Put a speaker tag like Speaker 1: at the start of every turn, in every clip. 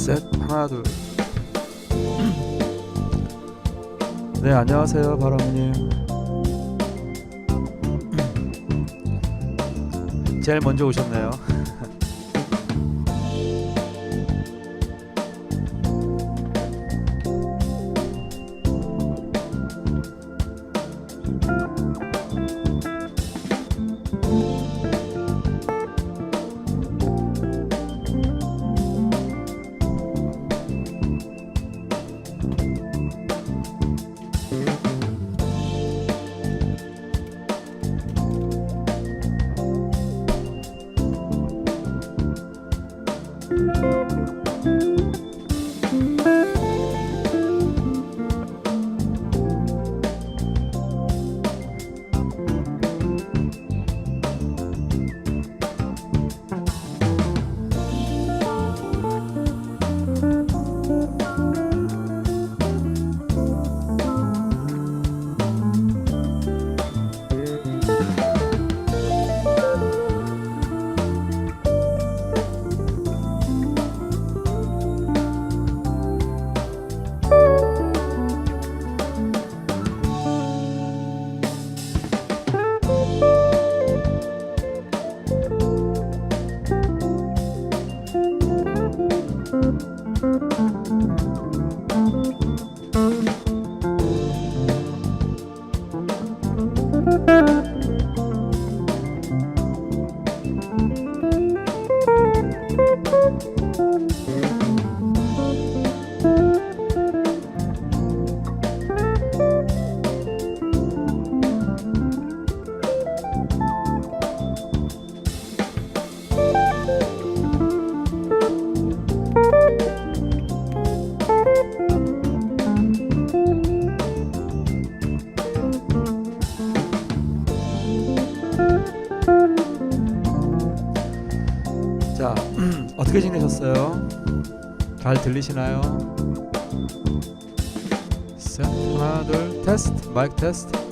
Speaker 1: 셋 하나 둘. 네, 안녕하세요 바람님. 제일 먼저 오셨네요. 어떻게 지내셨어요? 잘 들리시나요? 셋, 하나, 둘, 테스트, 마이크 테스트.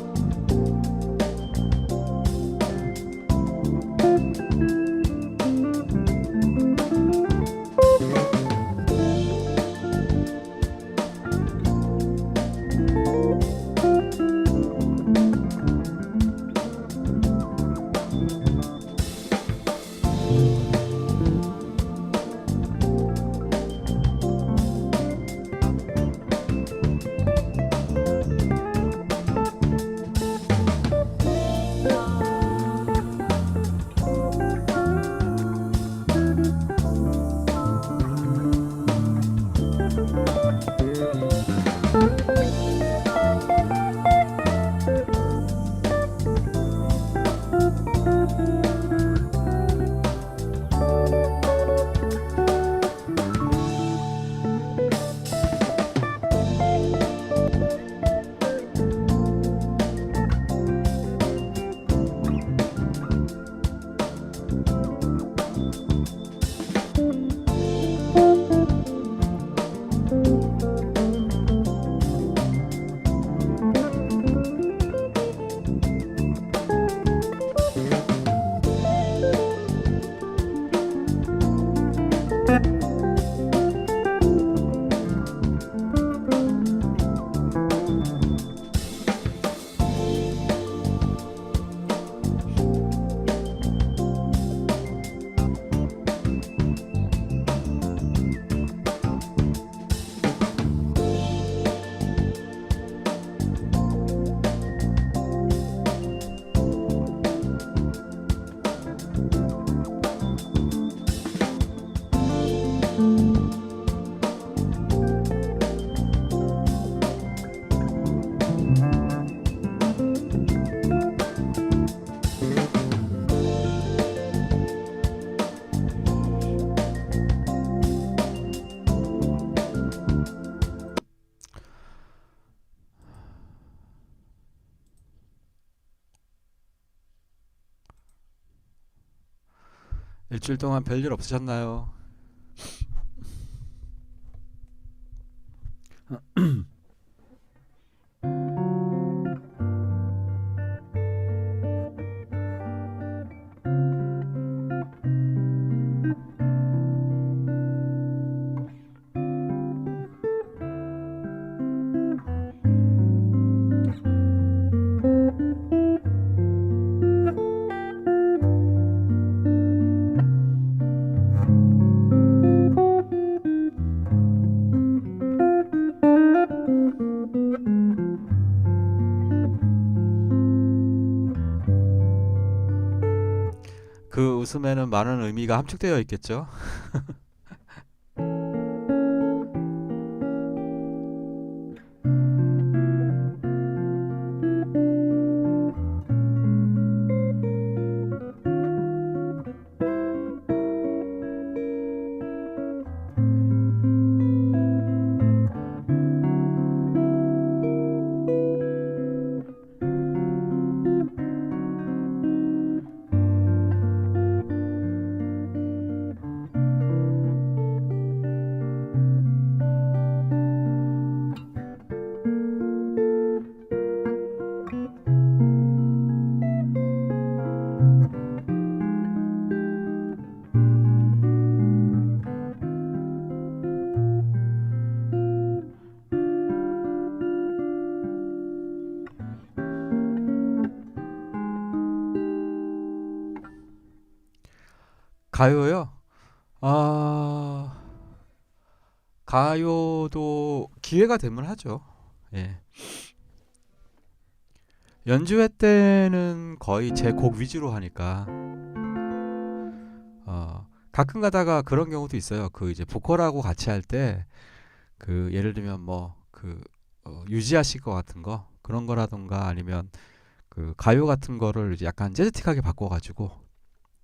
Speaker 1: 일주일 동안 별일 없으셨나요? 그 웃음에는 많은 의미가 함축되어 있겠죠? 가요요? 아, 가요도 기회가 되면 하죠. 예. 연주회 때는 거의 제 곡 위주로 하니까 가끔 가다가 그런 경우도 있어요. 그 이제 보컬하고 같이 할 때 그 예를 들면 뭐 그 유지아 씨 거 같은 거 그런 거라던가 아니면 그 가요 같은 거를 이제 약간 재즈틱하게 바꿔가지고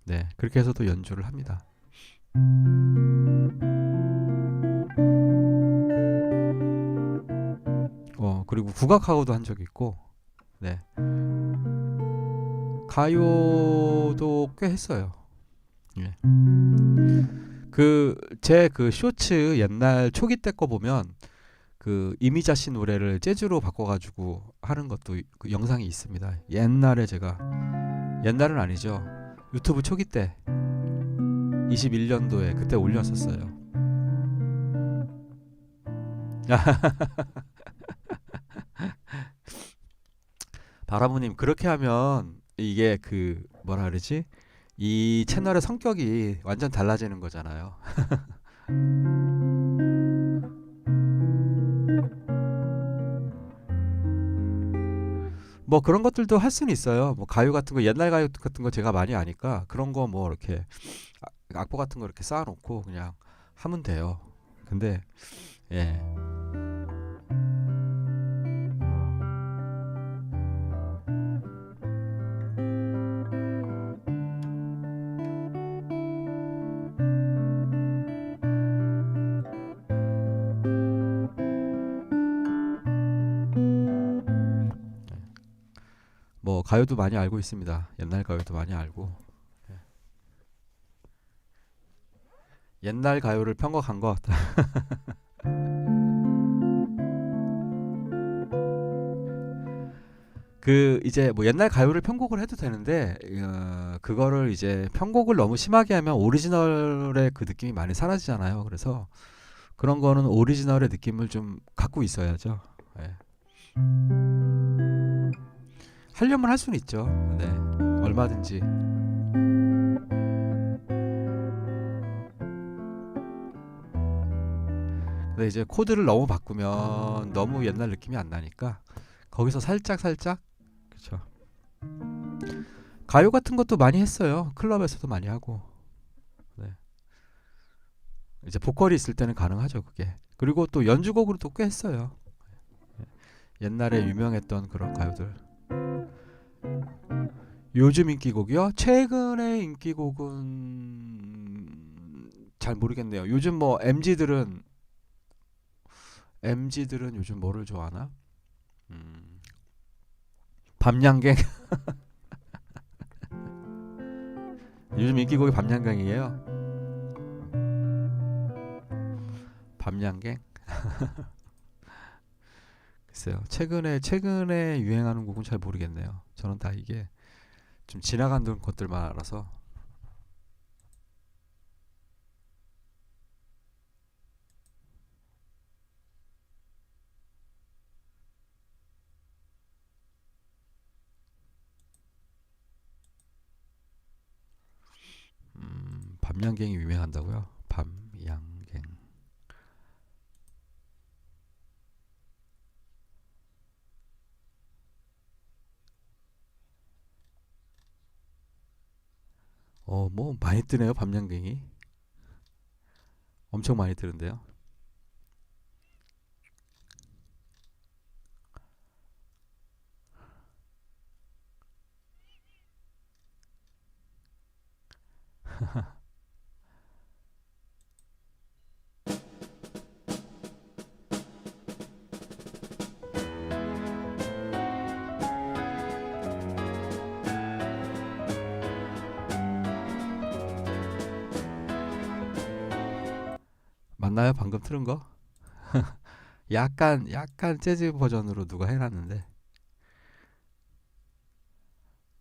Speaker 1: 네 그렇게 해서도 연주를 합니다. 그리고 국악하고도 한 적이 있고 네 가요도 꽤 했어요. 예. 그 제 그 쇼츠 옛날 초기 때 거 보면 그 이미자 씨 노래를 재즈로 바꿔가지고 하는 것도 그 영상이 있습니다. 옛날에 제가 옛날은 아니죠. 유튜브 초기 때 21년도에 그때 올렸었어요. 바라보님 그렇게 하면 이게 그 뭐라 그러지? 이 채널의 성격이 완전 달라지는 거잖아요. 뭐 그런 것들도 할 수는 있어요. 뭐 가요 같은 거 옛날 가요 같은 거 제가 많이 아니까 그런 거 뭐 이렇게 악보 같은 거 이렇게 쌓아놓고 그냥 하면 돼요. 근데 예. 뭐 가요도 많이 알고 있습니다. 옛날 가요도 많이 알고 옛날 가요를 편곡한 거 그 이제 뭐 옛날 가요를 편곡을 해도 되는데 그거를 이제 편곡을 너무 심하게 하면 오리지널의 그 느낌이 많이 사라지잖아요. 그래서 그런 거는 오리지널의 느낌을 좀 갖고 있어야죠. 예. 하려면 할 수는 있죠. 네, 얼마든지. 근데 이제 코드를 너무 바꾸면 너무 옛날 느낌이 안 나니까 거기서 살짝 살짝 그렇죠. 가요 같은 것도 많이 했어요. 클럽에서도 많이 하고. 네. 이제 보컬이 있을 때는 가능하죠, 그게. 그리고 또 연주곡으로도 꽤 했어요. 옛날에 유명했던 그런 가요들. 요즘 인기곡이요? 최근에 인기곡은 잘 모르겠네요. 요즘 뭐 MZ들은 요즘 뭐를 좋아하나? 음, 밤양갱. 요즘 인기곡이 밤양갱이에요. 밤양갱. 글쎄요. 최근에 유행하는 곡은 잘 모르겠네요. 저는 다 이게 좀 지나간 것들만 알아서. 밤양갱이 유명한다고요? 밤양갱. 뭐 많이 뜨네요. 밤양갱이. 엄청 많이 뜨는데요. 맞나요? 방금 틀은 거? 약간 재즈 버전으로 누가 해놨는데.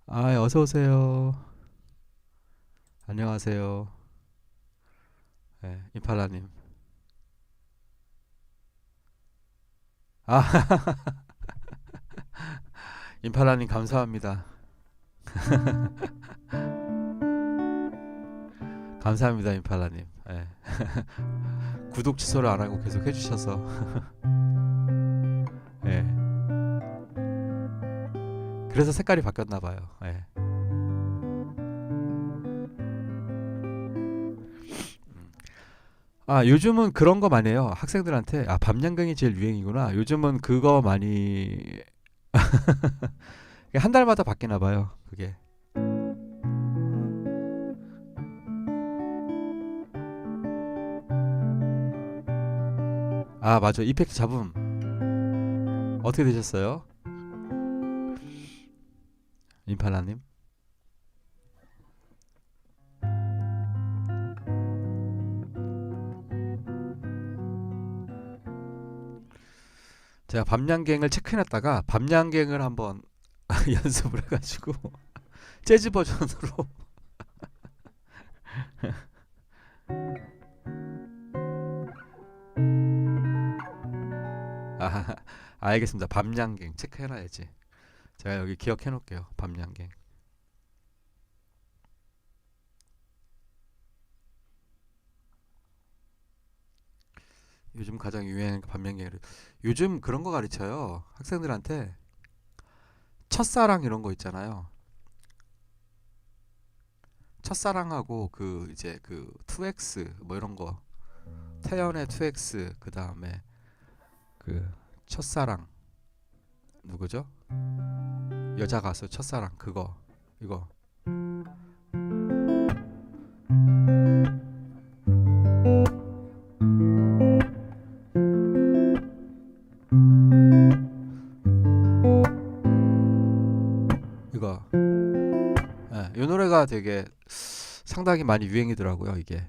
Speaker 1: 아, 어서 오세요. 안녕하세요. 네, 임팔라님. 아, 임팔라님 감사합니다. 감사합니다, 임팔라님. 예. 구독 취소를 안 하고 계속 해주셔서. 예. 그래서 색깔이 바뀌었나 봐요. 예. 아, 요즘은 그런 거 많이 해요. 학생들한테. 아, 밤양갱이 제일 유행이구나. 요즘은 그거 많이 한 달마다 바뀌나 봐요. 그게. 아, 맞아. 이펙트 잡음. 어떻게 되셨어요? 임팔라님? 제가 밤양갱을 체크해놨다가 밤양갱을 한번 연습을 해가지고 재즈 버전으로 아, 알겠습니다. 밤양갱 체크해놔야지. 제가 여기 기억해놓을게요. 밤양갱. 요즘 가장 유행하는 밤양갱. 요즘 그런 거 가르쳐요. 학생들한테 첫사랑 이런 거 있잖아요. 첫사랑하고 그 이제 그 2X 뭐 이런 거. 태연의 2X 그 다음에 그 첫사랑 누구죠? 여자 가수 첫사랑 그거 이거 이거 이 노래가 되게 상당히 많이 유행이더라고요 이게.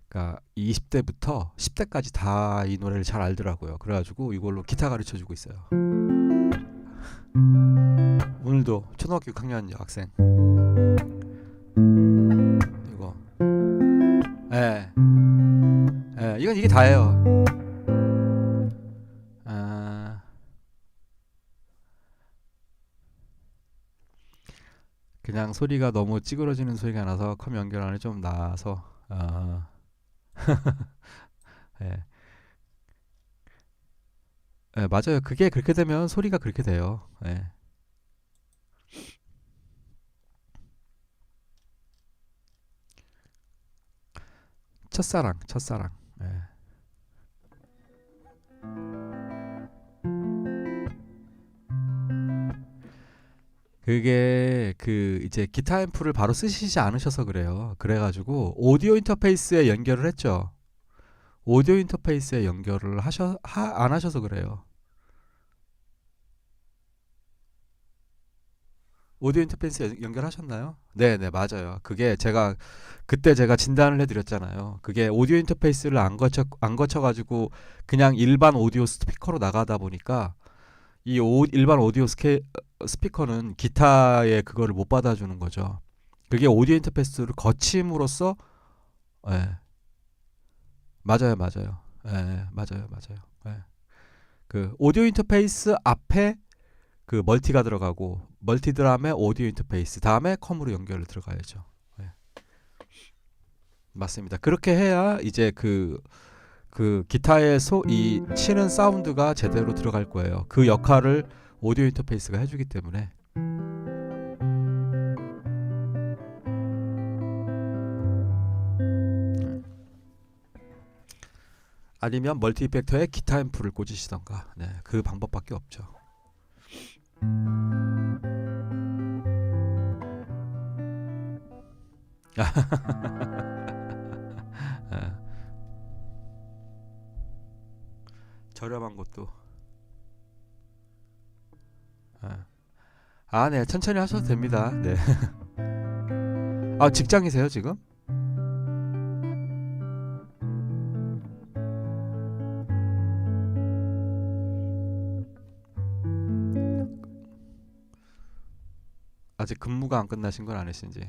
Speaker 1: 그러니까 20대부터 10대까지 다 이 노래를 잘 알더라고요. 그래가지고 이걸로 기타 가르쳐주고 있어요. 오늘도 초등학교 6학년 여학생 이거 예, 예, 이건 이게 다예요. 아, 그냥 소리가 너무 찌그러지는 소리가 나서 컴 연결하는 좀 나아서 예, 예, 맞아요. 그게 그렇게 되면 소리가 그렇게 돼요. 예. 첫사랑, 첫사랑. 예. 그게 그 이제 기타 앰프를 바로 쓰시지 않으셔서 그래요. 그래가지고 오디오 인터페이스에 연결을 했죠. 오디오 인터페이스에 연결을 안 하셔서 그래요. 오디오 인터페이스에 연결하셨나요? 네, 네, 맞아요. 그게 그때 제가 진단을 해드렸잖아요. 그게 오디오 인터페이스를 안 거쳐가지고 그냥 일반 오디오 스피커로 나가다 보니까 일반 오디오 스피커는 기타에 그거를 못 받아주는 거죠. 그게 오디오 인터페이스를 거침으로써 예, 맞아요, 맞아요. 예, 맞아요, 맞아요. 예. 그 오디오 인터페이스 앞에 그 멀티가 들어가고 멀티 다음에 오디오 인터페이스 다음에 컴으로 연결을 들어가야죠. 예, 맞습니다. 그렇게 해야 이제 그 기타의 이 치는 사운드가 제대로 들어갈 거예요. 그 역할을 오디오 인터페이스가 해주기 때문에. 아니면 멀티 이펙터에 기타 앰프를 꽂으시던가. 네, 그 방법밖에 없죠. 예, 저렴한 것도. 예. 아, 네, 천천히 하셔도 됩니다. 네. 아, 직장이세요 지금? 아직 근무가 안 끝나신 건 아니신지.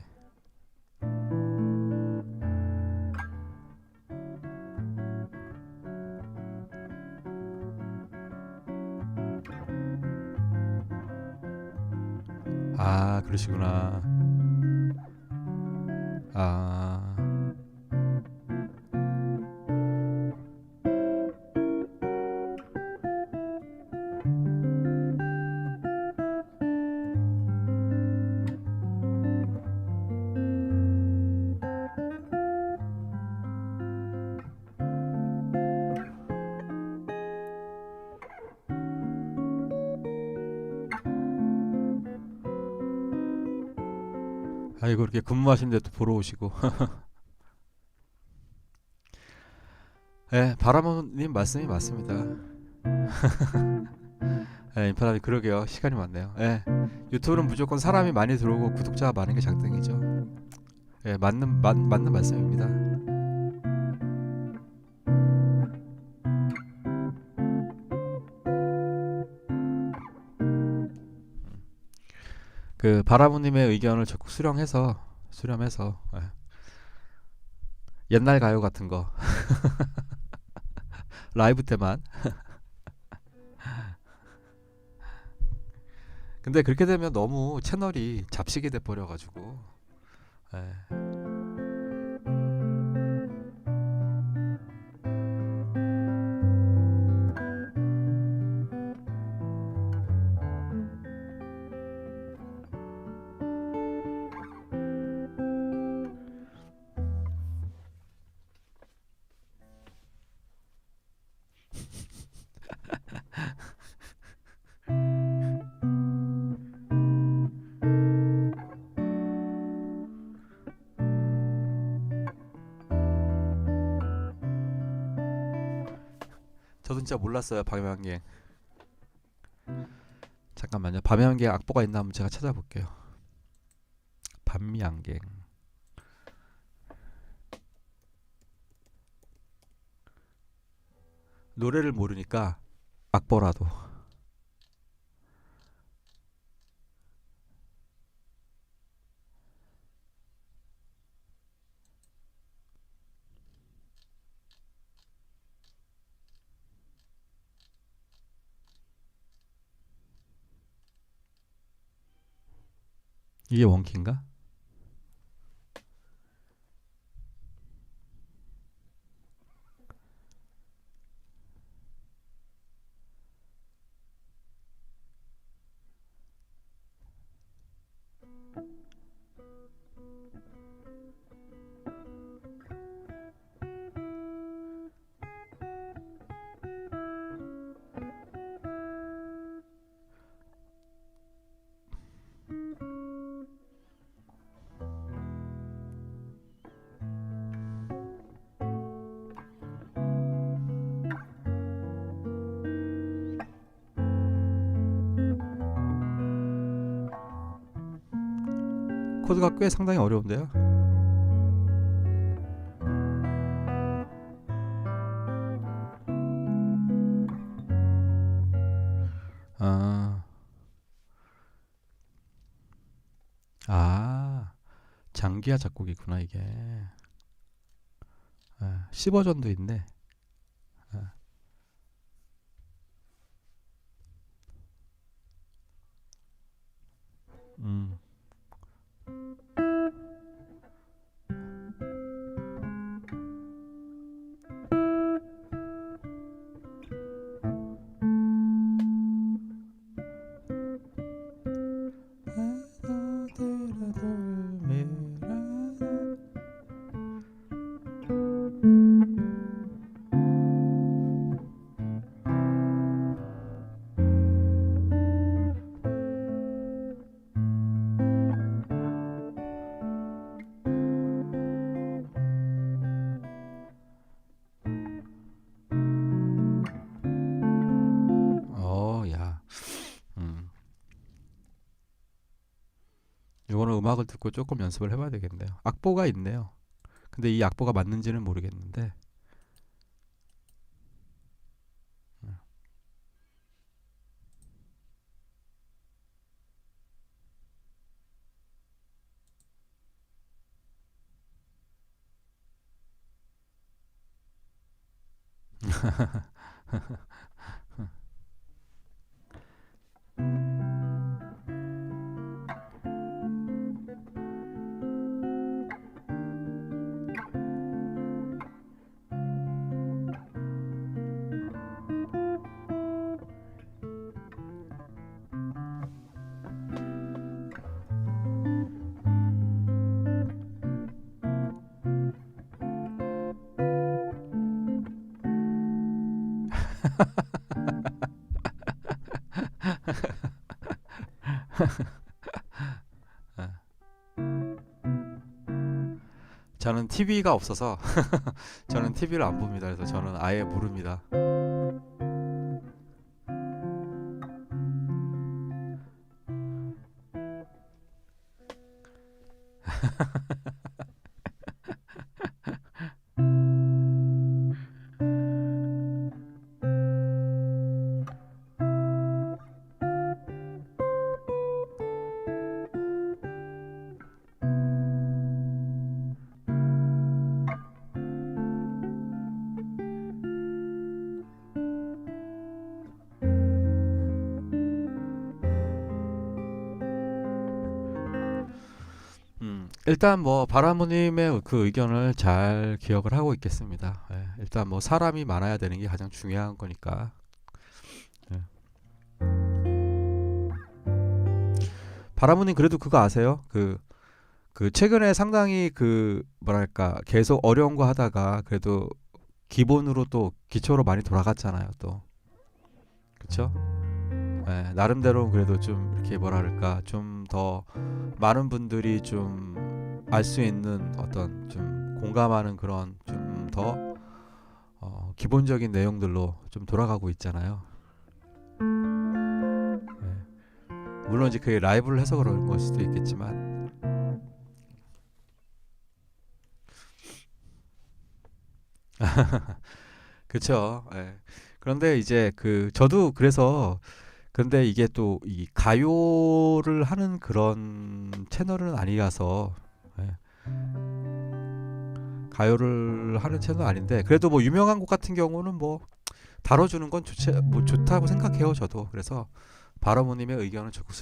Speaker 1: 아, 그러시구나. 아, 아이고 이렇게 근무하시는데 또 보러 오시고. 예, 바라모님 말씀이 맞습니다. 예, 인파람이 그러게요. 시간이 많네요. 예, 유튜브는 무조건 사람이 많이 들어오고 구독자가 많은 게 장땡이죠. 예, 맞는 말씀입니다. 그 바라보님의 의견을 적극 수렴해서 옛날 가요 같은 거 라이브 때만. 근데 그렇게 되면 너무 채널이 잡식이 돼 버려가지고. 예. 저도 진짜 몰랐어요, 밤양갱. 잠깐만요. 밤양갱 악보가 있나 한번 제가 찾아볼게요. 밤양갱. 노래를 모르니까 악보라도. 이게 원키인가? 코드가 꽤 상당히 어려운데요. 아, 아, 장기하 작곡이구나 이게. C 버전도 있네. 아, 음. 야. 음. 이거는 음악을 듣고 조금 연습을 해봐야 되겠네요. 악보가 있네요. 근데 이 악보가 맞는지는 모르겠는데. 저는 TV가 없어서 저는 TV를 안 봅니다. 그래서 저는 아예 모릅니다. 일단 뭐 바라무님의 그 의견을 잘 기억을 하고 있겠습니다. 예, 일단 뭐 사람이 많아야 되는 게 가장 중요한 거니까. 예. 바라무님 그래도 그거 아세요? 그 최근에 상당히 그 뭐랄까 계속 어려운 거 하다가 그래도 기본으로 또 기초로 많이 돌아갔잖아요. 또 그쵸? 예, 나름대로 그래도 좀 이렇게 뭐랄까 좀 더 많은 분들이 좀 알 수 있는 어떤 좀 공감하는 그런 좀 더 기본적인 내용들로 좀 돌아가고 있잖아요. 예. 물론 이제 그게 라이브를 해서 그런 걸 수도 있겠지만, 그쵸? 예. 그런데 이제 그 저도 그래서 근데 이게 또 이 가요를 하는 그런 채널은 아니라서 예, 가요를 하는 채널 아닌데 그래도 뭐 유명한 곡 같은 경우는 뭐 다뤄주는 건 좋지 뭐 좋다고 생각해요 저도. 그래서 바로모님의 의견을 적극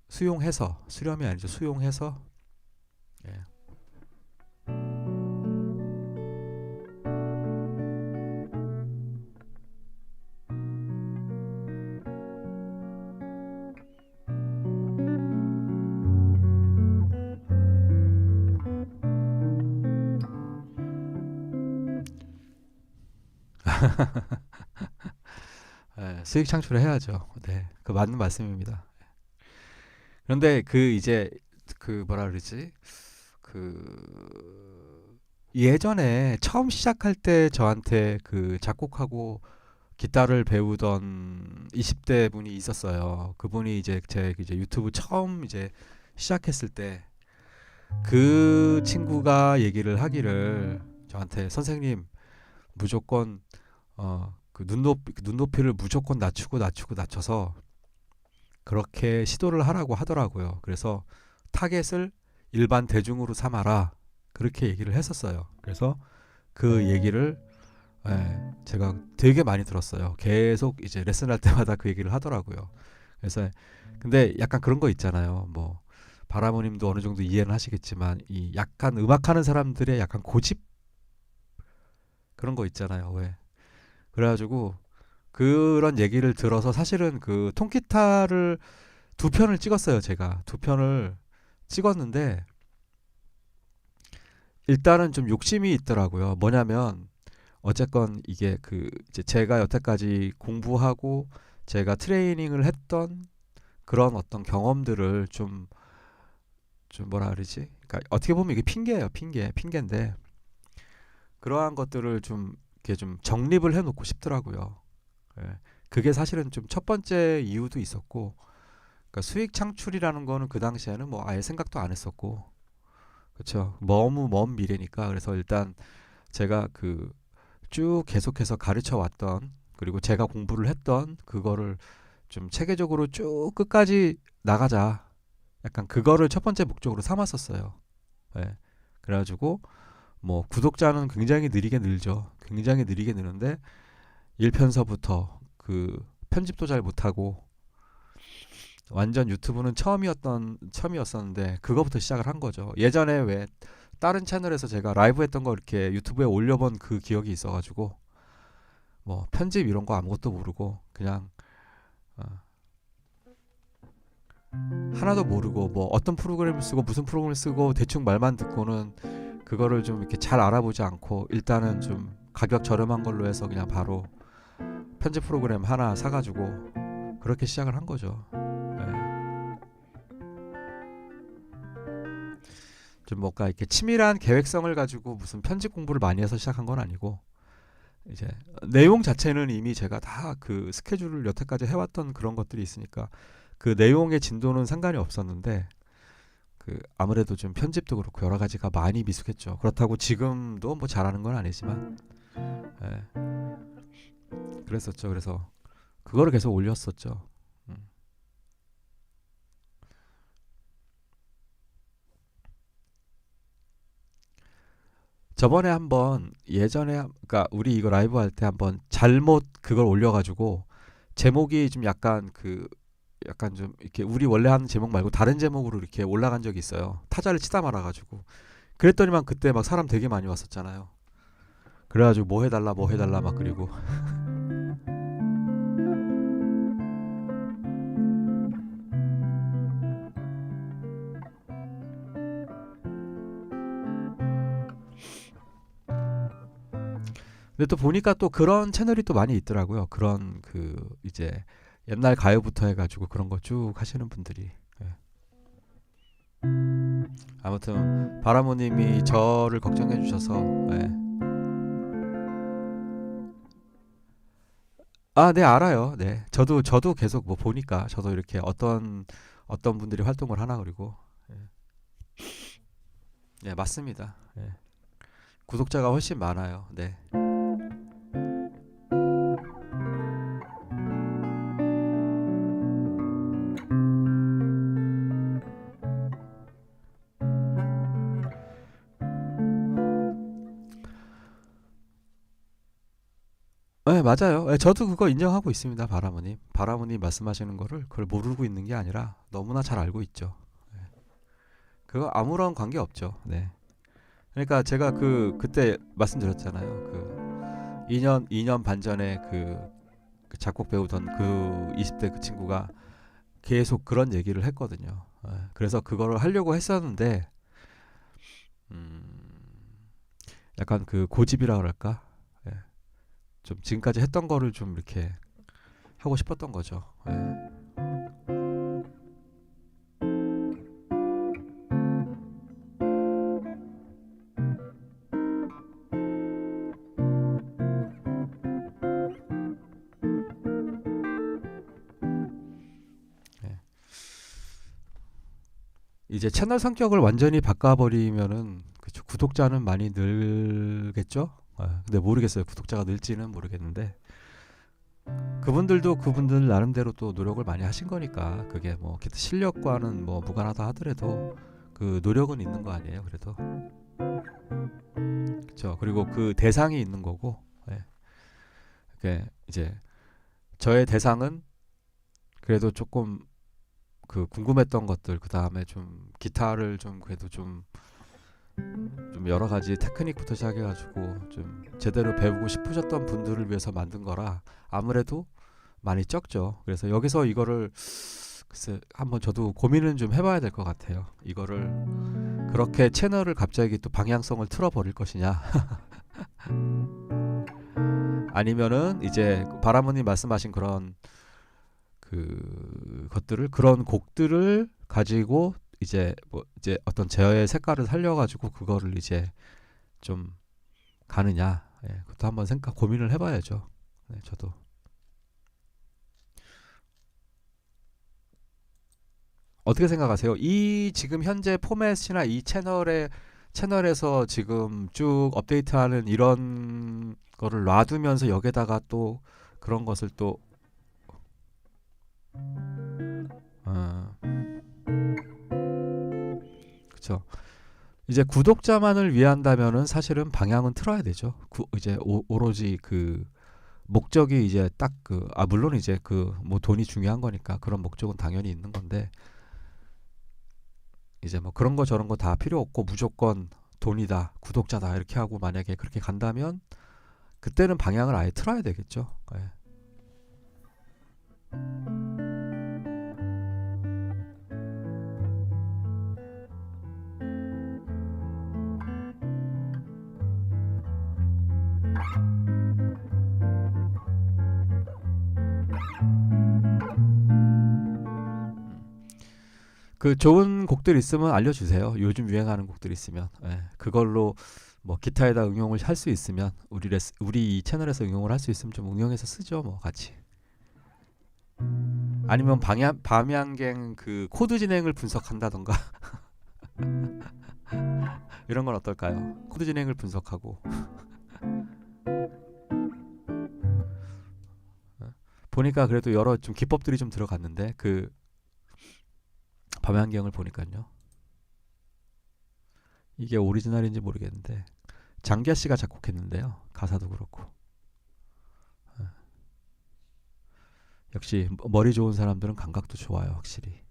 Speaker 1: 수용해서 수렴이 아니죠 수용해서 예. 예, 수익 창출을 해야죠. 네, 그 맞는 말씀입니다. 그런데 그 이제 그 뭐라 그러지? 그 예전에 처음 시작할 때 저한테 그 작곡하고 기타를 배우던 20대 분이 있었어요. 그분이 이제 제 이제 유튜브 처음 이제 시작했을 때 그 친구가 얘기를 하기를 저한테 선생님 무조건 그 눈높이를 무조건 낮춰서 그렇게 시도를 하라고 하더라고요. 그래서 타겟을 일반 대중으로 삼아라. 그렇게 얘기를 했었어요. 그래서 그 얘기를 제가 되게 많이 들었어요. 계속 이제 레슨할 때마다 그 얘기를 하더라고요. 그래서 근데 약간 그런 거 있잖아요. 뭐 바라모님도 어느 정도 이해는 하시겠지만 이 약간 음악하는 사람들의 약간 고집 그런 거 있잖아요. 왜? 그래가지고 그런 얘기를 들어서 사실은 그 통기타를 두 편을 찍었어요. 제가 두 편을 찍었는데 일단은 좀 욕심이 있더라고요. 뭐냐면 어쨌건 이게 그 이제 제가 여태까지 공부하고 제가 트레이닝을 했던 그런 어떤 경험들을 좀 뭐라 그러지? 그러니까 어떻게 보면 이게 핑계예요. 핑계인데 그러한 것들을 좀 이렇게 좀 정립을 해놓고 싶더라고요. 예. 그게 사실은 좀 첫 번째 이유도 있었고, 그러니까 수익 창출이라는 거는 그 당시에는 뭐 아예 생각도 안 했었고, 그렇죠. 너무 먼 미래니까 그래서 일단 제가 그 쭉 계속해서 가르쳐 왔던 그리고 제가 공부를 했던 그거를 좀 체계적으로 쭉 끝까지 나가자. 약간 그거를 첫 번째 목적으로 삼았었어요. 예. 그래가지고 뭐 구독자는 굉장히 느리게 늘죠. 굉장히 느리게 느는데 1편서부터 그 편집도 잘 못하고 완전 유튜브는 처음이었었는데 그거부터 시작을 한 거죠. 예전에 왜 다른 채널에서 제가 라이브 했던 거 이렇게 유튜브에 올려본 그 기억이 있어가지고 뭐 편집 이런 거 아무것도 모르고 그냥 어, 하나도 모르고 뭐 어떤 프로그램을 쓰고 무슨 프로그램을 쓰고 대충 말만 듣고는 그거를 좀 이렇게 잘 알아보지 않고 일단은 좀 가격 저렴한 걸로 해서 그냥 바로 편집 프로그램 하나 사가지고 그렇게 시작을 한 거죠. 예. 좀 뭔가 이렇게 치밀한 계획성을 가지고 무슨 편집 공부를 많이 해서 시작한 건 아니고 이제 내용 자체는 이미 제가 다 그 스케줄을 여태까지 해왔던 그런 것들이 있으니까 그 내용의 진도는 상관이 없었는데 그 아무래도 좀 편집도 그렇고 여러 가지가 많이 미숙했죠. 그렇다고 지금도 뭐 잘하는 건 아니지만 예, 그랬었죠. 그래서 그거를 계속 올렸었죠. 음. 저번에 한번 그러니까 우리 이거 라이브 할 때 한번 잘못 그걸 올려가지고 제목이 좀 약간 그 약간 좀 이렇게 우리 원래 하는 제목 말고 다른 제목으로 이렇게 올라간 적이 있어요. 타자를 치다 말아가지고. 그랬더니만 그때 막 사람 되게 많이 왔었잖아요. 그래가지고 뭐 해달라 뭐 해달라 막 그리고. 근데 또 보니까 또 그런 채널이 또 많이 있더라고요. 그런 그 이제 옛날 가요부터 해가지고 그런 거 쭉 하시는 분들이. 예. 아무튼 바라모님이 저를 걱정해 주셔서. 예. 아, 네, 알아요. 네, 저도 계속 뭐 보니까 저도 이렇게 어떤 분들이 활동을 하나 그리고. 예, 예, 맞습니다. 예. 구독자가 훨씬 많아요. 네. 네, 맞아요. 예, 저도 그거 인정하고 있습니다, 바라모님. 바라모님 말씀하시는 거를 그걸 모르고 있는 게 아니라 너무나 잘 알고 있죠. 예. 그거 아무런 관계 없죠. 네. 그러니까 제가 그때 말씀드렸잖아요. 그 2년 반 전에 그 작곡 배우던 그 20대 그 친구가 계속 그런 얘기를 했거든요. 예. 그래서 그거를 하려고 했었는데 음, 약간 그 고집이라 그럴까? 예. 좀 지금까지 했던 거를 좀 이렇게 하고 싶었던 거죠. 예. 예. 이제 채널 성격을 완전히 바꿔버리면은 그쵸, 구독자는 많이 늘겠죠? 아, 근데 모르겠어요. 구독자가 늘지는 모르겠는데 그분들도 그분들 나름대로 또 노력을 많이 하신 거니까 그게 뭐 기타 실력과는 뭐 무관하다 하더라도 그 노력은 있는 거 아니에요. 그래도 그렇죠. 그리고 그 대상이 있는 거고. 예. 그게 이제 저의 대상은 그래도 조금 그 궁금했던 것들 그 다음에 좀 기타를 좀 그래도 좀 여러 가지 테크닉부터 시작해가지고 좀 제대로 배우고 싶으셨던 분들을 위해서 만든 거라 아무래도 많이 적죠. 그래서 여기서 이거를 글쎄 한번 저도 고민은 좀 해봐야 될 것 같아요. 이거를 그렇게 채널을 갑자기 또 방향성을 틀어버릴 것이냐, 아니면은 이제 바라모님 말씀하신 그런 그 것들을 그런 곡들을 가지고 이제 뭐 이제 어떤 제어의 색깔을 살려가지고 그거를 이제 좀 가느냐, 예, 그것도 한번 생각 고민을 해봐야죠. 네, 저도. 어떻게 생각하세요? 이 지금 현재 포맷이나 이 채널에서 지금 쭉 업데이트하는 이런 거를 놔두면서 여기다가 또 그런 것을 또 어, 그쵸. 이제 구독자만을 위한다면은 사실은 방향은 틀어야 되죠. 이제 오로지 그 목적이 이제 딱 물론 이제 그 뭐 돈이 중요한 거니까 그런 목적은 당연히 있는 건데 이제 뭐 그런 거 저런 거 다 필요 없고 무조건 돈이다, 구독자다 이렇게 하고 만약에 그렇게 간다면 그때는 방향을 아예 틀어야 되겠죠. 예. 그 좋은 곡들 있으면 알려주세요. 요즘 유행하는 곡들 있으면. 예. 그걸로 뭐 기타에다 응용을 할 수 있으면 우리 이 채널에서 응용을 할 수 있으면 좀 응용해서 쓰죠. 뭐 같이. 아니면 밤양갱 그 코드 진행을 분석한다던가 이런 건 어떨까요? 코드 진행을 분석하고 보니까 그래도 여러 좀 기법들이 좀 들어갔는데 그 밤양갱을 보니까요. 이게 오리지널인지 모르겠는데 장기하 씨가 작곡했는데요. 가사도 그렇고 역시 머리 좋은 사람들은 감각도 좋아요, 확실히.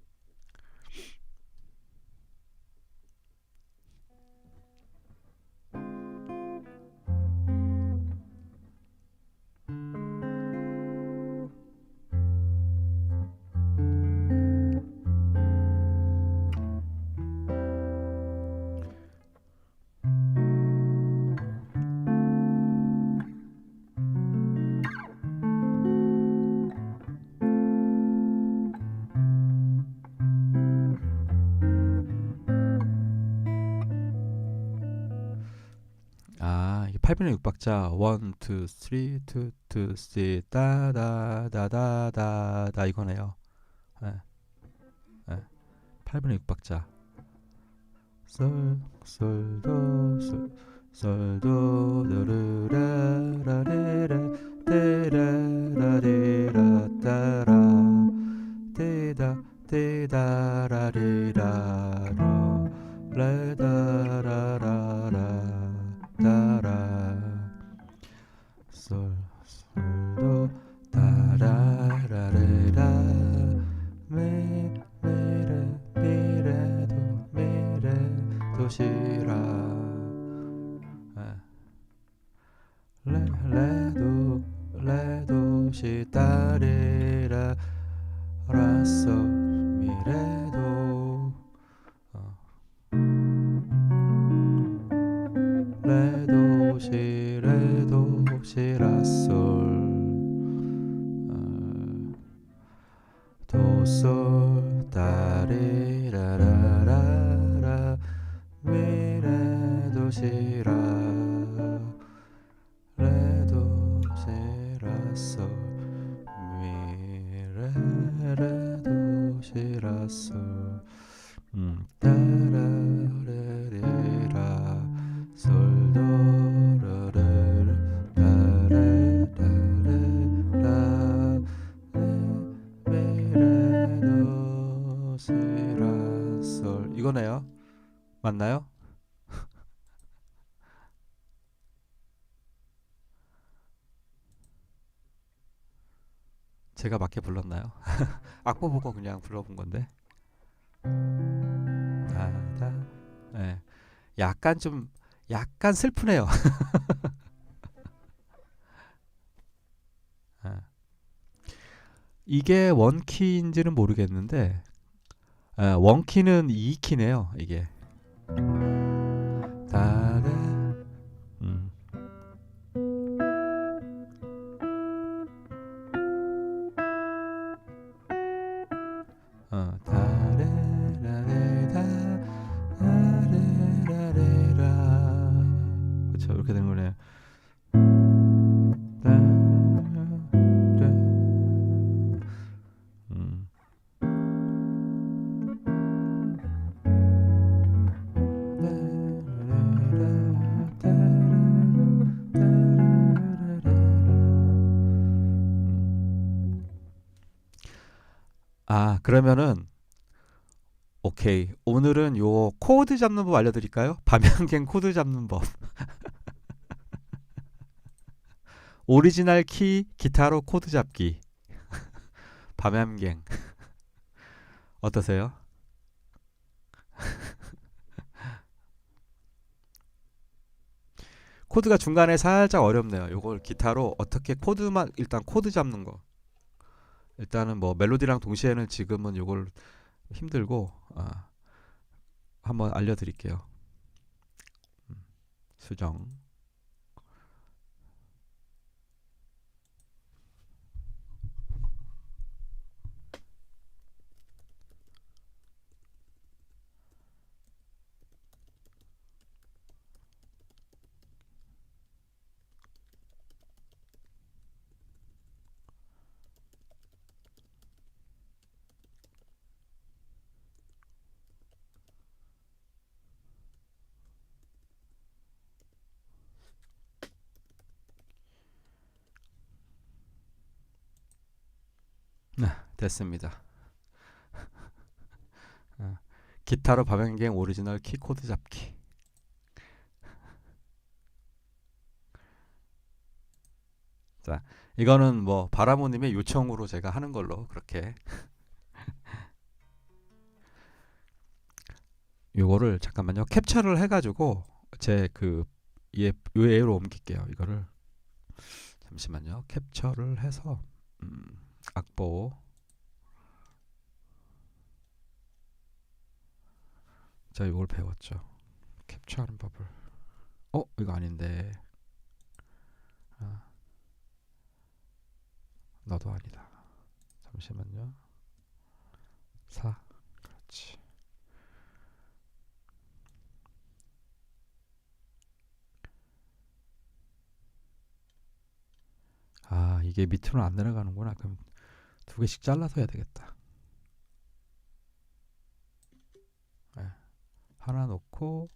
Speaker 1: 아, 이게 8분의 6박자 1, 2, 3, 2, 2, 3 따다다다다다 이거네요. 예, 예. 8분의 6박자 솔, 솔도, 솔도, 도르라라레라, 테라라리라, 따라, 테다, 테다라리라로, 레다라라라, 따라, 솔, 솔도, 따라라레라, 미레, 미레도, 미레도, 시라, 레도, 레도, 시따리라, 라솔, 미레도, 레도, 시, 레도, 시라솔, 도솔, 따리라라라라, 미레도, 시라, 레도, 시라솔, 미레레도, 시라솔, 따라레리라, 솔도르르, 따레라레라, 미레도, 시라솔 이거네요. 맞나요? 제가 맞게 불렀나요? 악보 보고 그냥 불러본 건데. 다다. 예. 약간 좀 약간 슬프네요. 아, 이게 원키인지는 모르겠는데 원키는 2키네요. 이게. 다레 음. 다레라레다 아레라레라 그쵸 이렇게 된 거네요. 따라, 음. 아, 그러면은 오케이. 오늘은 요 코드 잡는 법 알려드릴까요? 밤양갱 코드 잡는 법. 오리지널 키 기타로 코드 잡기. 밤양갱 어떠세요? 코드가 중간에 살짝 어렵네요. 요걸 기타로 어떻게 코드만 일단 코드 잡는 거. 일단은 뭐 멜로디랑 동시에는 지금은 요걸 힘들고 한번 알려드릴게요. 수정. 네, 됐습니다. 기타로 밤양갱 오리지널 키 코드 잡기. 자, 이거는 뭐 바라모님의 요청으로 제가 하는 걸로 그렇게. 요거를 잠깐만요. 캡처를 해가지고 제 그 얘로 옮길게요. 이거를 잠시만요. 캡처를 해서 악보. 자, 이걸 배웠죠. 캡처하는 법을. 이거 아닌데. 아, 너도 아니다. 잠시만요. 4. 그렇지. 아, 이게 밑으로 안 내려가는구나. 그럼 두 개씩 잘라서 해야 되겠다. 네. 하나 놓고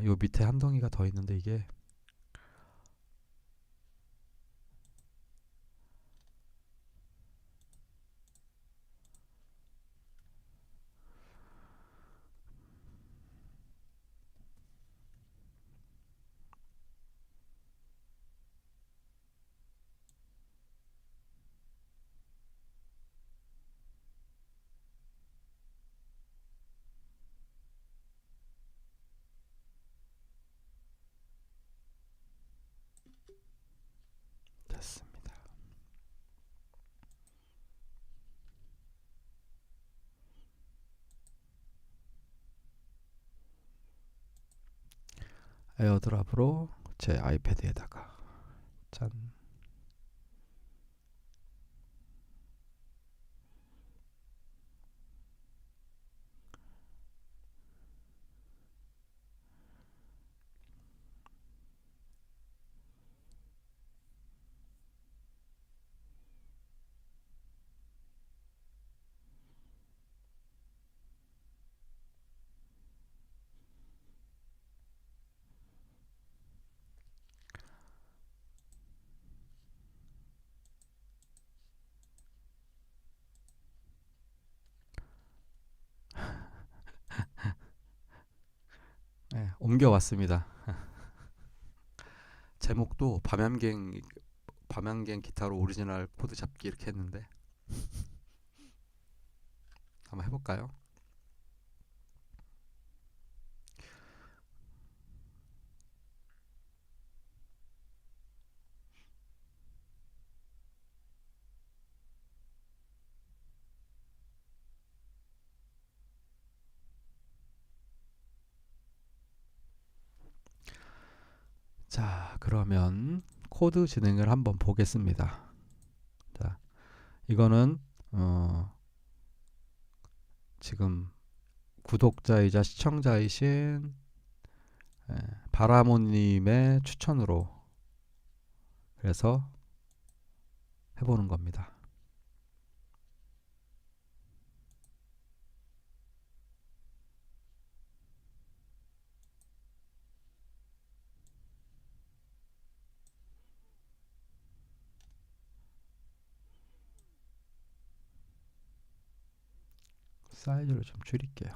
Speaker 1: 요 밑에 한 덩이가 더 있는데 이게 됐습니다. 에어드랍으로 제 아이패드에다가 짠. 네, 옮겨왔습니다. 제목도 밤양갱 기타로 오리지널 코드 잡기 이렇게 했는데 한번 해볼까요? 자, 그러면 코드 진행을 한번 보겠습니다. 자, 이거는 지금 구독자이자 시청자이신 바라모님의 추천으로 그래서 해보는 겁니다. 사이즈를 좀 줄일게요.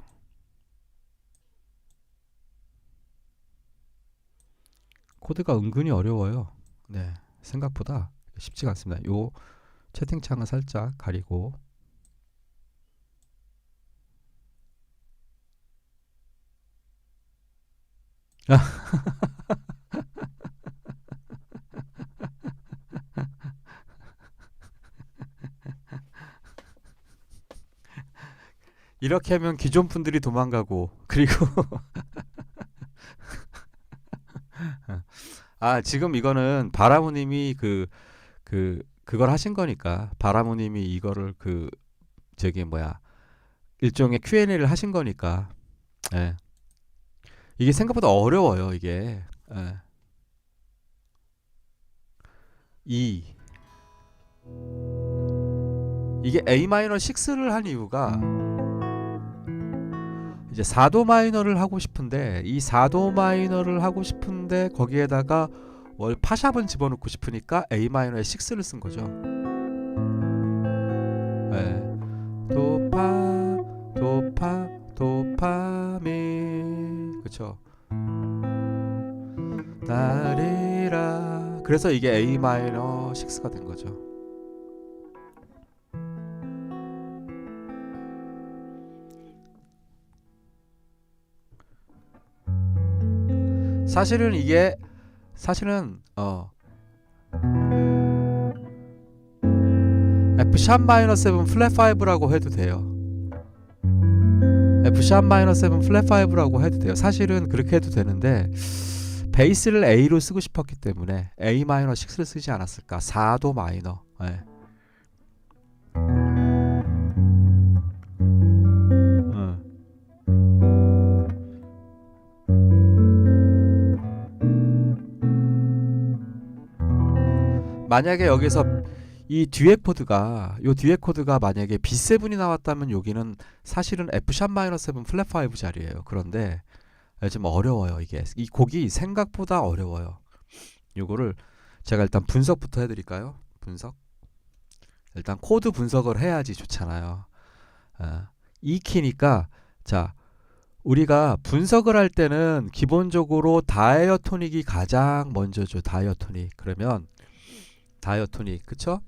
Speaker 1: 코드가 은근히 어려워요. 네, 생각보다 쉽지가 않습니다. 요 채팅창은 살짝 가리고 이렇게 하면 기존 분들이 도망가고 그리고 지금 이거는 바라모님이 그걸 하신 거니까 바라모님이 이거를 저기 뭐야 일종의 Q&A를 하신 거니까 예. 이게 생각보다 어려워요 이게 예. 이게 A 마이너 6를 한 이유가 이제 4도 마이너를 하고 싶은데 이 4도 마이너를 하고 싶은데 거기에다가 월 파샵은 집어넣고 싶으니까 A 마이너의 6를 쓴 거죠. 네. 도파미 그쵸. 나리라 그래서 이게 A 마이너 6가 된 거죠. 사실은 이게 사실은 F 샵 마이너 7 플랫 5라고 해도 돼요. F 샵 마이너 7 플랫 5라고 해도 돼요. 사실은 그렇게 해도 되는데 베이스를 A로 쓰고 싶었기 때문에 A 마이너 6를 쓰지 않았을까. 4도 마이너. 네. 만약에 여기서 이 뒤에 코드가 요 뒤에 코드가 만약에 B7이 나왔다면 여기는 사실은 F 샵 마이너 7 플랫 5 자리예요. 그런데 좀 어려워요. 이게 이 곡이 생각보다 어려워요. 요거를 제가 일단 분석부터 해드릴까요? 분석. 일단 코드 분석을 해야지 좋잖아요. 이 키니까 자 우리가 분석을 할 때는 기본적으로 다이어토닉이 가장 먼저죠. 다이어토닉. 그러면 다이어토닉 그쵸?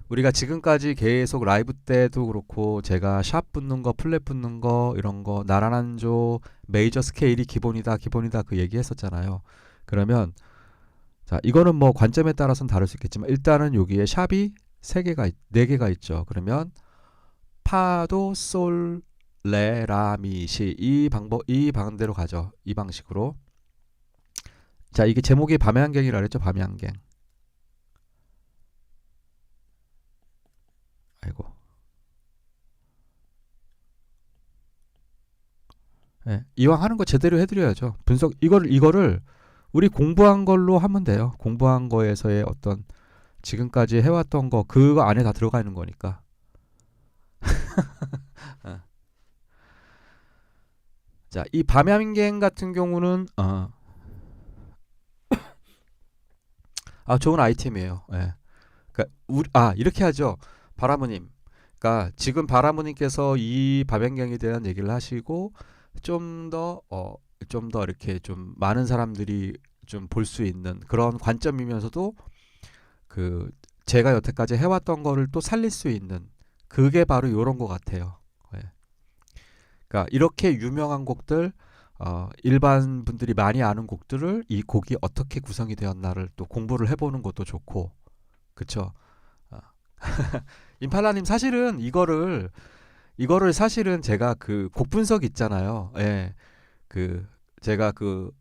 Speaker 1: 우리가 지금까지 계속 라이브 때도 그렇고 제가 샵 붙는 거 플랫 붙는 거 이런 거 나란한조 메이저 스케일이 기본이다 기본이다 그 얘기 했었잖아요. 그러면 자 이거는 뭐 관점에 따라서는 다를 수 있겠지만 일단은 여기에 샵이 3개가 4개가 있죠. 그러면 파도 솔 레 라 미 시 이 방대로 가죠. 이 방식으로. 자 이게 제목이 밤의 안경이라 그랬죠. 밤의 안경. 아이고. 네, 이왕 하는 거 제대로 해드려야죠. 분석 이거를 우리 공부한 걸로 하면 돼요. 공부한 거에서의 어떤 지금까지 해왔던 거 그거 안에 다 들어가 있는 거니까. 자, 이 밤양갱 같은 경우는 좋은 아이템이에요. 예. 그러니까 이렇게 하죠. 바라무님. 그러니까 지금 바라무님께서 이 밤양갱에 대한 얘기를 하시고 좀 더 이렇게 좀 많은 사람들이 좀 볼 수 있는 그런 관점이면서도 그 제가 여태까지 해왔던 거를 또 살릴 수 있는 그게 바로 요런 것 같아요. 예. 그러니까 이렇게 유명한 곡들 일반 분들이 많이 아는 곡들을 이 곡이 어떻게 구성이 되었나를 또 공부를 해보는 것도 좋고 그쵸? 어. 임팔라님 사실은 이거를 사실은 제가 그 곡 분석 있잖아요. 예. 그 제가 그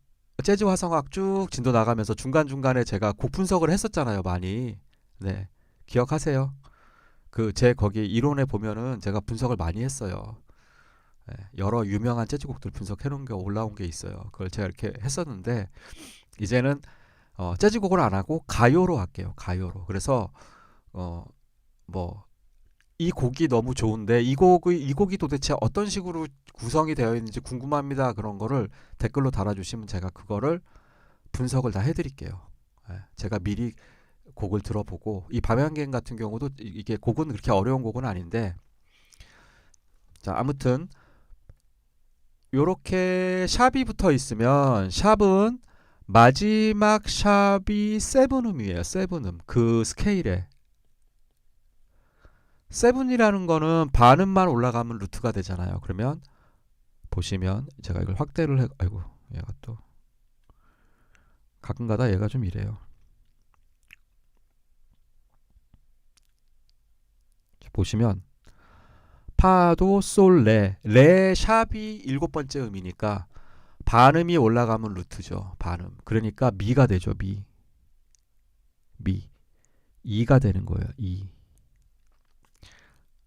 Speaker 1: 재즈 화성학 쭉 진도 나가면서 중간중간에 제가 곡 분석을 했었잖아요, 많이. 네. 기억하세요? 그 제 거기 이론에 보면은 제가 분석을 많이 했어요. 예, 여러 유명한 재즈곡들 분석해 놓은 게 올라온 게 있어요. 그걸 제가 이렇게 했었는데 이제는 재즈곡을 안 하고 가요로 할게요. 가요로. 그래서 뭐 이 곡이 너무 좋은데 이 곡이 도대체 어떤 식으로 구성이 되어 있는지 궁금합니다. 그런 거를 댓글로 달아주시면 제가 그거를 분석을 다 해드릴게요. 예, 제가 미리 곡을 들어보고 이 밤양갱 같은 경우도 이게 곡은 그렇게 어려운 곡은 아닌데 자 아무튼 요렇게 샵이 붙어 있으면 샵은 마지막 샵이 세븐음이에요. 세븐음 그 스케일에 세븐이라는 거는 반음만 올라가면 루트가 되잖아요. 그러면 보시면 제가 이걸 확대를 해 아이고 얘가 또 가끔가다 얘가 좀 이래요. 보시면 파도 솔 레 샵이 7번째 음이니까 반음이 올라가면 루트죠. 반음. 그러니까 미가 되죠. 미. 2가 되는 거예요. 2.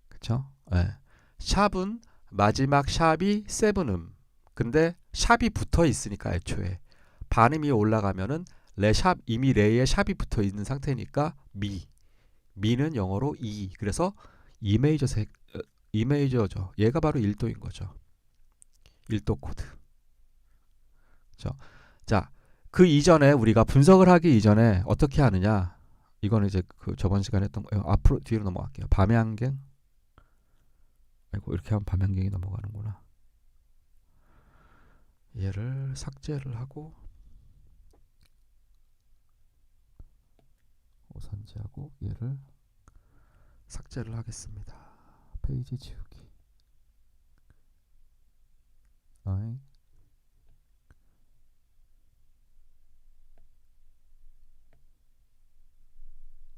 Speaker 1: 그쵸? 예. 샵은 마지막 샵이 세븐음. 근데 샵이 붙어 있으니까 애초에 반음이 올라가면은 레샵 이미 레에 샵이 붙어 있는 상태니까 미는 영어로 2. 그래서 E 메이저 E 메이저죠. 얘가 바로 1도인 거죠. 1도 코드. 그렇죠? 자, 그 이전에 우리가 분석을 하기 이전에 어떻게 하느냐? 이거는 이제 그 저번 시간에 했던 거. 앞으로 뒤로 넘어갈게요. 밤의 안경. 아이고 이렇게 하면 밤의 안경이 넘어가는구나. 얘를 삭제를 하고 선지하고 얘를 삭제를 하겠습니다. 페이지 지우기. 아이.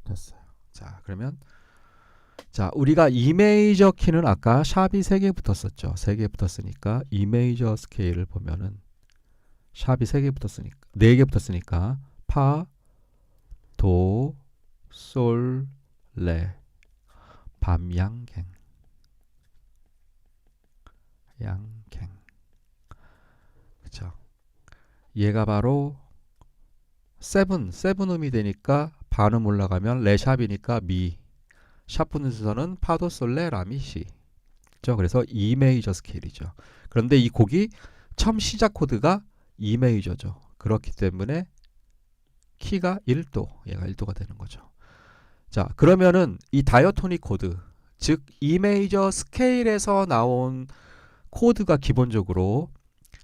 Speaker 1: 됐어요. 자, 그러면 자, 우리가 E 메이저 키는 아까 샵이 3개 붙었었죠. 3개 붙었으니까 E 메이저 스케일을 보면은 샵이 3개 붙었으니까 4개 붙었으니까 파, 도, 솔, 레, 밤양갱, 양갱. 그쵸? 얘가 바로 세븐음이 되니까 반음 올라가면 레샵이니까 미. 샵 붙는 순서는 파도, 솔, 레, 라, 미, 시. 그렇죠? 그래서 E 메이저 스케일이죠. 그런데 이 곡이 처음 시작 코드가 E 메이저죠. 그렇기 때문에 키가 1도, 얘가 1도가 되는 거죠. 자, 그러면은 이 다이어토닉 코드, 즉 E 메이저 스케일에서 나온 코드가 기본적으로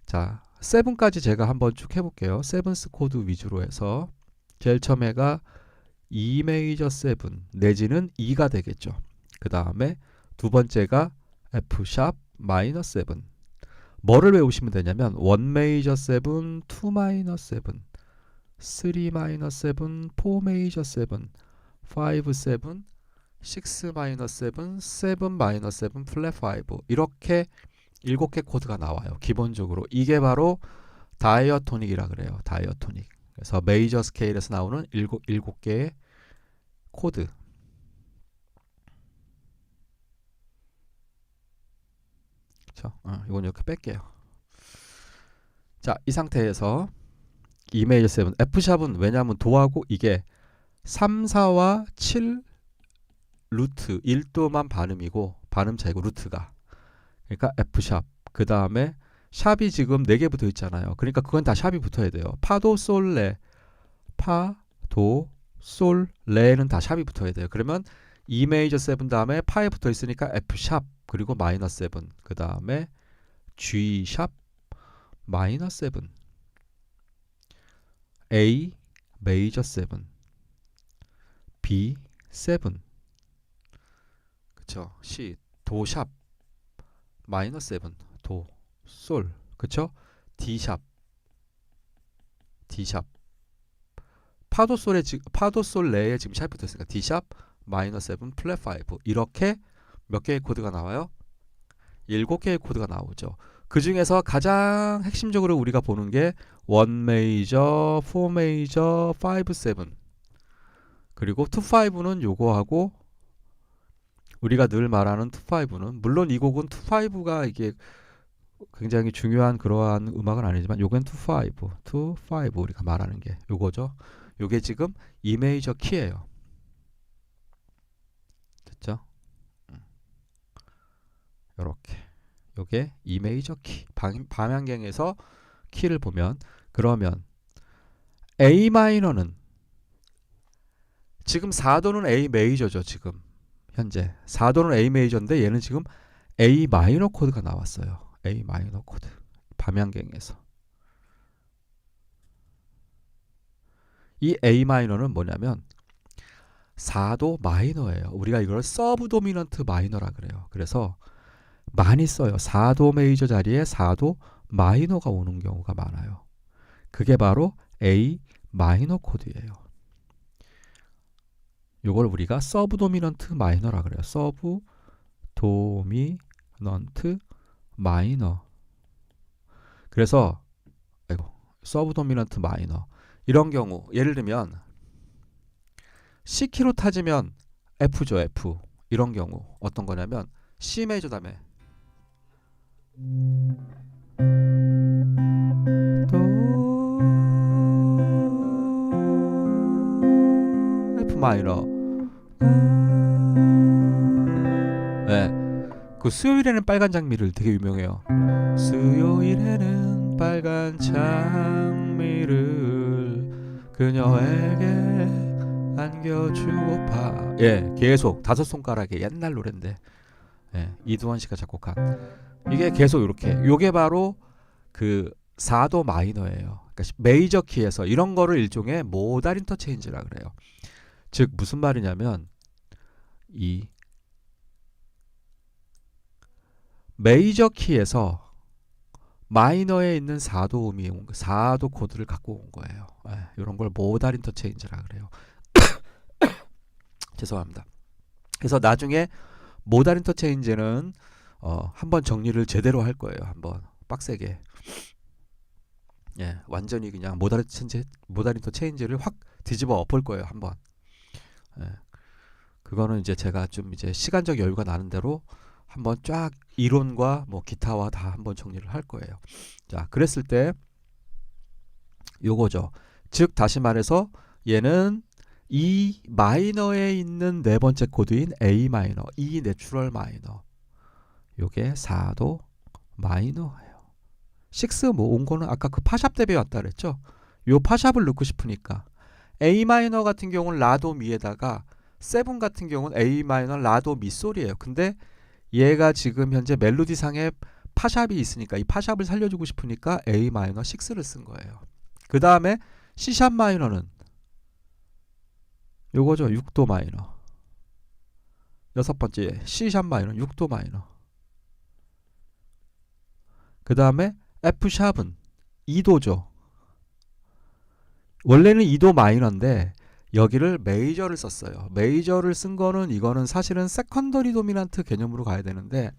Speaker 1: 자, 7까지 제가 한번 쭉 해볼게요. 세븐스 코드 위주로 해서 제일 처음에가 E 메이저 7 내지는 E가 되겠죠. 그 다음에 두 번째가 F 샵 마이너 7. 뭐를 외우시면 되냐면 1 메이저 7, 2 마이너 7, 3 마이너 7, 4 메이저 7, 5 7, 6 마이너 7, 7 마이너 7 플랫 5 이렇게 7개 코드가 나와요. 기본적으로 이게 바로 다이어토닉이라 그래요. 다이어토닉. 그래서 메이저 스케일에서 나오는 7개의 코드. 그렇죠? 이건 이렇게 뺄게요. 자, 이 상태에서 E 메이저 7, F샵은 왜냐하면 도하고 이게 3, 4와 7 루트 1도만 반음이고 반음 차이고 루트가. 그러니까 F샵. 그 다음에 샵이 지금 4개 붙어 있잖아요. 그러니까 그건 다 샵이 붙어야 돼요. 파도, 솔, 레. 파, 도, 솔, 레는 다 샵이 붙어야 돼요. 그러면 E 메이저 7 다음에 파에 붙어 있으니까 F샵 그리고 마이너 7. 그 다음에 G샵 마이너 7. A 메이저 7. B 7. 그쵸? C 도샵 마이너 7. 도, 솔. 그쵸? D샵 파도 솔 레에 지금 샵이 붙어 있으니까 D샵 마이너 7 플랫 5 이렇게 몇 개의 코드가 나와요? 7개의 코드가 나오죠. 그 중에서 가장 핵심적으로 우리가 보는 게 1 메이저, 4 메이저, 5, 7 그리고 2, 5는 요거하고 우리가 늘 말하는 2, 5는 물론 이 곡은 2, 5가 이게 굉장히 중요한 그러한 음악은 아니지만 요건 2, 5 우리가 말하는 게 요거죠. 요게 지금 E 메이저 키예요. 됐죠? 요렇게 요게 E 메이저 키. 밤양갱에서 키를 보면 그러면 A 마이너는 지금 4도는 A 메이저죠. 지금 현재 4도는 A 메이저인데 얘는 지금 A 마이너 코드가 나왔어요. A 마이너 코드 밤양갱에서 이 A 마이너는 뭐냐면 4도 마이너예요. 우리가 이걸 서브 도미넌트 마이너라 그래요. 그래서 많이 써요. 4도 메이저 자리에 4도 마이너가 오는 경우가 많아요. 그게 바로 A 마이너 코드예요. 이걸 우리가 서브 도미넌트 마이너라 그래요. 서브 도미넌트 마이너. 그래서 서브 도미넌트 마이너 이런 경우 예를 들면 C키로 타지면 F죠. F 이런 경우 어떤 거냐면 C 메이저 다음에 도 F 마이너. 네, 그 수요일에는 빨간 장미를 되게 유명해요. 수요일에는 빨간 장미를 그녀에게 안겨주고파. 예, 계속 5손가락의 옛날 노래인데 예, 이두원 씨가 작곡한 이게 계속 이렇게 요게 바로 그 4도 마이너예요. 그러니까 메이저 키에서 이런 거를 일종의 모달 인터체인지라 그래요. 즉 무슨 말이냐면 이 메이저 키에서 마이너에 있는 4도 코드를 갖고 온 거예요. 이런 걸 모달 인터체인지라 그래요. 죄송합니다. 그래서 나중에 모달 인터체인지는 한번 정리를 제대로 할 거예요. 한번 빡세게. 완전히 그냥 모달 인터체인지를 확 뒤집어 엎을 거예요. 한번. 그거는 이제 제가 좀 이제 시간적 여유가 나는 대로 한번 쫙 이론과 뭐 기타와 다 한번 정리를 할 거예요. 자, 그랬을 때 요거죠. 즉 다시 말해서 얘는 이 마이너에 있는 네 번째 코드인 A 마이너, E 내추럴 마이너. 요게 4도 마이너예요. 6 뭐 온 거는 아까 그 파샵 대비 왔다 그랬죠. 요 파샵을 넣고 싶으니까 A 마이너 같은 경우는 라도 미에다가 7 같은 경우는 A 마이너 라도 미 솔이에요. 근데 얘가 지금 현재 멜로디상에 파샵이 있으니까 이 파샵을 살려주고 싶으니까 A 마이너 6를 쓴 거예요. 그 다음에 C샵 마이너는 요거죠. 6도 마이너. 여섯 번째 C샵 마이너 6도 마이너. 그 다음에 F샵은 2도죠. 원래는 2도 마이너인데 여기를 메이저를 썼어요. 메이저를 쓴 거는 이거는 사실은 세컨더리 도미넌트 개념으로 가야 되는데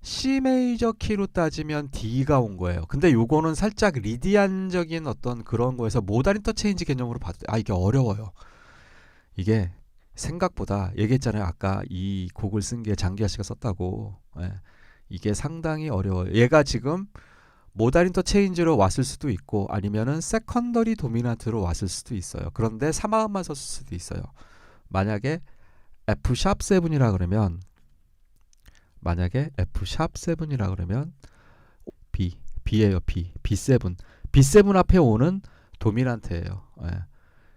Speaker 1: C 메이저 키로 따지면 D가 온 거예요. 근데 요거는 살짝 리디안적인 어떤 그런 거에서 모달 인터체인지 개념으로 봐도 이게 어려워요. 이게 생각보다 얘기했잖아요. 아까 이 곡을 쓴 게 장기하 씨가 썼다고. 이게 상당히 어려워요. 얘가 지금 모달 인터체인지로 왔을 수도 있고 아니면은 세컨더리 도미넌트로 왔을 수도 있어요. 그런데 3화음만 썼을 수도 있어요. 만약에 F샵 7이라 그러면 B예요. B7 B7 앞에 오는 도미넌트예요.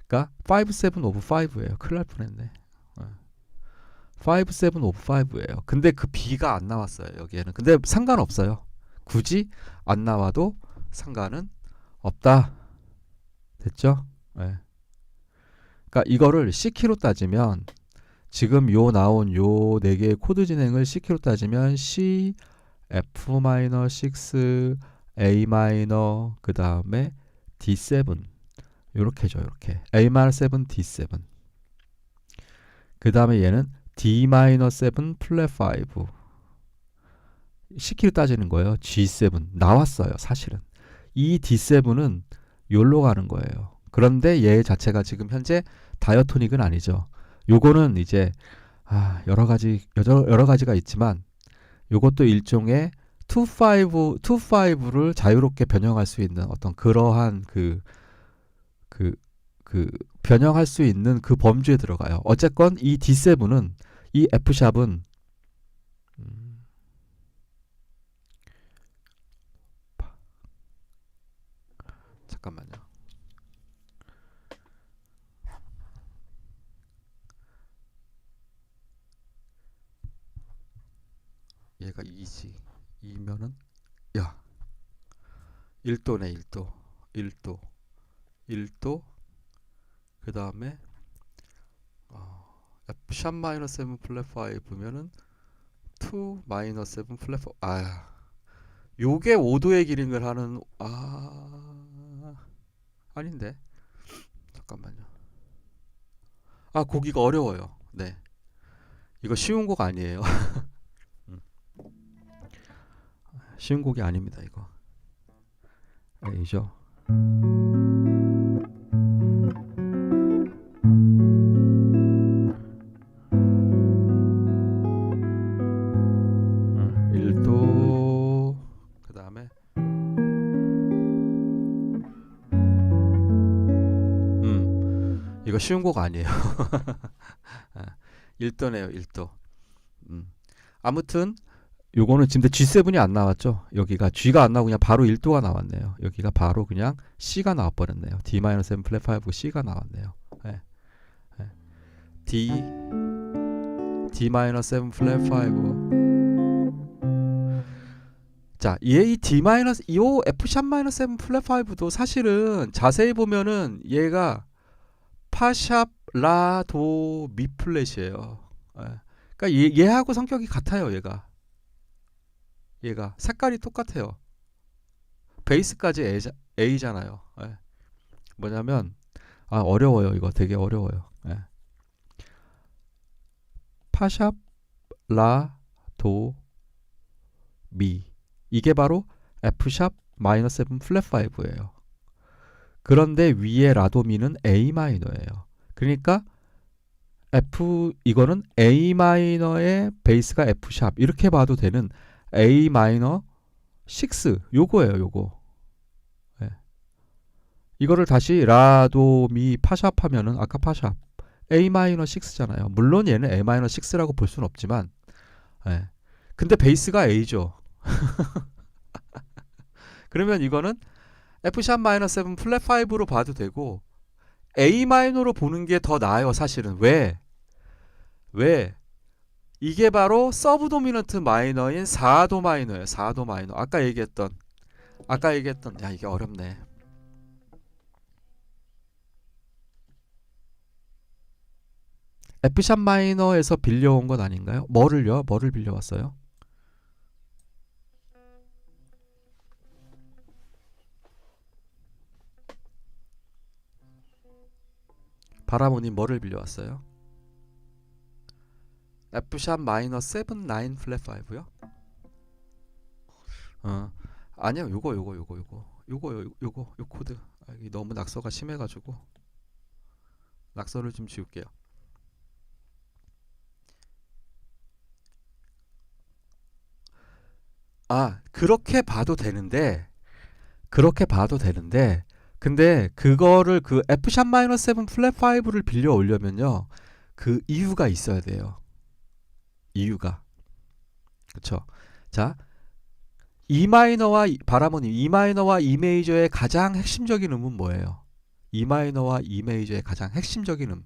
Speaker 1: 그러니까 5-7 오브 5예요. 큰일 날 뻔했네. 5-7 오브 5예요. 근데 그 B가 안 나왔어요. 여기에는. 근데 상관없어요. 굳이 안 나와도 상관은 없다. 됐죠? 그러니까 이거를 C키로 따지면 지금 요 나온 요 네 개의 코드 진행을 C키로 따지면 C, F-6, A-, 그 다음에 D7 요렇게죠. 요렇게 A-7, D7 그 다음에 얘는 D-7 플랫 5 C키로 따지는 거예요. G7 나왔어요. 사실은 이 D7은 요로 가는 거예요. 그런데 얘 자체가 지금 현재 다이어토닉은 아니죠. 요거는 이제 여러 가지가 있지만 요것도 일종의 2-5를 자유롭게 변형할 수 있는 어떤 그러한 변형할 수 있는 그 범주에 들어가요. 어쨌건 이 D7은 이 F샵은 잠깐만요. 얘가 2지. 2면은 1도네. 1도. 그 다음에 F샵 -7 플랫 5면은 2-7 플랫 5. 요게 5도의 기링을 하는 아닌데. 잠깐만요. 곡이가 어려워요. 네. 이거 쉬운 곡 아니에요. 쉬운 곡이 아닙니다. 이거. A죠. 이거 쉬운 곡 아니에요. 1도네요. 1도. 아무튼 요거는 지금 G7이 안 나왔죠. 여기가 G가 안 나오고 그냥 바로 1도가 나왔네요. 여기가 바로 그냥 C가 나와버렸네요. D-7 플랫 5 C가 나왔네요. D-7 플랫 5. 자, 이 D 마이너스 이 F샵 마이너스 7 플랫 5도 사실은 자세히 보면은 얘가 파샵 라 도 미 플랫이에요. 예. 그러니까 얘하고 성격이 같아요. 얘가 색깔이 똑같아요. 베이스까지 A잖아요. 예. 뭐냐면 어려워요. 이거 되게 어려워요. 예. 파샵 라 도 미 이게 바로 F샵 마이너스 7 플랫 5예요. 그런데 위에 라도미는 A 마이너예요. 그러니까 이거는 A 마이너의 베이스가 F샵 이렇게 봐도 되는 A 마이너 6 요거예요. 요거. 네. 이거를 다시 라도미 파샵 하면은 아까 파샵 A 마이너 6잖아요. 물론 얘는 A 마이너 6라고 볼 수는 없지만 네. 근데 베이스가 A죠. 그러면 이거는 F샵 마이너스 7 플랫 5로 봐도 되고 A 마이너로 보는 게 더 나아요. 사실은. 왜? 이게 바로 서브 도미넌트 마이너인 4도 마이너예요. 4도 마이너. 아까 얘기했던 야 이게 어렵네. F샵 마이너에서 빌려온 건 아닌가요? 뭐를 빌려왔어요? 바라모님 뭐를 빌려왔어요? F샵 마이너 7, 9 플랫 5요? 아니요. 요거 코드. 이게 너무 낙서가 심해가지고 낙서를 좀 지울게요. 그렇게 봐도 되는데 근데 그거를 그 F샵 마이너스 7 플랫 5를 빌려 오려면요. 그 이유가 있어야 돼요. 이유가. 그쵸? 자, E 마이너와 바라모님 E 마이너와 E 메이저의 가장 핵심적인 음은 뭐예요? E 마이너와 E 메이저의 가장 핵심적인 음.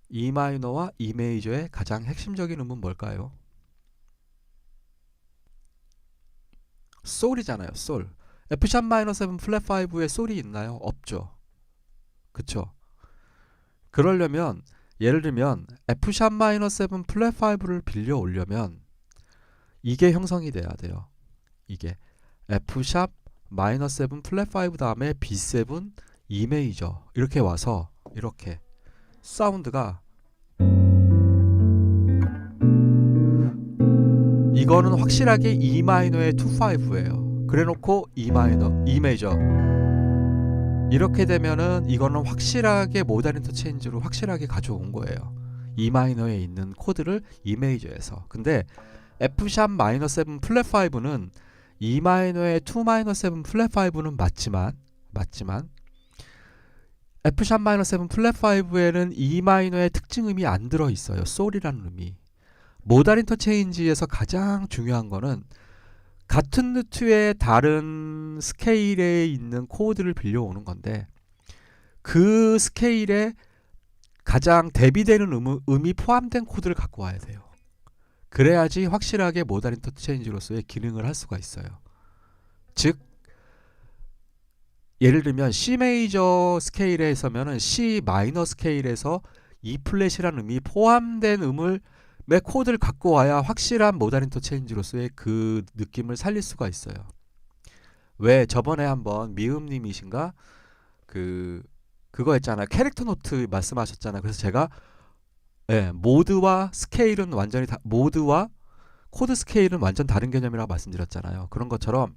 Speaker 1: E 마이너와 E 메이저의 가장 핵심적인 음은 뭘까요? 솔이잖아요. 솔. F샵 마이너스 7 플랫 5에 솔이 있나요? 없죠. 그쵸? 그러려면 예를 들면 F샵 마이너스 7 플랫 5를 빌려 오려면 이게 형성이 돼야 돼요. 이게 F샵 마이너스 7 플랫 5 다음에 B7 E 메이저 이렇게 와서 이렇게 사운드가 이거는 확실하게 E 마이너의 2/5예요. 그래놓고 E 마이너, E 메이저 이렇게 되면은 이거는 확실하게 모던 인터체인지로 확실하게 가져온 거예요. E 마이너에 있는 코드를 E 메이저에서. 근데 F샵 마이너 7 플랫 5는 E 마이너의 2 마이너 7 플랫 5는 맞지만 F샵 마이너 7 플랫 5에는 E 마이너의 특징음이 안 들어 있어요. 솔이라는 음이. 모던 인터체인지에서 가장 중요한 거는 같은 노트의 다른 스케일에 있는 코드를 빌려오는 건데 그 스케일에 가장 대비되는 음이 포함된 코드를 갖고 와야 돼요. 그래야지 확실하게 모던 인터체인지로서의 기능을 할 수가 있어요. 즉 예를 들면 C 메이저 스케일에서면은 C 마이너 스케일에서 E 플랫이라는 음이 포함된 음을 코드를 갖고 와야 확실한 모던 인터체인지로서의 그 느낌을 살릴 수가 있어요. 왜 저번에 한번 미음님이신가 그거 했잖아요. 캐릭터 노트 말씀하셨잖아요. 그래서 제가 모드와 스케일은 완전히 모드와 코드 스케일은 완전 다른 개념이라고 말씀드렸잖아요. 그런 것처럼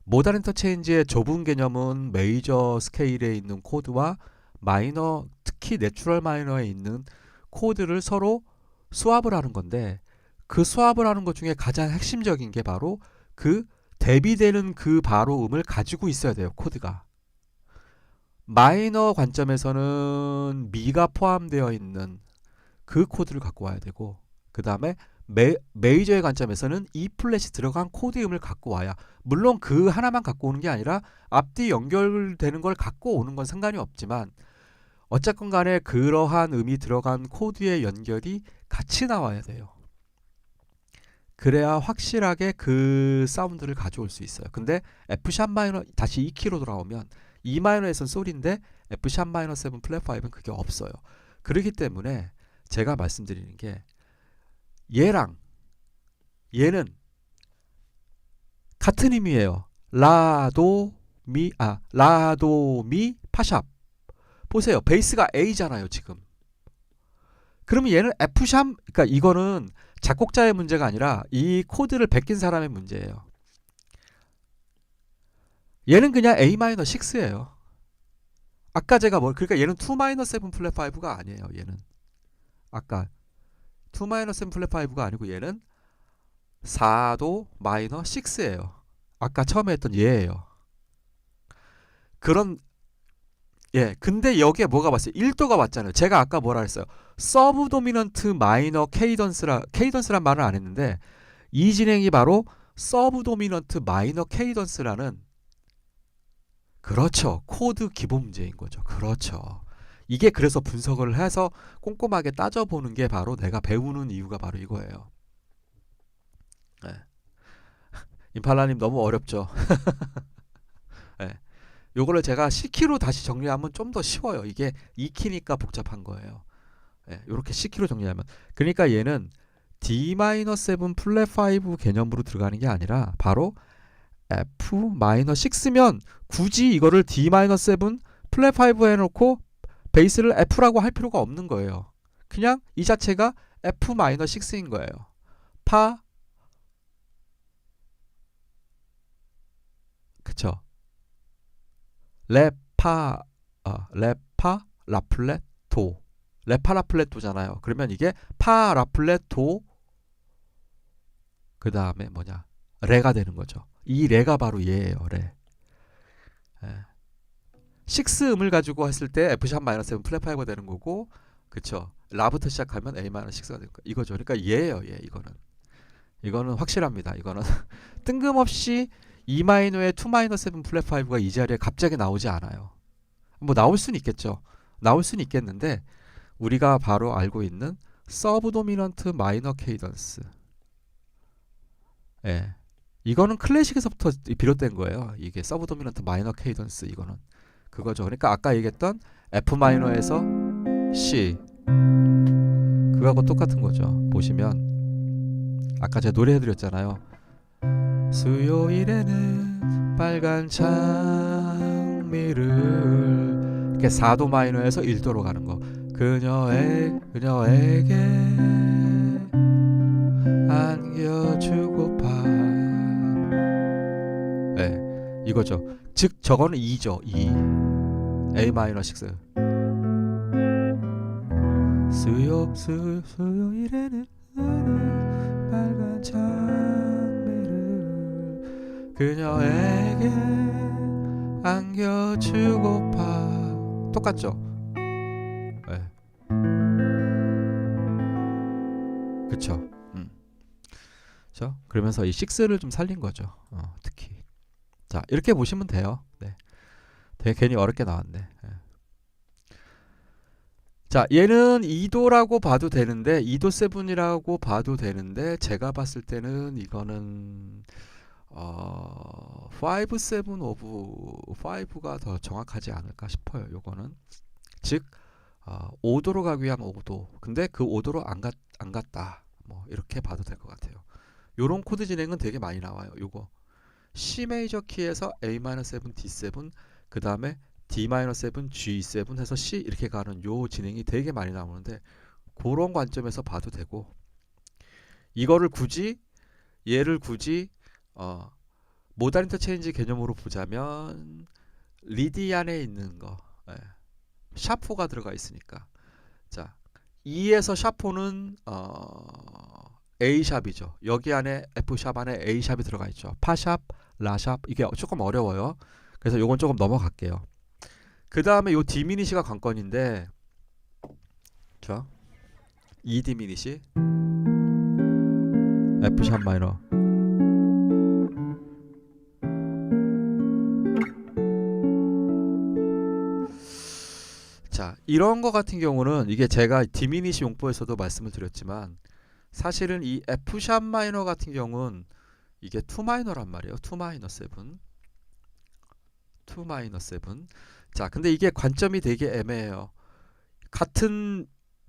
Speaker 1: 모던 인터체인지의 좁은 개념은 메이저 스케일에 있는 코드와 마이너, 특히 내추럴 마이너에 있는 코드를 서로 수합을 하는 건데 그 수합을 하는 것 중에 가장 핵심적인 게 바로 그 대비되는 그 바로 음을 가지고 있어야 돼요. 코드가. 마이너 관점에서는 미가 포함되어 있는 그 코드를 갖고 와야 되고 그 다음에 메이저의 관점에서는 E 플랫이 들어간 코드음을 갖고 와야 물론 그 하나만 갖고 오는 게 아니라 앞뒤 연결되는 걸 갖고 오는 건 상관이 없지만 어쨌건 간에 그러한 음이 들어간 코드의 연결이 같이 나와야 돼요. 그래야 확실하게 그 사운드를 가져올 수 있어요. 근데 F샵 마이너 다시 2키로 돌아오면 E 마이너에선 솔인데 F샵 마이너 7 플랫 5는 그게 없어요. 그렇기 때문에 제가 말씀드리는 게 얘랑 얘는 같은 의미예요. 라도미 파샵. 보세요. 베이스가 A잖아요, 지금. 그러면 얘는 F샵, 그러니까 이거는 작곡자의 문제가 아니라 이 코드를 베낀 사람의 문제예요. 얘는 그냥 A-6예요. 아까 제가 그러니까 얘는 2-7 플랫 5가 아니에요. 얘는 아까 2-7 플랫 5가 아니고 얘는 4도 마이너 6예요. 아까 처음에 했던 얘예요. 그런 근데 여기에 뭐가 왔어요? 1도가 왔잖아요. 제가 아까 뭐라 했어요? 서브 도미넌트 마이너 케이던스란 말은 안 했는데 이 진행이 바로 서브 도미넌트 마이너 케이던스라는 그렇죠. 코드 기본 문제인 거죠. 그렇죠. 이게 그래서 분석을 해서 꼼꼼하게 따져보는 게 바로 내가 배우는 이유가 바로 이거예요. 네. 임팔라님 너무 어렵죠? 네. 요거를 제가 C키로 다시 정리하면 좀 더 쉬워요. 이게 2키니까 복잡한 거예요. 이렇게 C키로 정리하면. 그러니까 얘는 D-7 플랫 5 개념으로 들어가는 게 아니라 바로 F-6면 굳이 이거를 D-7 플랫 5 해놓고 베이스를 F라고 할 필요가 없는 거예요. 그냥 이 자체가 F-6인 거예요. 파 그쵸? 레파 라플렛 도 레파 라플렛 도잖아요. 그러면 이게 파 라플렛 도 그 다음에 뭐냐 레가 되는 거죠. 이 레가 바로 얘예요. 레. 6음을 가지고 했을 때 F샵 마이너스 7 플랫 5가 되는 거고, 그쵸? 라부터 시작하면 A 마이너스 6가 되는 거 이거죠. 그러니까 얘예요. 얘 이거는 확실합니다. 이거는 뜬금없이 E 마이너의 2 마이너스 7 플랫 5가 이 자리에 갑자기 나오지 않아요. 뭐 나올 수는 있겠죠. 나올 수는 있겠는데 우리가 바로 알고 있는 서브 도미넌트 마이너 케이던스. 이거는 클래식에서부터 비롯된 거예요. 이게 서브 도미넌트 마이너 케이던스 이거는 그거죠. 그러니까 아까 얘기했던 F 마이너에서 C 그거하고 똑같은 거죠. 보시면 아까 제가 노래해드렸잖아요. 수요일에는 빨간 장미를 이렇게 4도 마이너에서 1도로 가는 거. 그녀에게 안겨주고파. 이거죠. 즉 저거는 2죠. 2 A 마이너 6. 수요일에는 빨간 장미를 그녀에게 안겨주고파. 똑같죠? 그쵸? 그쵸? 그러면서 이 6를 좀 살린 거죠. 특히. 자, 이렇게 보시면 돼요. 되게 괜히 어렵게 나왔네. 자, 얘는 2도라고 봐도 되는데 2도 7이라고 봐도 되는데 제가 봤을 때는 이거는 5, 7 오브 5가 더 정확하지 않을까 싶어요. 요거는 즉 5도로 가기 위한 5도. 근데 그 5도로 안 갔다. 뭐 이렇게 봐도 될 것 같아요. 요런 코드 진행은 되게 많이 나와요. 요거 C 메이저 키에서 A-7, D7 그 다음에 D-7, G7 해서 C 이렇게 가는 요 진행이 되게 많이 나오는데 그런 관점에서 봐도 되고, 이거를 얘를 굳이 모달 인터체인지 개념으로 보자면 리디 안에 있는 거 샤포가 들어가 있으니까, 자 E에서 샤포는 A 샵이죠. 여기 안에 F 샵 안에 A 샵이 들어가 있죠. 파 샵, 라 샵. 이게 조금 어려워요. 그래서 요건 조금 넘어갈게요. 그 다음에 요 디미니시가 관건인데, 자 E 디미니시 F 샵 마이너. 자, 이런 거 같은 경우는 이게 제가 디미니시 용법에서도 말씀을 드렸지만 사실은 이 F샵 마이너 같은 경우는 이게 2 마이너란 말이에요. 2 마이너 7. 2 마이너 7. 자, 근데 이게 관점이 되게 애매해요.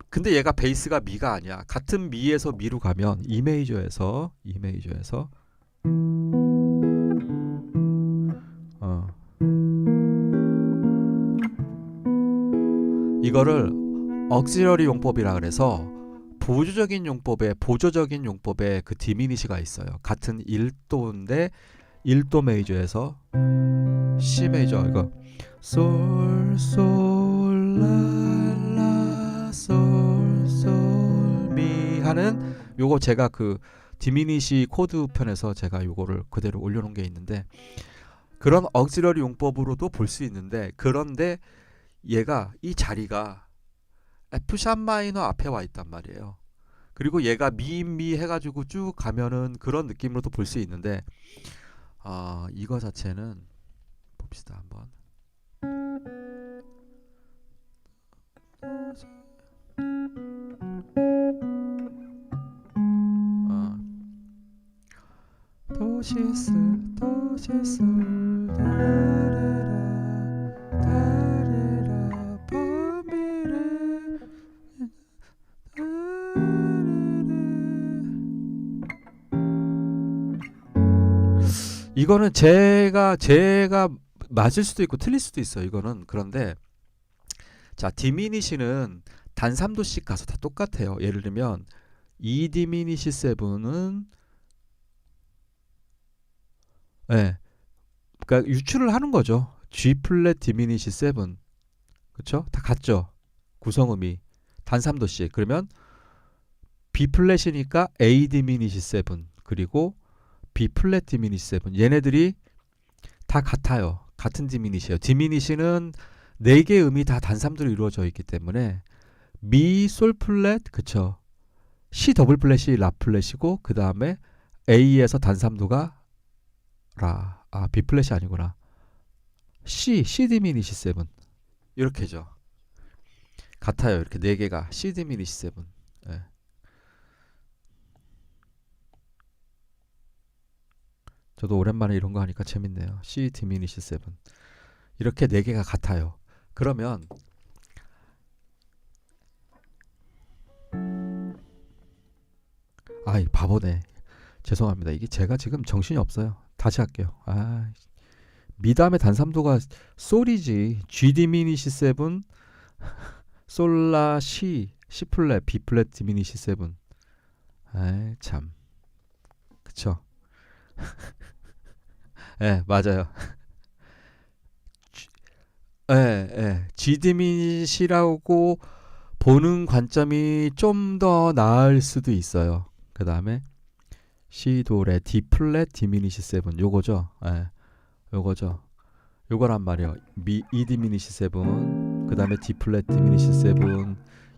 Speaker 1: 근데 얘가 베이스가 미가 아니야. 같은 미에서 미로 가면 E 메이저에서 이거를 억지러리 용법이라 그래서 보조적인 용법에 그 디미니시가 있어요. 같은 1도인데 1도 메이저에서 C 메이저 이거 솔솔라라 솔솔미 하는 요거 제가 그 디미니시 코드 편에서 제가 요거를 그대로 올려놓은 게 있는데 그런 억지러리 용법으로도 볼 수 있는데 그런데 얘가 이 자리가 F샵 마이너 앞에 와 있단 말이에요. 그리고 얘가 미 해가지고 쭉 가면은 그런 느낌으로도 볼 수 있는데 이거 자체는 봅시다 한번. 도시스 다레라 밤비레 이거는 제가 맞을 수도 있고 틀릴 수도 있어요. 이거는 그런데 자 디미니시는 단 3도씩 가서 다 똑같아요. 예를 들면 E 디미니시 7은 그러니까 유출을 하는 거죠. G 플랫 디미니시 7 그쵸? 다 같죠. 구성음이 단 3도씩 그러면 B 플랫이니까 A 디미니시 7 그리고 B 플랫 디미니시 7 얘네들이 다 같아요. 같은 디미니시예요. 디미니시는 4개의 음이 다 단삼도로 이루어져 있기 때문에 미, 솔 플랫, 그쵸? C 더블 플랫이 라 플랫이고 그 다음에 A에서 단삼도가 라, B 플랫이 아니구나. C 디미니시 7 이렇게죠. 같아요. 이렇게 4개가 C 디미니시 7 예. 저도 오랜만에 이런 거 하니까 재밌네요. C 디미니시 7 이렇게 4개가 같아요. 그러면 이 바보네. 죄송합니다. 이게 제가 지금 정신이 없어요. 다시 할게요. 미 다음에 단삼도가 솔이지. G 디미니시 7 솔라 C 플랫 B 플랫 디미니시 7 참 그쵸. 맞아요. G 디미니시라고 보는 관점이 좀 더 나을 수도 있어요. 그 다음에 C 도레 D 플랫 디미니시 7 요거죠. 요거죠. 요거란 말이에요. E 디미니시 7 그 다음에 D 플랫 디미니시 7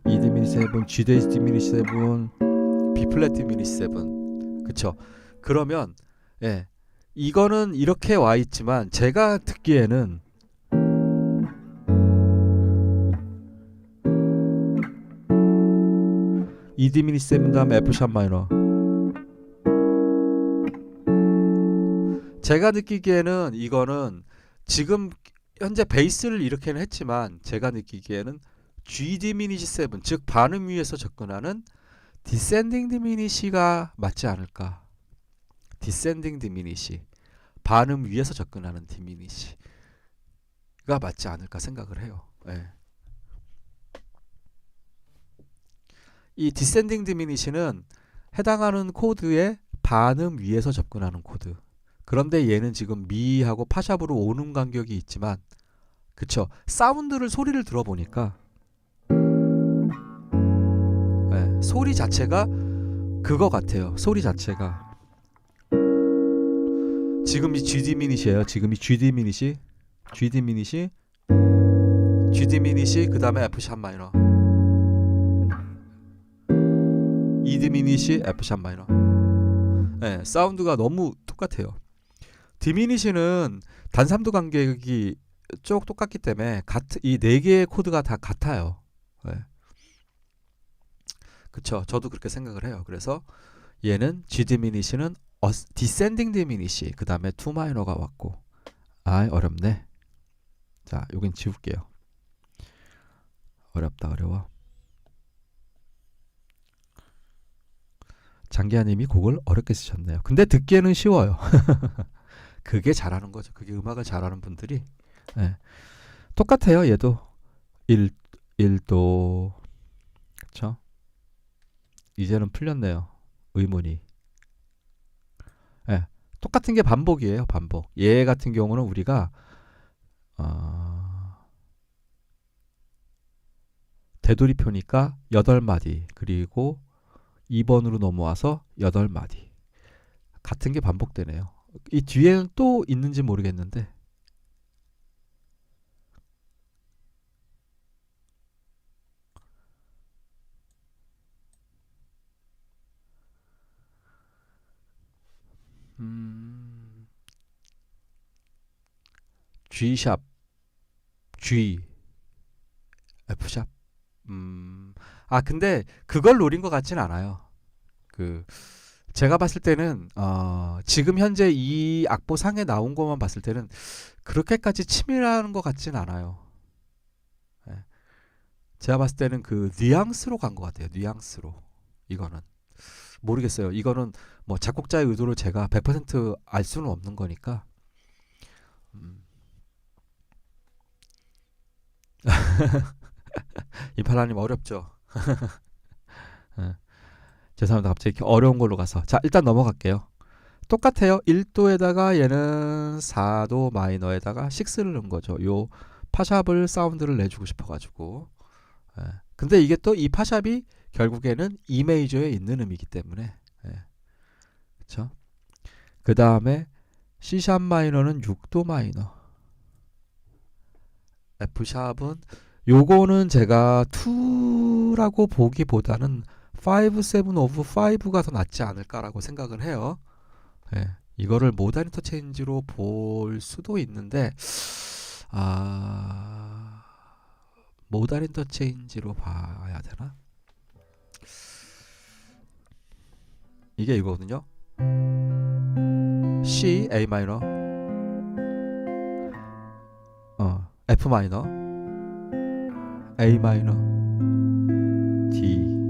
Speaker 1: E 디미니시 7 G 디미니시 7 B 플랫 디미니시 7 그쵸. 그러면 이거는 이렇게 와 있지만 제가 듣기에는 E 디미니시 7 다음에 F샵 마이너 제가 느끼기에는 이거는 지금 현재 베이스를 이렇게는 했지만 제가 느끼기에는 G 디미니시 7 즉 반음 위에서 접근하는 디센딩 디미니시가 맞지 않을까. 디센딩 디미니시 반음 위에서 접근하는 디미니시가 맞지 않을까 생각을 해요. 이 디센딩 디미니시는 해당하는 코드에 반음 위에서 접근하는 코드. 그런데 얘는 지금 미하고 파샵으로 오는 간격이 있지만 그쵸. 소리를 들어보니까 소리 자체가 그거 같아요. 소리 자체가 지금 이 G 디미니시예요. 지금 이 G 디미니시 그 다음에 F샵 마이너 E 디미니시 F샵 마이너 사운드가 너무 똑같아요. 디미니시는 단 3도 간격이 쭉 똑같기 때문에 이 네 개의 코드가 다 같아요. 네. 그쵸. 저도 그렇게 생각을 해요. 그래서 얘는 G 디미니시는 descending diminish 그 다음에 2 마이너가 왔고 어렵네. 자, 여긴 지울게요. 어렵다 어려워. 장기하님이 곡을 어렵게 쓰셨네요. 근데 듣기에는 쉬워요. 그게 잘하는 거죠. 그게 음악을 잘하는 분들이. 네. 똑같아요. 얘도 1도 그쵸? 이제는 풀렸네요. 의문이. 네. 똑같은 게 반복이에요. 반복. 얘 같은 경우는 우리가 되돌이표니까 8마디 그리고 2번으로 넘어와서 8마디 같은 게 반복되네요. 이 뒤에는 또 있는지 모르겠는데 G샵, G, F샵. 근데 그걸 노린 것 같진 않아요. 그 제가 봤을 때는 지금 현재 이 악보상에 나온 것만 봤을 때는 그렇게까지 치밀한 것 같진 않아요. 예. 제가 봤을 때는 그 뉘앙스로 간 것 같아요. 뉘앙스로. 이거는 모르겠어요. 이거는 뭐 작곡자의 의도를 제가 100%알 수는 없는 거니까. 음. 이팔라님 어렵죠? 예. 죄송합니다. 갑자기 이렇게 어려운 걸로 가서. 자, 일단 넘어갈게요. 똑같아요. 1도에다가 얘는 4도 마이너에다가 6를 넣은 거죠. 요 파샵을 사운드를 내주고 싶어가지고. 예. 근데 이게 또 이 파샵이 결국에는 E 메이저에 있는 음이기 때문에. 예. 그쵸? 그 다음에 C샵 마이너는 6도 마이너. F샵은 요거는 제가 2라고 보기보다는 5, 7 오브 5가 더 낫지 않을까라고 생각을 해요. 예. 이거를 모던 인터체인지로 볼 수도 있는데 모던 인터체인지로 봐야 되나? 이게 이거거든요. C, A 마이너, F 마이너, A 마이너, D.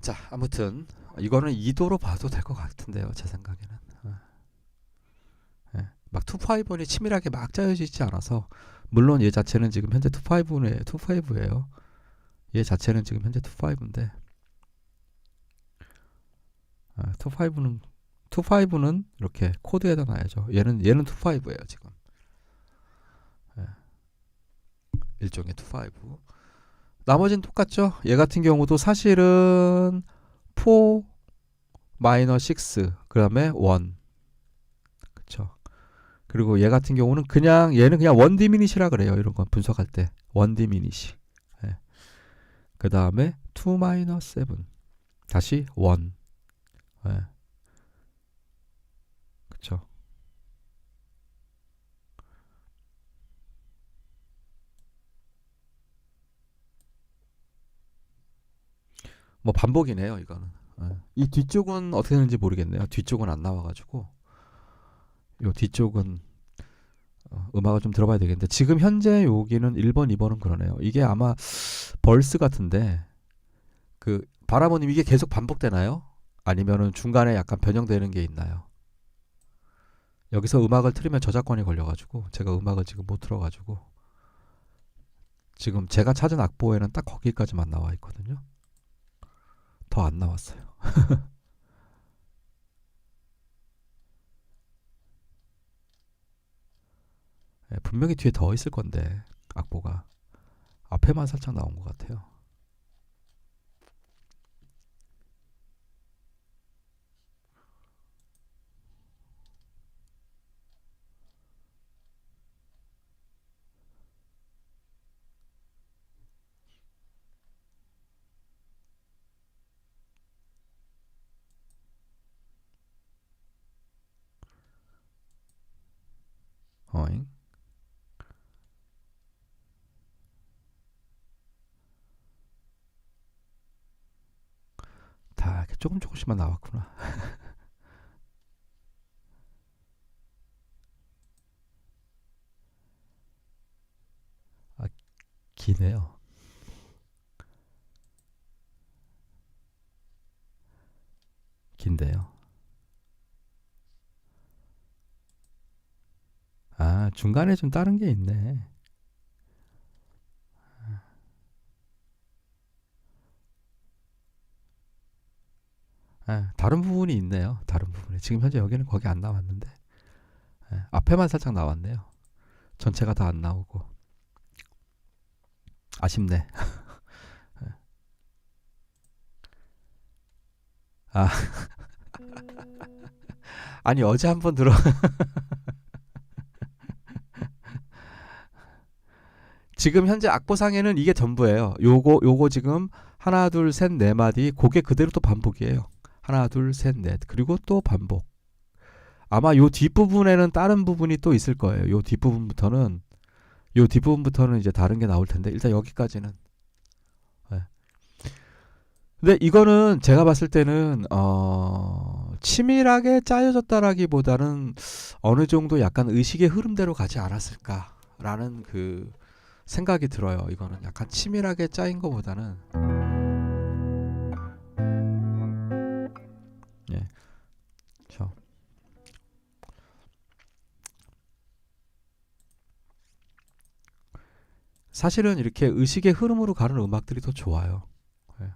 Speaker 1: 자, 아무튼 이거는 2도로 봐도 될 것 같은데요. 제 생각에는. 예. 막 2파이브이 치밀하게 막 짜여져 있지 않아서 물론 얘 자체는 지금 현재 2파이브예요. 얘 자체는 지금 현재 2파이브인데 2파이브는 이렇게 코드에다 놔야죠. 얘는 2파이브예요 지금. 예. 일종의 2파이브. 나머지는 똑같죠. 얘 같은 경우도 사실은 4 마이너 6 그 다음에 1 그쵸. 그리고 얘 같은 경우는 얘는 그냥 원 디미니시라 그래요. 이런 건 분석할 때 원 디미니시. 예. 그 다음에 2 마이너 7 다시 1. 예. 그쵸. 뭐 반복이네요 이거는. 예. 이 뒤쪽은 어떻게 되는지 모르겠네요. 뒤쪽은 안 나와가지고 요 뒤쪽은 음악을 좀 들어봐야 되겠는데 지금 현재 여기는 1번 2번은 그러네요. 이게 아마 벌스 같은데 그 바라보님 이게 계속 반복되나요? 아니면은 중간에 약간 변형되는 게 있나요? 여기서 음악을 틀으면 저작권이 걸려가지고 제가 음악을 지금 못 틀어가지고 지금 제가 찾은 악보에는 딱 거기까지만 나와 있거든요. 더 안 나왔어요. 예, 분명히 뒤에 더 있을 건데 악보가 앞에만 살짝 나온 것 같아요. 어잉? 다 이렇게 조금 조금씩만 나왔구나. 아, 기네요. 긴데요. 아, 중간에 좀 다른 게 있네. 아, 다른 부분이 있네요. 다른 부분이. 지금 현재 여기는 거기 안 나왔는데. 예, 앞에만 살짝 나왔네요. 전체가 다 안 나오고. 아쉽네. 아, 아니 어제 한번 들어. 지금 현재 악보상에는 이게 전부예요. 요거 지금 하나 둘 셋 네 마디 그게 그대로 또 반복이에요. 하나 둘 셋 넷 그리고 또 반복. 아마 요 뒷부분에는 다른 부분이 또 있을 거예요. 요 뒷부분부터는 이제 다른 게 나올 텐데 일단 여기까지는. 예. 근데 이거는 제가 봤을 때는 치밀하게 짜여졌다라기보다는 어느 정도 약간 의식의 흐름대로 가지 않았을까라는 그 생각이 들어요. 이거는 약간 치밀하게 짜인 것보다는. 예, 그렇죠. 사실은 이렇게 의식의 흐름으로 가는 음악들이 더 좋아요. 예.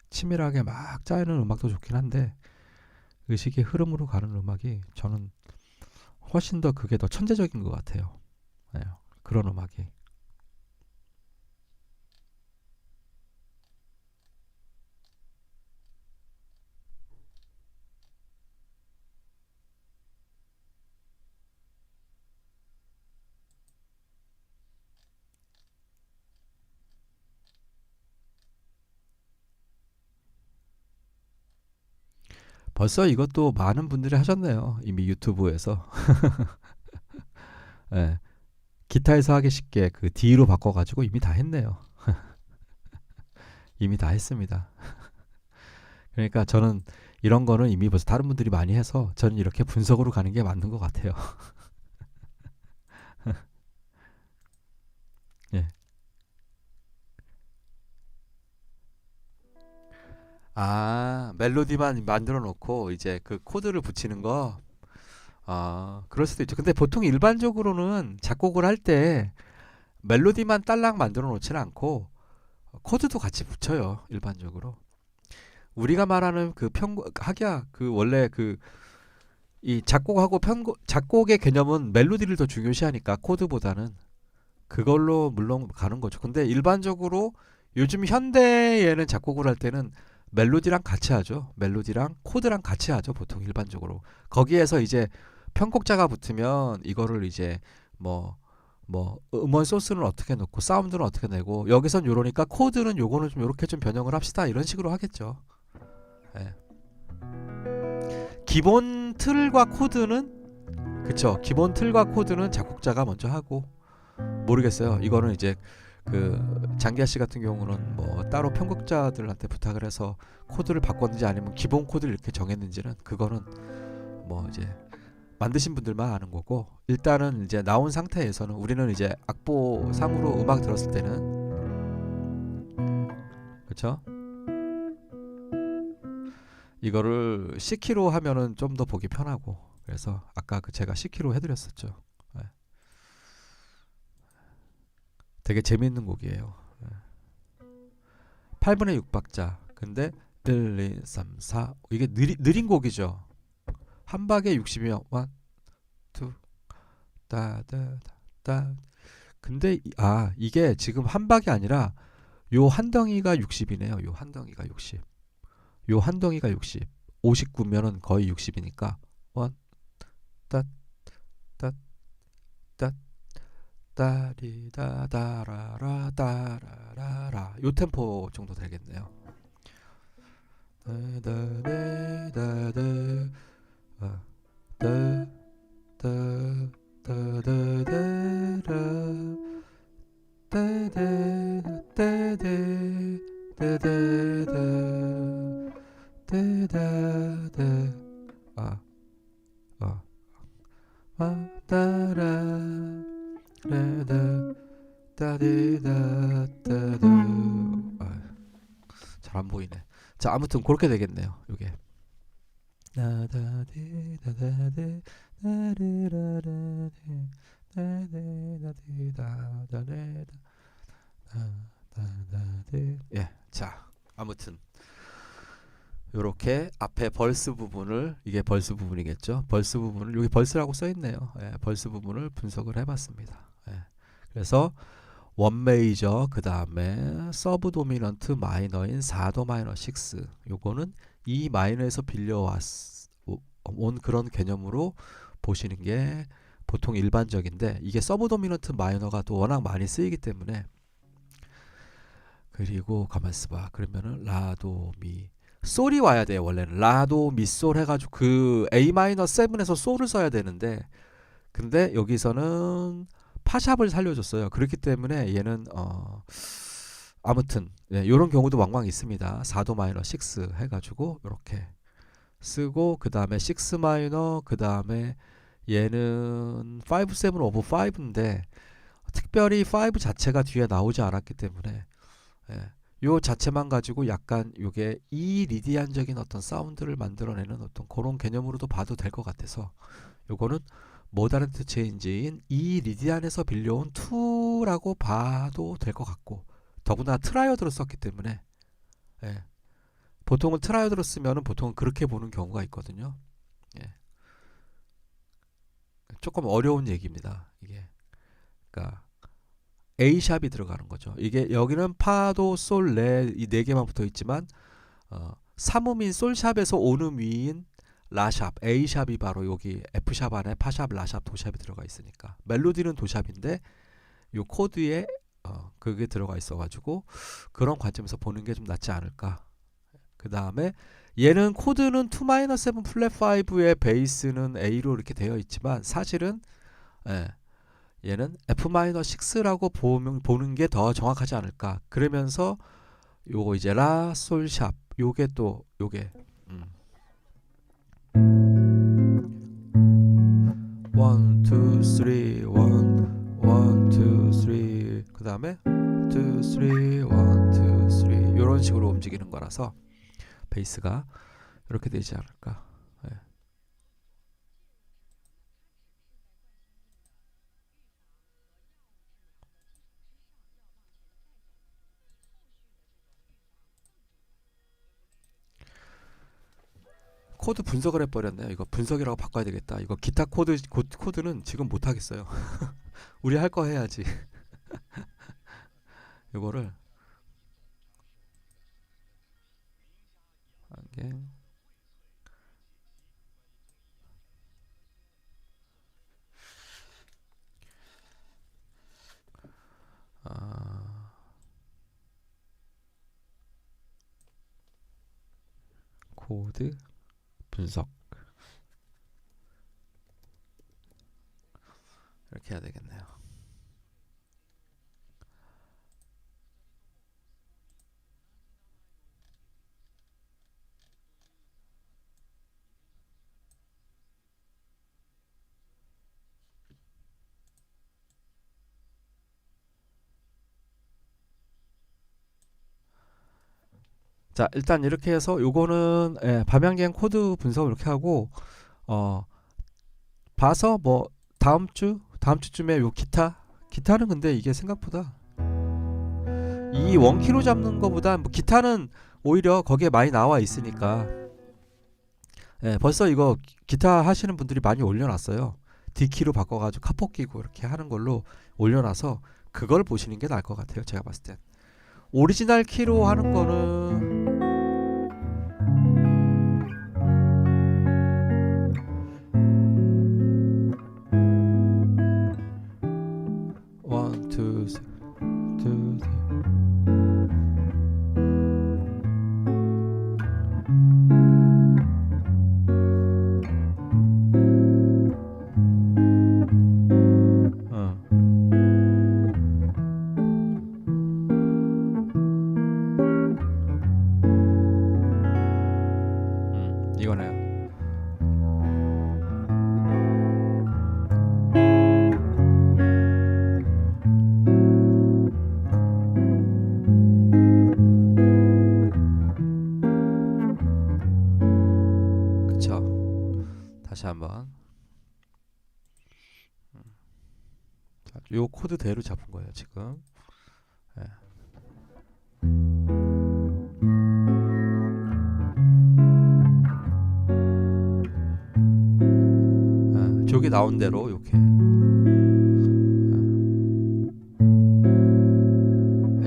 Speaker 1: 치밀하게 막 짜이는 음악도 좋긴 한데 의식의 흐름으로 가는 음악이 저는 훨씬 더 그게 더 천재적인 것 같아요. 예. 그런 음악이. 벌써 이것도 많은 분들이 하셨네요. 이미 유튜브에서. 예. 기타에서 하기 쉽게 그 D로 바꿔가지고 이미 다 했네요. 이미 다 했습니다. 그러니까 저는 이런 거는 이미 벌써 다른 분들이 많이 해서 저는 이렇게 분석으로 가는 게 맞는 것 같아요. 예. 아, 멜로디만 만들어 놓고 이제 그 코드를 붙이는 거. 아, 그럴 수도 있죠. 근데 보통 일반적으로는 작곡을 할 때 멜로디만 딸랑 만들어 놓지는 않고 코드도 같이 붙여요. 일반적으로. 우리가 말하는 그 하기야 그 원래 그 이 작곡하고 작곡의 개념은 멜로디를 더 중요시하니까 코드보다는 그걸로 물론 가는 거죠. 근데 일반적으로 요즘 현대에는 작곡을 할 때는 멜로디랑 같이 하죠. 멜로디랑 코드랑 같이 하죠. 보통 일반적으로. 거기에서 이제 편곡자가 붙으면 이거를 이제 뭐 음원 소스는 어떻게 넣고 사운드는 어떻게 내고 여기선 요러니까 코드는 요거는 좀 요렇게 좀 변형을 합시다. 이런 식으로 하겠죠. 예. 기본 틀과 코드는 그쵸. 기본 틀과 코드는 작곡자가 먼저 하고 모르겠어요. 이거는 이제 그 장기하 씨 같은 경우는 뭐 따로 편곡자들한테 부탁을 해서 코드를 바꿨는지 아니면 기본 코드를 이렇게 정했는지는 그거는 뭐 이제 만드신 분들만 아는 거고 일단은 이제 나온 상태에서는 우리는 이제 악보 상으로 음악 들었을 때는 그렇죠? 이거를 C키로 하면은 좀 더 보기 편하고 그래서 아까 그 제가 C키로 해드렸었죠. 네. 되게 재밌는 곡이에요. 8분의 6박자. 근데 1, 2, 3, 4 이게 느린 곡이죠. 한 박에 60이면 1, 2, 따다다 따. 근데 이게 지금 한 박이 아니라 요 한 덩이가 60이네요. 요 한 덩이가 60. 요 한 덩이가 60. 59면은 거의 60이니까 원 따 따 따 따리다 다라라 따라라라 요 템포 정도 되겠네요. 다다다다다 다다다다다라 따다다다다다다다다 따라 라다 따디다따두 잘 안 보이네. 자, 아무튼 그렇게 되겠네요. 요게 나다디다다디 나리라라디 나디다디다다레다 나다다디. 예, 자, 아무튼 요렇게 앞에 벌스 부분을, 이게 벌스 부분이겠죠. 벌스 부분을, 여기 벌스라고 써있네요. 예, 벌스 부분을 분석을 해봤습니다. 예, 그래서 원 메이저, 그 다음에 서브 도미넌트 마이너인 4도 마이너 6, 요거는 이 마이너에서 온 그런 개념으로 보시는 게 보통 일반적인데, 이게 서브 도미넌트 마이너가 또 워낙 많이 쓰이기 때문에. 그리고 가만 있어봐. 그러면은 라도 미 솔이 와야 돼요. 원래는 라도 미 솔 해가지고 그 A 마이너 7에서 솔을 써야 되는데, 근데 여기서는 파샵을 살려줬어요. 그렇기 때문에 얘는 아무튼 이런 경우도 왕왕 있습니다. 4도 마이너 6 해가지고 이렇게 쓰고, 그 다음에 6 마이너, 그 다음에 얘는 5, 7 오버 5인데 특별히 5 자체가 뒤에 나오지 않았기 때문에 요 자체만 가지고 약간 요게 이 리디안적인 어떤 사운드를 만들어내는 어떤 그런 개념으로도 봐도 될 것 같아서, 요거는 모다렌트 체인지인 이 리디안에서 빌려온 2라고 봐도 될 것 같고, 더구나 트라이어드로 썼기 때문에 보통은 트라이어드로 쓰면은 보통은 그렇게 보는 경우가 있거든요. 조금 어려운 얘기입니다. 이게 그러니까 A샵이 들어가는 거죠. 이게 여기는 파도, 솔, 레 이 네 개만 붙어 있지만 3음인 솔샵에서 5음 라샵, A샵이 바로 여기 F샵 안에 파샵, 라샵, 도샵이 들어가 있으니까 멜로디는 도샵인데 요 코드에 그게 들어가 있어가지고 그런 관점에서 보는 게 좀 낫지 않을까. 그 다음에 얘는 코드는 2-7 플랫 5의 베이스는 A로 이렇게 되어 있지만 사실은 얘는 F-6라고 보는 게 더 정확하지 않을까. 그러면서 요거 이제 라, 솔, 샵 요게 또 요게 1, 2, 3, 1, 2, 3, 그 다음에 2, 3, 1, 2, 3 요런 식으로 움직이는 거라서 베이스가 이렇게 되지 않을까. 코드 분석을 해버렸네요. 이거 분석이라고 바꿔야 되겠다. 이거 기타 코드는 지금 못하겠어요. 우리 할 거 해야지. 이거를 한개 코드 분석 이렇게 해야 되겠네요. 자, 일단 이렇게 해서 요거는 밤양갱 코드 분석을 이렇게 하고 봐서 뭐 다음 주쯤에 요 기타는 근데 이게 생각보다 이 원키로 잡는 거보다 뭐 기타는 오히려 거기에 많이 나와 있으니까 벌써 이거 기타 하시는 분들이 많이 올려놨어요. D키로 바꿔가지고 카포 끼고 이렇게 하는 걸로 올려놔서 그걸 보시는 게 나을 것 같아요. 제가 봤을 땐 오리지널 키로 하는 거는 원, 투, 투, 이거네요. 그쵸? 다시 한번 자, 요 코드대로 잡은 거예요 지금. 예. 저기 나온 대로 이렇게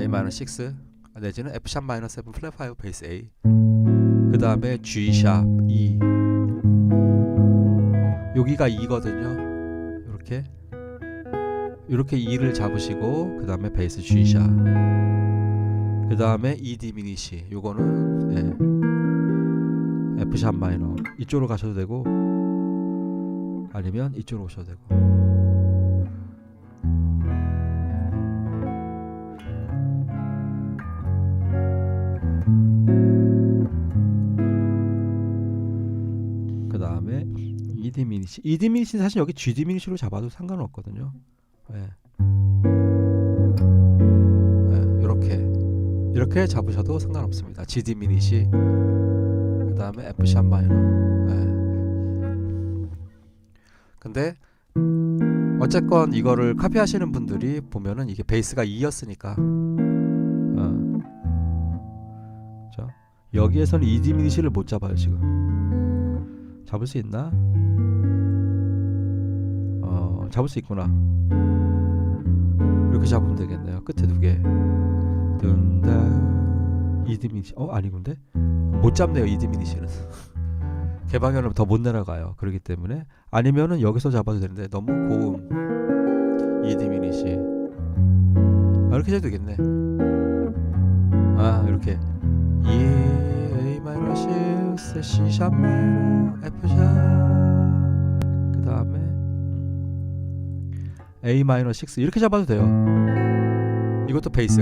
Speaker 1: A-6 내지는 F#-7 플랫 5 베이스 A, 그 다음에 G# E, 여기가 E거든요. 이렇게 E를 잡으시고 그 다음에 베이스 G#, 그 다음에 E 디미니시, 요거는 F# 이쪽으로 가셔도 되고 아니면 이쪽으로 오셔도 되고. 그 다음에 E 디미니시. E 디미니시는 사실 여기 G 디미니시로 잡아도 상관은 없거든요. 네. 이렇게 잡으셔도 상관없습니다. G 디미니시, 그 다음에 F# 근데 어쨌건 이거를 카피하시는 분들이 보면은 이게 베이스가 2였으니까 여기에서는 E 디미니시를 못 잡아요. 지금 잡을 수 있나? 잡을 수 있구나. 이렇게 잡으면 되겠네요. 끝에 두 개. 등다 E 디미니시. 아니군데? 못 잡네요. E 디미니시는. 개방현은 더 못 내려가요. 그렇기 때문에 아니면은 여기서 잡아도 되는데 너무 고음 E 디미니시. 이렇게 해도 되겠네. 이렇게 A-6 C# F# 그 다음에 A-6 이렇게 잡아도 돼요. 이것도 베이스.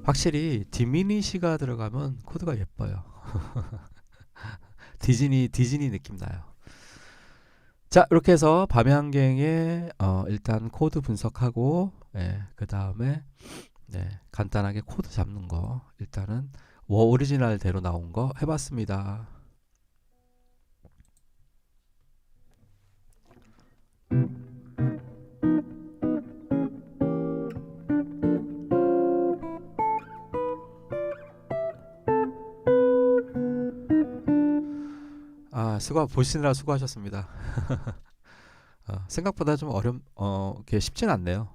Speaker 1: 확실히 디미니시가 들어가면 코드가 예뻐요. 디즈니 느낌 나요. 자, 이렇게 해서 밤양갱의 일단 코드 분석하고 그 다음에 간단하게 코드 잡는 거 일단은 오리지널대로 나온 거 해봤습니다. 보시느라 수고하셨습니다. 생각보다 좀 이게 쉽진 않네요.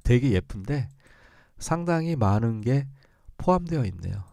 Speaker 1: 되게 예쁜데 상당히 많은 게 포함되어 있네요.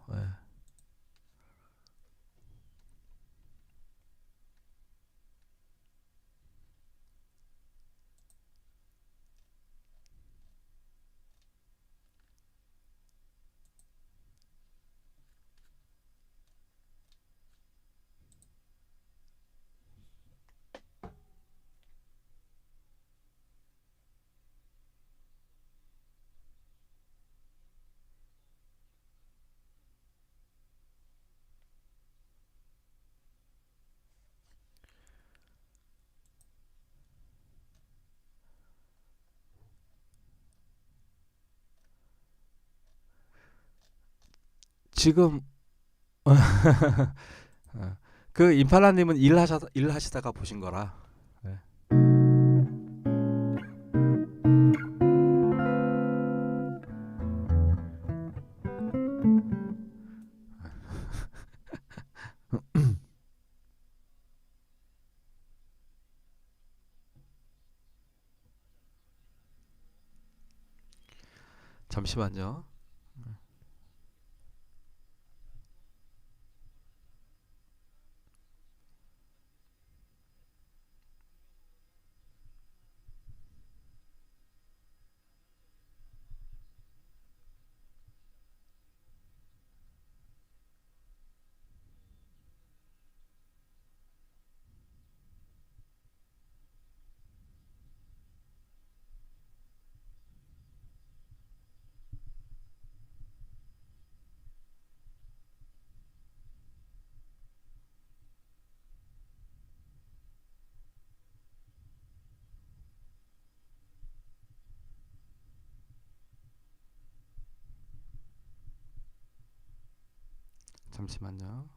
Speaker 1: 지금 그 임팔라님은 일하시다가 보신 거라. 잠시만요. 잠시만요.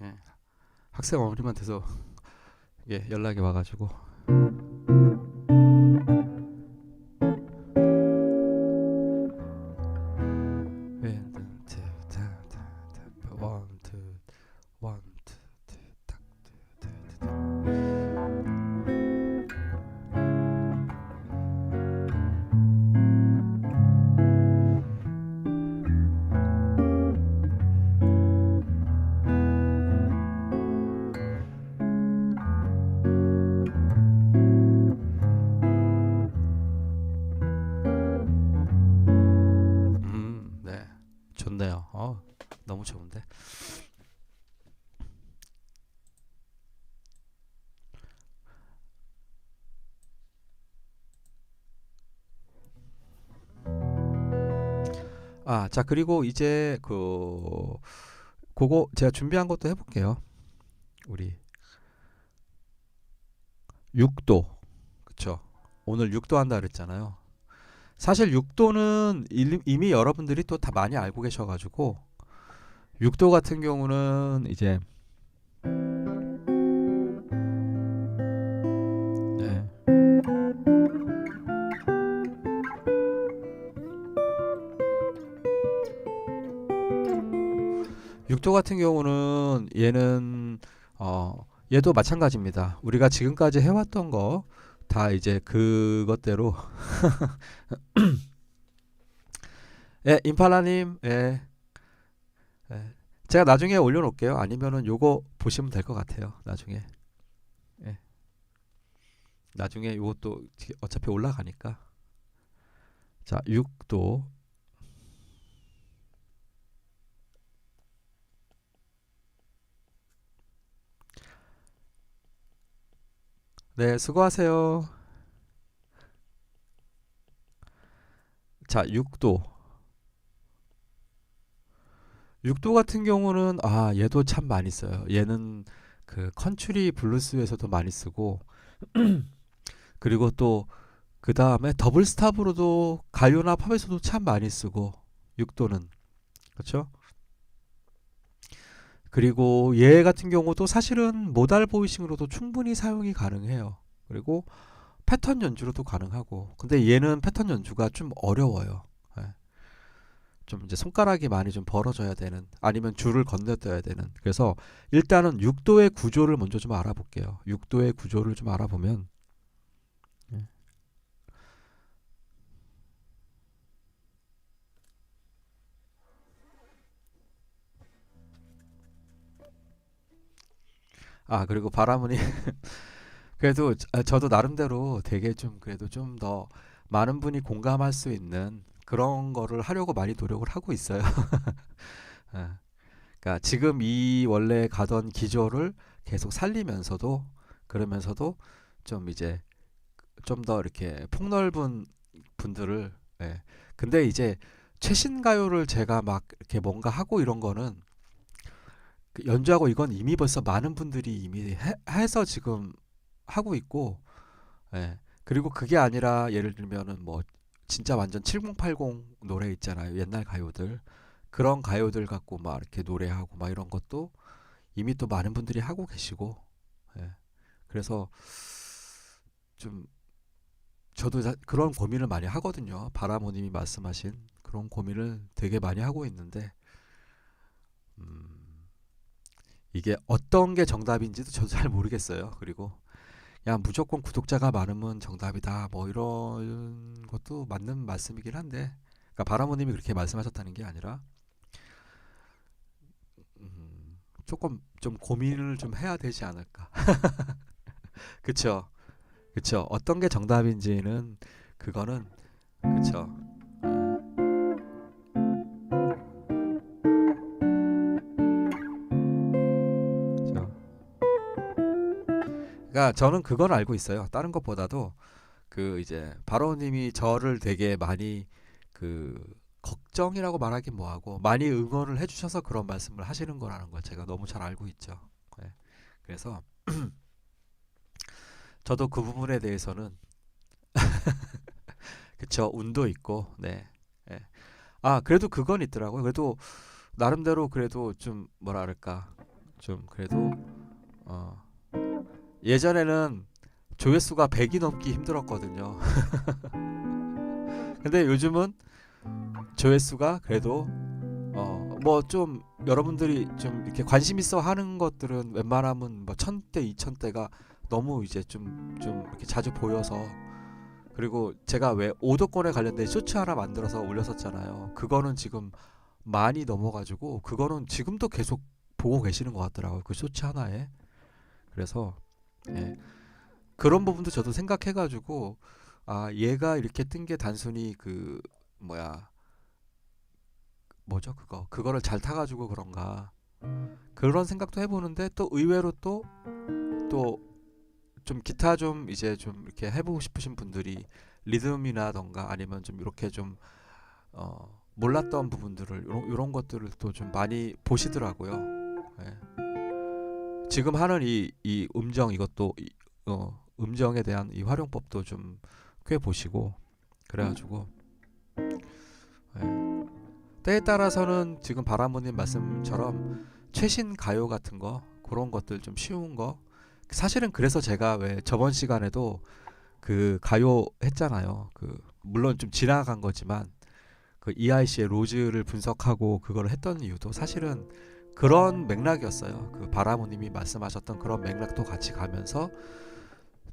Speaker 1: 예, 학생 어머님한테서 예, 연락이 와가지고 원, 투, 원, 투, 딱, 네, 좋네요. 너무 좋은데. 자, 그리고 이제 그거 제가 준비한 것도 해볼게요. 우리 6도, 그쵸? 오늘 6도 한다 그랬잖아요. 사실 6도는 이미 여러분들이 또 다 많이 알고 계셔가지고 6도 같은 경우는 이제 네, 6도 같은 경우는 얘는 얘도 마찬가지입니다. 우리가 지금까지 해왔던 거 다 이제 그것대로 예, 임팔라님, 예, 예. 제가 나중에 올려놓을게요. 아니면은 요거 보시면 될 것 같아요. 나중에. 예. 나중에 요것도 어차피 올라가니까. 자, 6도. 네, 수고하세요. 자, 6도. 6도 같은 경우는 얘도 참 많이 써요. 얘는 그 컨츄리 블루스에서도 많이 쓰고 그리고 또 그 다음에 더블 스탑으로도 가요나 팝에서도 참 많이 쓰고 6도는 그렇죠? 그리고 얘 같은 경우도 사실은 모달 보이싱으로도 충분히 사용이 가능해요. 그리고 패턴 연주로도 가능하고. 근데 얘는 패턴 연주가 좀 어려워요. 예. 좀 이제 손가락이 많이 좀 벌어져야 되는 아니면 줄을 건너뛰어야 되는. 그래서 일단은 6도의 구조를 먼저 좀 알아볼게요. 6도의 구조를 좀 알아보면 예. 그리고 바라문이 그래도 저도 나름대로 되게 좀 그래도 좀 더 많은 분이 공감할 수 있는 그런 거를 하려고 많이 노력을 하고 있어요. 예. 그러니까 지금 이 원래 가던 기조를 계속 살리면서도 그러면서도 좀 이제 좀 더 이렇게 폭넓은 분들을 예. 근데 이제 최신 가요를 제가 막 이렇게 뭔가 하고 이런 거는 그 연주하고 이건 이미 벌써 많은 분들이 이미 해서 지금 하고 있고 예. 그리고 그게 아니라 예를 들면은 뭐 진짜 완전 7080 노래 있잖아요. 옛날 가요들. 그런 가요들 갖고 막 이렇게 노래하고 막 이런 것도 이미 또 많은 분들이 하고 계시고, 예. 그래서 좀 저도 그런 고민을 많이 하거든요. 바라모님이 말씀하신 그런 고민을 되게 많이 하고 있는데, 음, 이게 어떤 게 정답인지도 저도 잘 모르겠어요. 그리고 야 무조건 구독자가 많으면 정답이다 뭐 이런 것도 맞는 말씀이긴 한데, 그러니까 바라모님이 그렇게 말씀하셨다는 게 아니라 조금 좀 고민을 좀 해야 되지 않을까. 그쵸? 그쵸? 어떤 게 정답인지는 그거는 그쵸? 그쵸? 그러니까 저는 그건 알고 있어요. 다른 것보다도 그 이제 바로님이 저를 되게 많이 그 걱정이라고 말하긴 뭐하고 많이 응원을 해주셔서 그런 말씀을 하시는 거라는 걸 제가 너무 잘 알고 있죠. 네. 그래서 저도 그 부분에 대해서는 그쵸 운도 있고 네. 네. 아 그래도 그건 있더라고요. 그래도 나름대로 그래도 좀 뭐랄까 좀 그래도 어 예전에는 조회수가 100이 넘기 힘들었거든요. 근데 요즘은 조회수가 그래도 뭐 좀 여러분들이 좀 이렇게 관심 있어 하는 것들은 웬만하면 뭐 1000대 2000대가 너무 이제 좀 이렇게 자주 보여서, 그리고 제가 왜 오도권에 관련된 쇼츠 하나 만들어서 올렸었잖아요. 그거는 지금 많이 넘어가지고 그거는 지금도 계속 보고 계시는 것 같더라고요. 그 쇼츠 하나에. 그래서 예. 그런 부분도 저도 생각해가지고 아 얘가 이렇게 뜬 게 단순히 그 뭐야 뭐죠 그거를 잘 타가지고 그런가 그런 생각도 해보는데, 또 의외로 또 좀 기타 좀 이제 좀 이렇게 해보고 싶으신 분들이 리듬이나던가 아니면 좀 이렇게 좀 몰랐던 부분들을 요런 것들을 또 좀 많이 보시더라고요. 예. 지금 하는 이 음정 이것도 음정에 대한 이 활용법도 좀 꽤 보시고 그래가지고 예. 때에 따라서는 지금 바라모님 말씀처럼 최신 가요 같은 거 그런 것들 좀 쉬운 거, 사실은 그래서 제가 왜 저번 시간에도 그 가요 했잖아요. 그 물론 좀 지나간 거지만 그 EIC의 로즈를 분석하고 그걸 했던 이유도 사실은 그런 맥락이었어요. 그 바라모님이 말씀하셨던 그런 맥락도 같이 가면서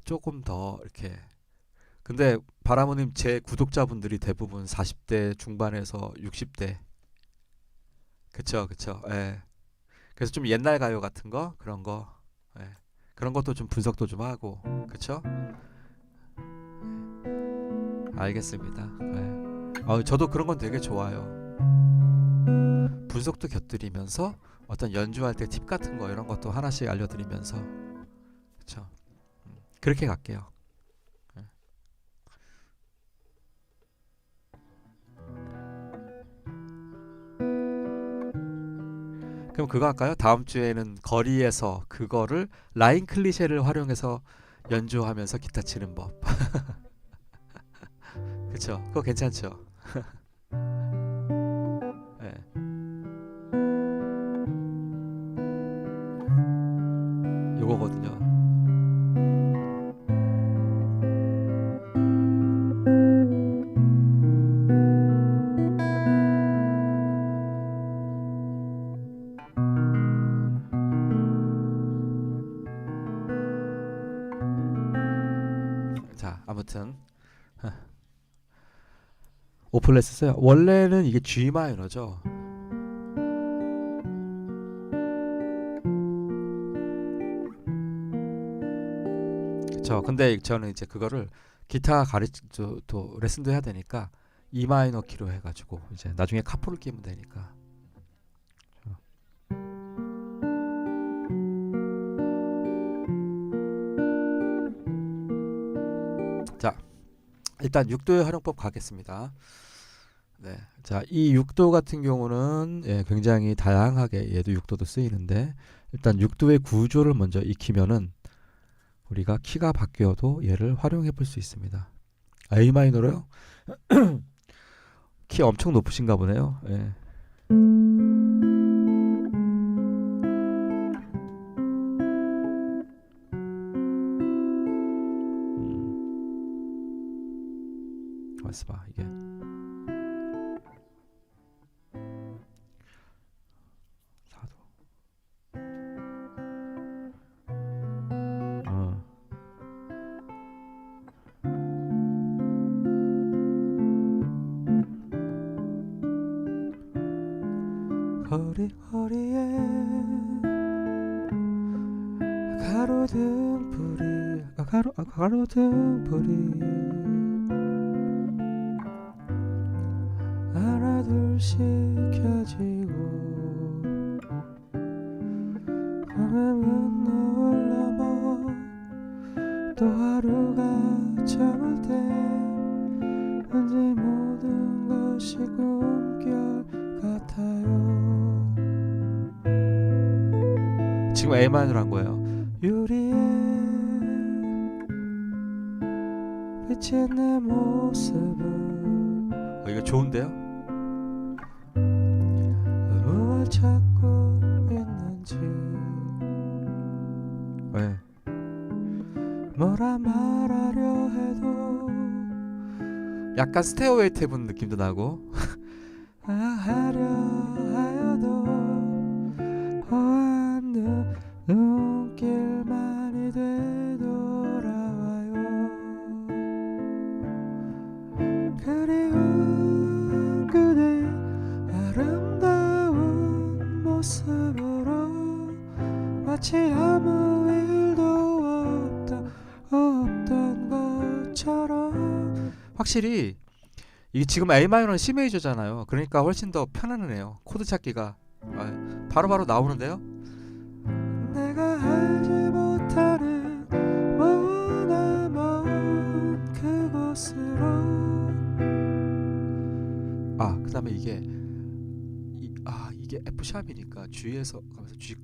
Speaker 1: 조금 더 이렇게. 근데 바라모님 제 구독자분들이 대부분 40대 중반에서 60대. 그쵸 그쵸. 예. 그래서 좀 옛날 가요 같은 거 그런 거 예. 그런 것도 좀 분석도 좀 하고 그쵸. 알겠습니다. 예. 저도 그런 건 되게 좋아요. 분석도 곁들이면서 어떤 연주할 때 팁 같은 거 이런 것도 하나씩 알려드리면서 그쵸. 그렇게 갈게요. 예. 그럼 그거 할까요? 다음 주에는 거리에서 그거를 라인 클리셰를 활용해서 연주하면서 기타 치는 법. 그쵸? 그거 괜찮죠? 예. 요거거든요. 자, 아무튼 오플레스 써요. 원래는 이게 G 마이너죠. 그쵸. 근데 저는 이제 그거를 기타 가르쳐 또 레슨도 해야 되니까 E 마이너 키로 해가지고 이제 나중에 카포를 끼면 되니까. 자, 일단 6도의 활용법 가겠습니다. 네. 자, 이 6도 같은 경우는 예, 굉장히 다양하게 얘도 6도도 쓰이는데, 일단 6도의 구조를 먼저 익히면은 우리가 키가 바뀌어도 얘를 활용해 볼 수 있습니다. A 마이너로요? 키 엄청 높으신가 보네요. 예. 가만 있어봐. 이게 4도. 허리허리에 가로등 불이 가로등 불이 하나 둘씩 켜지고 밤에는 노을 넘어 또 하루가 저물 때 왠지 모든 것이 꿈결 같아요. 지금 A만으로 한 거예요. 유리에 비친 내 모습은 이거 좋은데요? 무엇 찾고 있는지 왜 뭐라 말하려 해도 약간 스테어웨이 태분 느낌도 나고 하려 하여도 허한 눈길만이 되돌아와요. 그리운 그대 아름다운 모습으로 마치 아무 일도 없던 것처럼. 확실히 이게 지금 A 마이너는 C 메이저잖아요. 그러니까 훨씬 더 편안해요. 코드 찾기가 바로바로 나오는데요. 내가 알지 못하는 머나먼 그곳으로. 그 다음에 이게 이게 F 샵이니까 G에서 가면서 G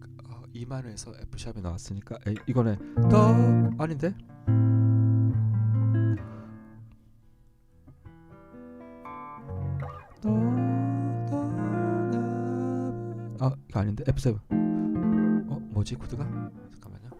Speaker 1: E 마이너에서 F 샵이 나왔으니까 이거는 더 아닌데? 이거 아닌데? F7. 뭐지 코드가? 잠깐만요.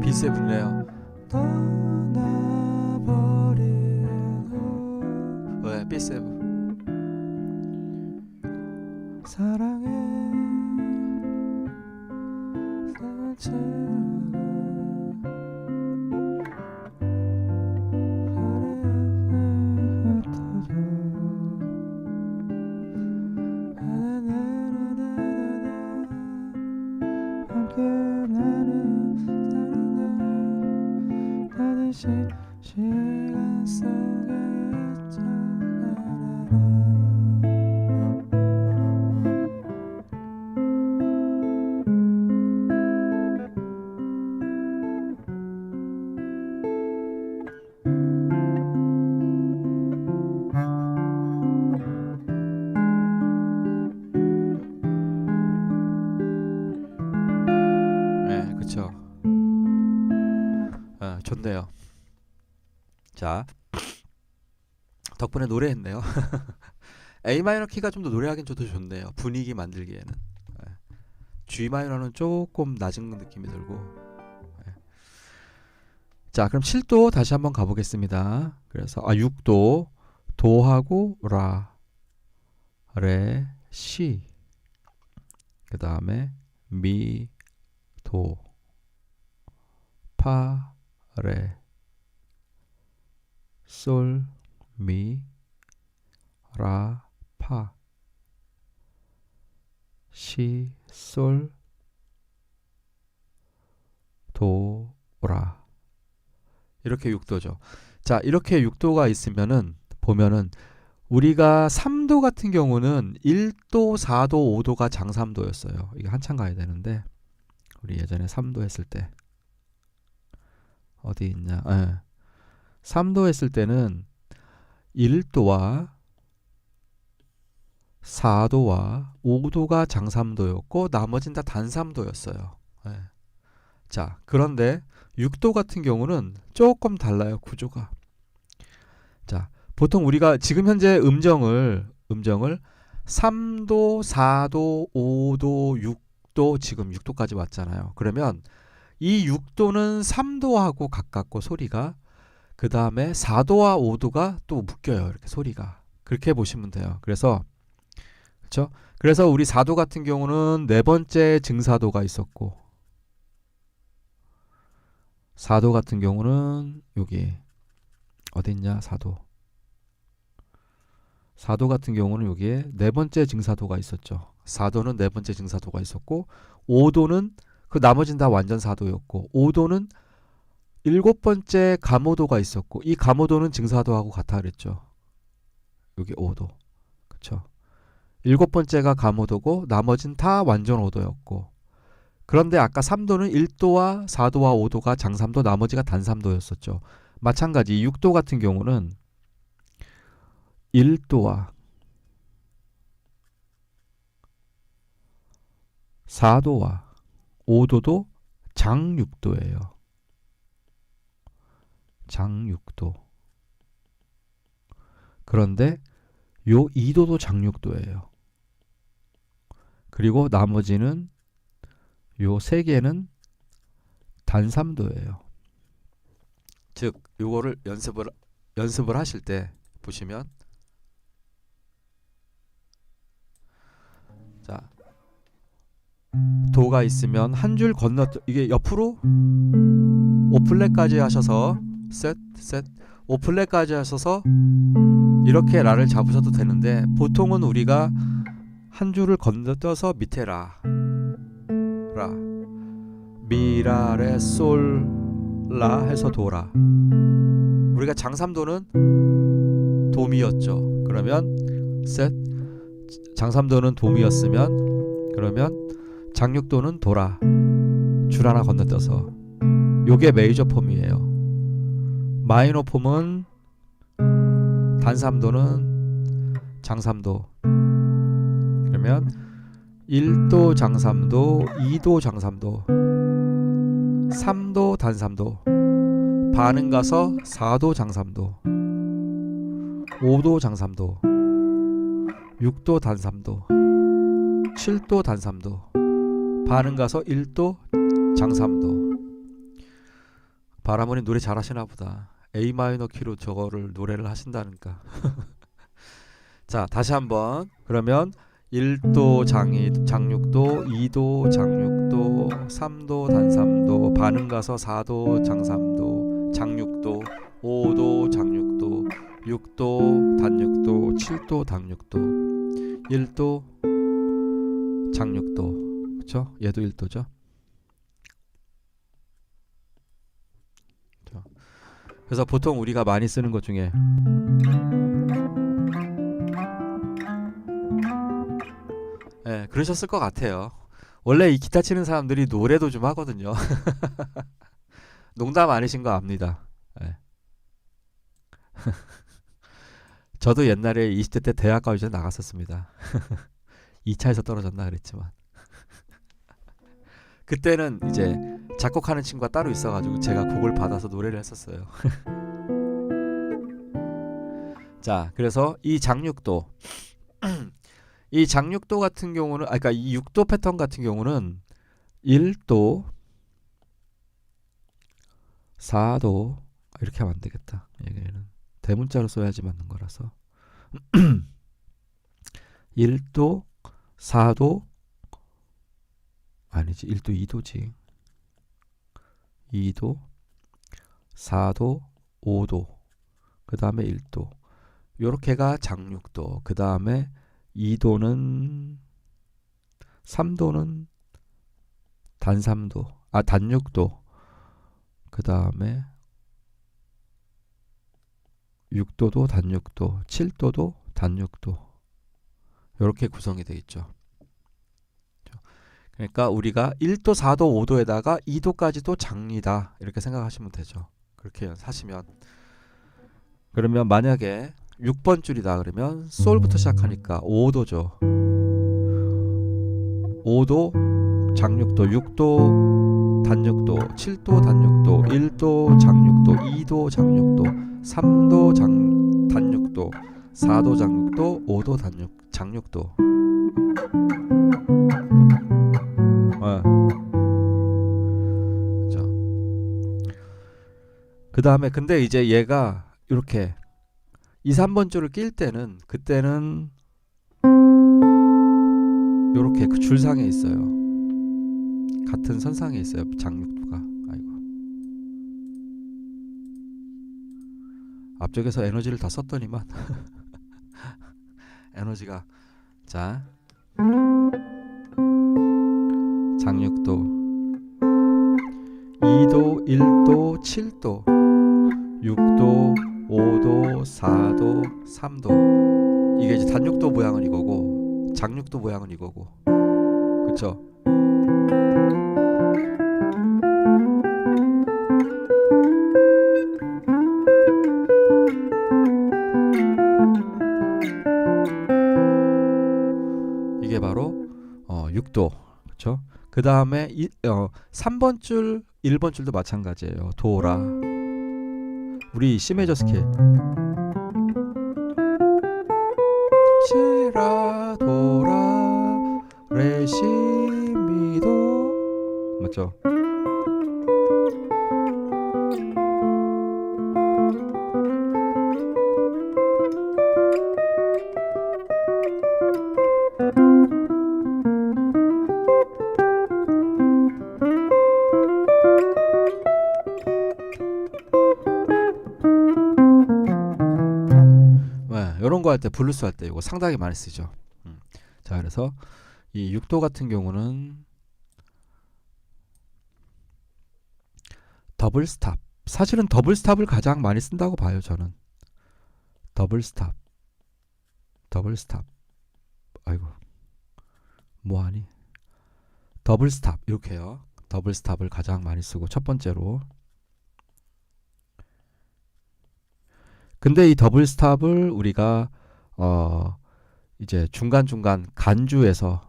Speaker 1: B7이래요. 왜 B7? 사랑해 시간 속에 네, 그쵸. 좋네요. 자, 덕분에 노래했네요. A 마이너 키가 좀 더 노래하긴 저도 좋네요. 분위기 만들기에는. G 마이너는 조금 낮은 느낌이 들고. 자, 그럼 7도 다시 한번 가보겠습니다. 그래서 6도 도하고 라, 레, 시. 그 다음에 미, 도, 파, 레, 솔, 미, 라, 파, 시, 솔, 도, 라. 이렇게 6도죠. 자, 이렇게 6도가 있으면은 보면은 우리가 3도 같은 경우는 1도, 4도, 5도가 장삼도였어요. 이게 한참 가야 되는데 우리 예전에 3도 했을 때 어디 있냐? 3도 했을 때는 1도와 4도와 5도가 장삼도였고 나머지는 다 단삼도였어요. 자, 그런데 6도 같은 경우는 조금 달라요. 구조가. 자, 보통 우리가 지금 현재 음정을 3도, 4도, 5도, 6도, 지금 6도까지 왔잖아요. 그러면 이 6도는 3도하고 가깝고 소리가, 그 다음에 4도와 5도가 또 묶여요. 이렇게 소리가. 그렇게 보시면 돼요. 그래서 그렇죠? 그래서 우리 4도 같은 경우는 네 번째 증사도가 있었고, 4도 같은 경우는 여기 어디 있냐? 4도. 4도 같은 경우는 여기에 네 번째 증사도가 있었죠. 4도는 네 번째 증사도가 있었고, 5도는 그 나머지는 다 완전 4도였고, 5도는 일곱 번째 감오도가 있었고, 이 감오도는 증사도하고 같아 그랬죠. 여기 5도. 그쵸? 일곱 번째가 감오도고 나머지는 다 완전 5도였고, 그런데 아까 3도는 1도와 4도와 5도가 장3도, 나머지가 단3도였었죠. 마찬가지 6도 같은 경우는 1도와 4도와 5도도 장6도예요. 장6도. 그런데 요 2도도 장6도예요. 그리고 나머지는 요 세 개는 단3도예요. 즉 요거를 연습을 하실 때 보시면, 자, 도가 있으면 한 줄 건너, 이게 옆으로 5플랫까지 하셔서 셋 5플랫까지 하셔서 이렇게 라를 잡으셔도 되는데, 보통은 우리가 한 줄을 건너뛰어서 밑에 라 미라레 솔라 해서 도라. 우리가 장3도는 도미였죠. 그러면 셋, 장3도는 도미였으면 그러면 장6도는 도라, 줄 하나 건너뛰어서. 요게 메이저 폼이에요. 마이너 폼은 단3도는 장3도. 그러면 1도 장3도, 2도 장3도, 3도 단3도, 반응 가서 4도 장3도, 5도 장3도, 6도 단3도, 7도 단3도, 반응 가서 1도 장3도. 바라머니 노래 잘하시나 보다. A 마이너 키로 저거를 노래를 하신다니까. 자, 다시 한번. 그러면 1도 장6도, 2도 장6도, 3도 단3도, 반응 가서 4도 장3도, 장6도, 5도 장6도, 6도 단6도, 7도 단6도, 1도 장6도. 그쵸? 얘도 1도죠. 그래서 보통 우리가 많이 쓰는 것 중에 그러셨을 것 같아요. 원래 이 기타 치는 사람들이 노래도 좀 하거든요. 농담 아니신 거 압니다. 저도 옛날에 20대 때 대학가요제 나갔었습니다. 2차에서 떨어졌나 그랬지만 그때는 이제 작곡하는 친구가 따로 있어가지고 제가 곡을 받아서 노래를 했었어요. 자, 그래서 이 장6도 이 장6도 같은 경우는, 그러니까 이 6도 패턴 같은 경우는 1도, 4도 이렇게 하면 안 되겠다. 얘는 대문자로 써야지 맞는 거라서 1도, 4도 아니지, 1도 2도지. 2도, 4도, 5도, 그 다음에 1도. 요렇게가 장6도. 그 다음에 2도는 3도는 단3도, 단6도. 그 다음에 6도도 단6도, 7도도 단6도. 요렇게 구성이 되어 있죠. 그러니까 우리가 1도, 4도, 5도에다가 2도까지도 장리다 이렇게 생각하시면 되죠. 그렇게 하시면, 그러면 만약에 6번 줄이다 그러면 솔부터 시작하니까 5도죠. 5도 장6도, 6도 단6도, 7도 단6도, 1도 장6도, 2도 장6도, 3도 단육도, 4도 장육도, 5도 장육도. 그 다음에 근데 이제 얘가 이렇게 2, 3번 줄을 낄 때는 그때는 이렇게 그 줄상에 있어요. 같은 선상에 있어요. 장육도가. 아이고. 앞쪽에서 에너지를 다 썼더니만 에너지가 자 장육도 2도, 1도, 7도, 6도, 5도, 4도, 3도. 이게 이제 단육도 모양은 이거고 장육도 모양은 이거고. 그쵸? 이게 바로 6도. 그쵸? 그 다음에 3번 줄, 1번 줄도 마찬가지예요. 도라. 우리 C 메이저 스케일. 시라 도라 레 시 미 도 맞죠? 이런 거 할 때 블루스 할 때 이거 상당히 많이 쓰죠. 자, 그래서 이 6도 같은 경우는 더블 스탑. 사실은 더블 스탑을 가장 많이 쓴다고 봐요, 저는. 더블 스탑. 아이고. 뭐 하니? 더블 스탑 이렇게요. 더블 스탑을 가장 많이 쓰고 첫 번째로. 근데 이 더블 스탑을 우리가 이제 중간중간 간주에서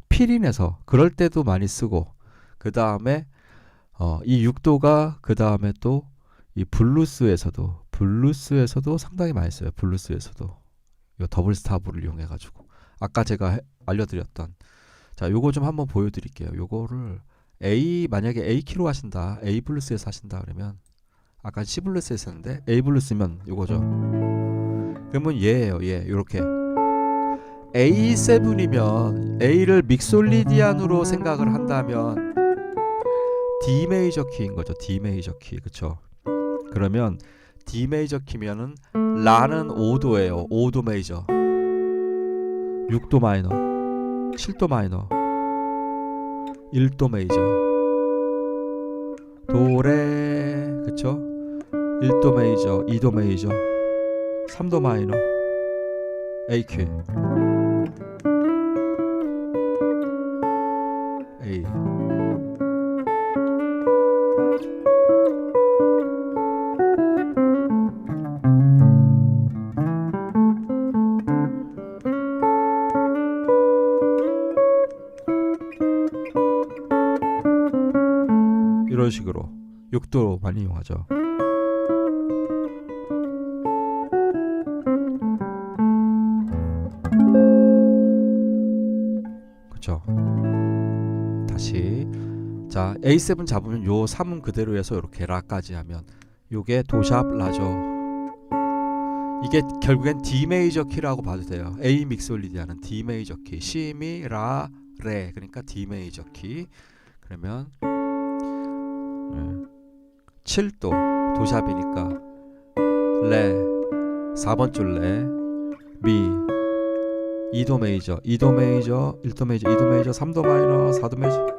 Speaker 1: 필인해서 그럴 때도 많이 쓰고, 그 다음에 이 6도가 그 다음에 또 이 블루스에서도 상당히 많이 써요. 블루스에서도 이 더블 스탑을 이용해 가지고 아까 제가 알려드렸던, 자 요거 좀 한번 보여드릴게요. 요거를 만약에 A 키로 하신다, A 블루스에서 하신다 그러면 아까 C 블루스에서 했는데 A 블루스면 요거죠. 그러면 얘예요. 얘 요렇게 A7이면 A를 믹솔리디안으로 생각을 한다면 D 메이저 키인 거죠. D 메이저 키. 그쵸? 그러면 D 메이저 키면은 라는 5도예요. 5도 메이저, 6도 마이너, 7도 마이너, 1도 메이저, 도레. 그쵸? 1도 메이저, 2도 메이저, 3도 마이너, AQ, A. 이런 식으로 6도 많이 이용하죠. 그쵸? 다시 자 A7 잡으면 요 3은 그대로 해서 이렇게 라까지 하면 요게 도샵 라죠. 이게 결국엔 D 메이저 키라고 봐도 돼요. A 믹솔리디아는 D 메이저 키, C 미 라 레, 그러니까 D 메이저 키. 그러면 7도 도샵이니까 레, 4번 줄 레, 미, 2도 메이저, 2도 메이저, 1도 메이저, 2도 메이저, 3도 마이너, 4도 메이저.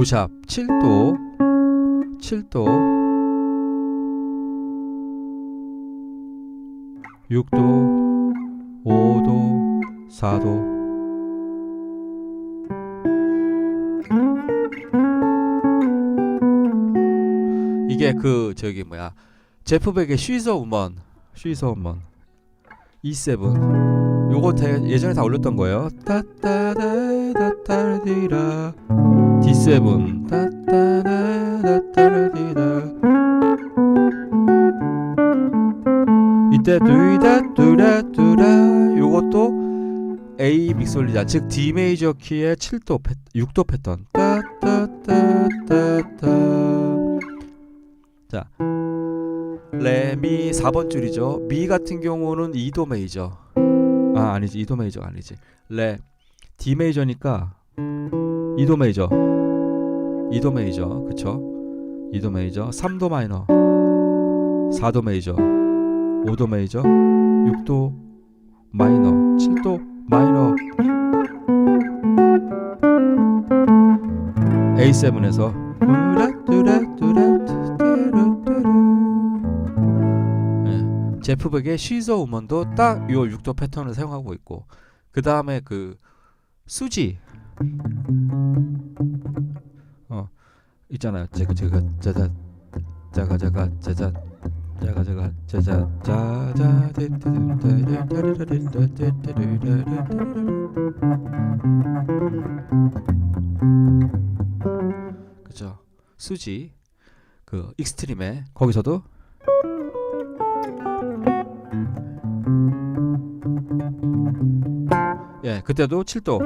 Speaker 1: 도샵 7도 7도 6도 5도 4도 이게 그 저기 뭐야 제프 백의 쉬서 우먼 E7 요거 예전에 다 올렸던 거예요. 따따다다따라디라 D7 따따다다따라디라 이때 뚜이다뚜라뚜라 요것도 A 믹솔리자 즉 D 메이저 키의 7도 6도 패턴 따따따따따 자 레미 4번 줄이죠. 미 같은 경우는 2도 메이저 아니지 2도 메이저가 아니지 레 D 메이저니까 2도 메이저 그쵸 2도 메이저 3도 마이너 4도 메이저 5도 메이저 6도 마이너 7도 마이너 A7에서 제프 백의 쉬서 우먼도 딱 요 6도 패턴을 사용하고 있고 그 다음에 그 수지 있잖아요. 제가 짜자 자가 짜자 자가 짜자 짜자 그죠. 수지 그 익스트림에 거기서도 예 그때도 7도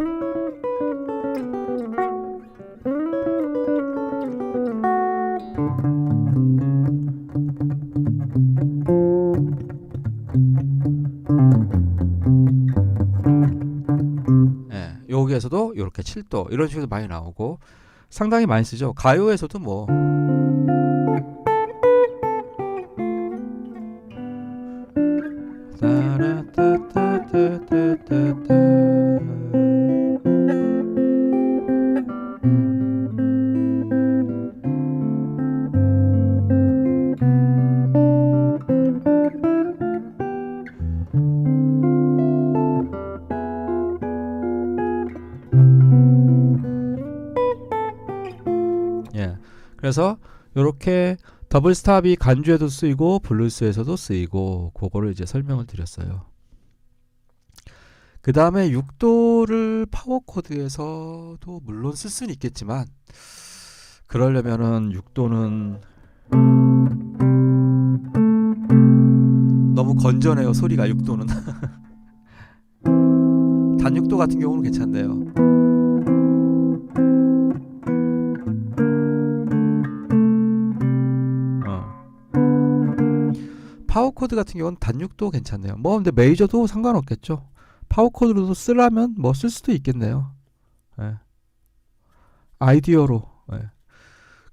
Speaker 1: 예 여기에서도 이렇게 7도 이런 식으로 많이 나오고 상당히 많이 쓰죠. 가요에서도 뭐 예. 그래서 이렇게 더블 스탑이 간주에도 쓰이고 블루스에서도 쓰이고 그거를 이제 설명을 드렸어요. 그 다음에 6도를 파워 코드에서도 물론 쓸 수는 있겠지만 그러려면은 6도는 너무 건전해요. 소리가 6도는 단 6도 같은 경우는 괜찮네요. 파워 코드 같은 경우는 단 6도 괜찮네요. 뭐 근데 메이저도 상관없겠죠. 파워 코드로도 쓰려면 뭐 쓸 수도 있겠네요. 예. 아이디어로. 예.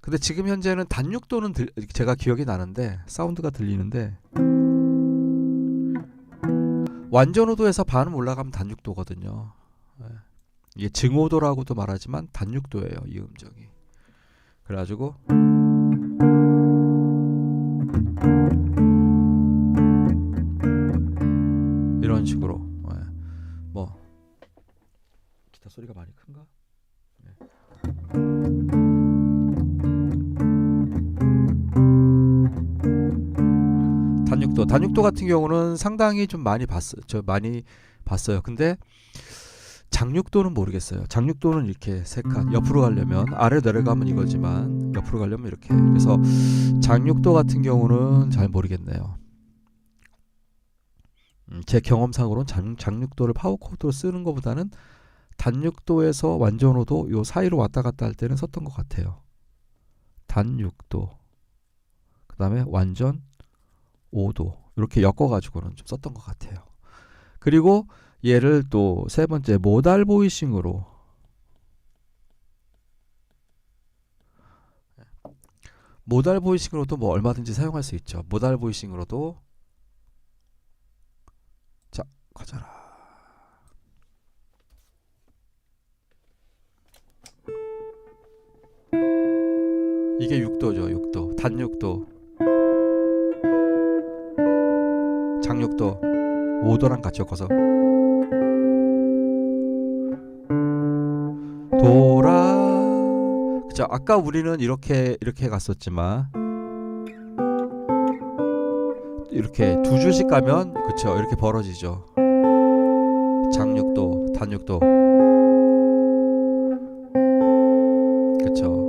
Speaker 1: 근데 지금 현재는 단 6도는 제가 기억이 나는데 사운드가 들리는데 완전 호도에서 반음 올라가면 단 6도거든요. 예. 이게 증오도라고도 말하지만 단 6도예요. 이 음정이. 그래가지고 이런 식으로 뭐 기타 소리가 많이 큰가? 단육도 같은 경우는 상당히 좀 많이 봤어요. 근데 장육도는 모르겠어요. 장육도는 이렇게 세 칸 옆으로 가려면 아래 내려가면 이거지만 옆으로 가려면 이렇게. 그래서 장육도 같은 경우는 잘 모르겠네요. 제 경험상으로는 장육도를 파워 코드로 쓰는 것보다는 단육도에서 완전호도 요 사이로 왔다 갔다 할 때는 썼던 것 같아요. 단육도 그 다음에 완전 5도 이렇게 엮어가지고는 좀 썼던 것 같아요. 그리고 얘를 또 세 번째 모달 보이싱으로 모달 보이싱으로도 뭐 얼마든지 사용할 수 있죠. 모달 보이싱으로도 자 가져라. 이게 6도죠. 6도. 단육도, 장육도 5도랑 같이 엮어서 도라. 그죠? 아까 우리는 이렇게 갔었지만 이렇게 두 줄씩 가면 그쵸? 이렇게 벌어지죠. 장육도, 단육도. 그쵸?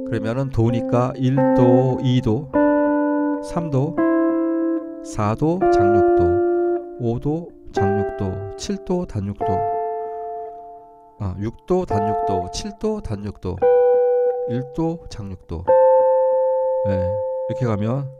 Speaker 1: 그러면은 도니까 1도, 2도, 3도, 4도 장육도, 5도 장육도, 7도 단육도, 6도 단육도, 7도 단육도, 1도 장육도. 네, 이렇게 가면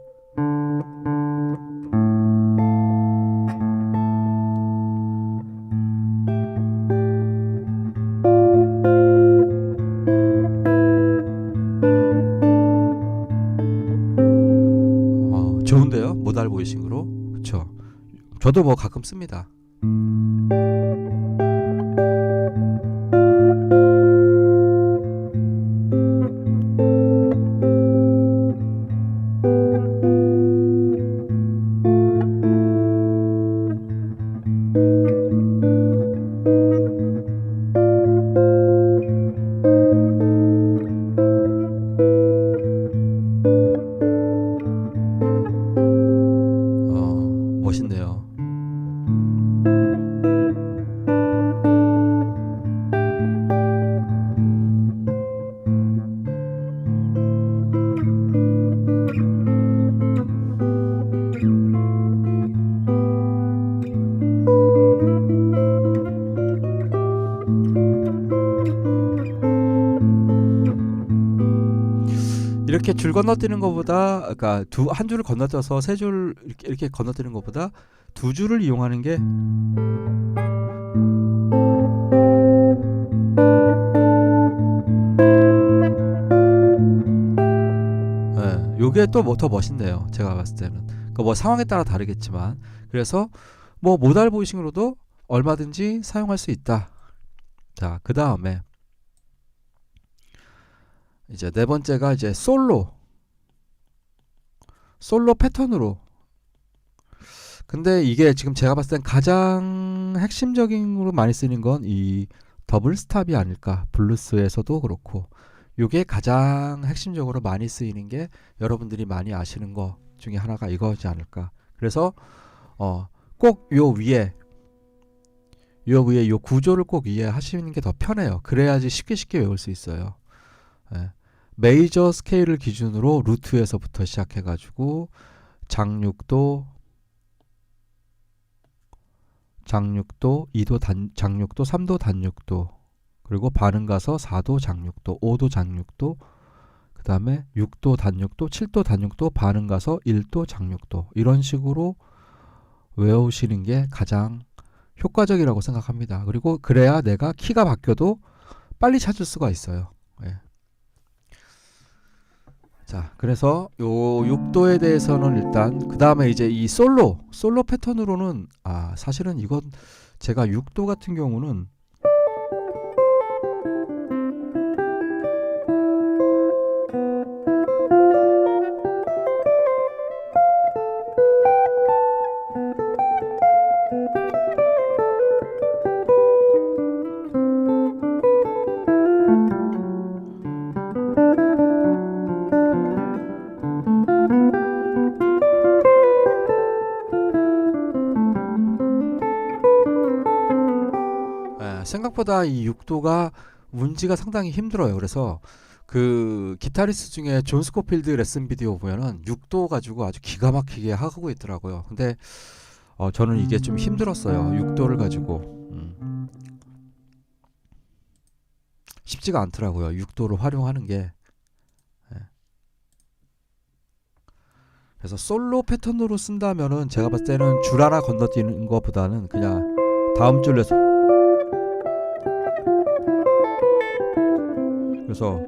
Speaker 1: 좋은데요? 모달 보이싱으로. 그쵸? 저도 뭐 가끔 씁니다. 멋있네요. 이렇게 줄 건너뛰는 것보다, 그러니까 한 줄을 건너뛰어서 세 줄 이렇게 건너뛰는 것보다 두 줄을 이용하는 게 요게 또 뭐 더 멋있네요. 제가 봤을 때는. 그러니까 뭐 상황에 따라 다르겠지만, 그래서 뭐 모달 보이싱으로도 얼마든지 사용할 수 있다. 자, 그 다음에 이제 네 번째가 이제 솔로 패턴으로. 근데 이게 지금 제가 봤을 땐 가장 핵심적으로 많이 쓰는 건 이 더블 스탑이 아닐까. 블루스에서도 그렇고 이게 가장 핵심적으로 많이 쓰이는 게 여러분들이 많이 아시는 거 중에 하나가 이거지 않을까. 그래서 꼭 요 위에 요 구조를 꼭 이해하시는 게 더 편해요. 그래야지 쉽게 외울 수 있어요. 메이저 스케일을 기준으로 루트에서부터 시작해가지고 장육도, 2도 장육도, 3도 단육도, 그리고 반응 가서 4도 장육도, 5도 장육도, 그 다음에 6도 단육도, 7도 단육도, 반응 가서 1도 장육도. 이런 식으로 외우시는 게 가장 효과적이라고 생각합니다. 그리고 그래야 내가 키가 바뀌어도 빨리 찾을 수가 있어요. 자, 그래서 요 6도에 대해서는 일단, 그 다음에 이제 이 솔로 패턴으로는 사실은 이건 제가 6도 같은 경우는 생각보다 이 6도가 운지가 상당히 힘들어요. 그래서 그 기타리스트 중에 존 스코필드 레슨 비디오 보면은 6도 가지고 아주 기가 막히게 하고 있더라고요. 근데 저는 이게 좀 힘들었어요. 6도를 가지고 쉽지가 않더라고요. 6도를 활용하는 게. 그래서 솔로 패턴으로 쓴다면은 제가 봤을 때는 줄 하나 건너뛰는 것보다는 그냥 다음 줄에서, 그래서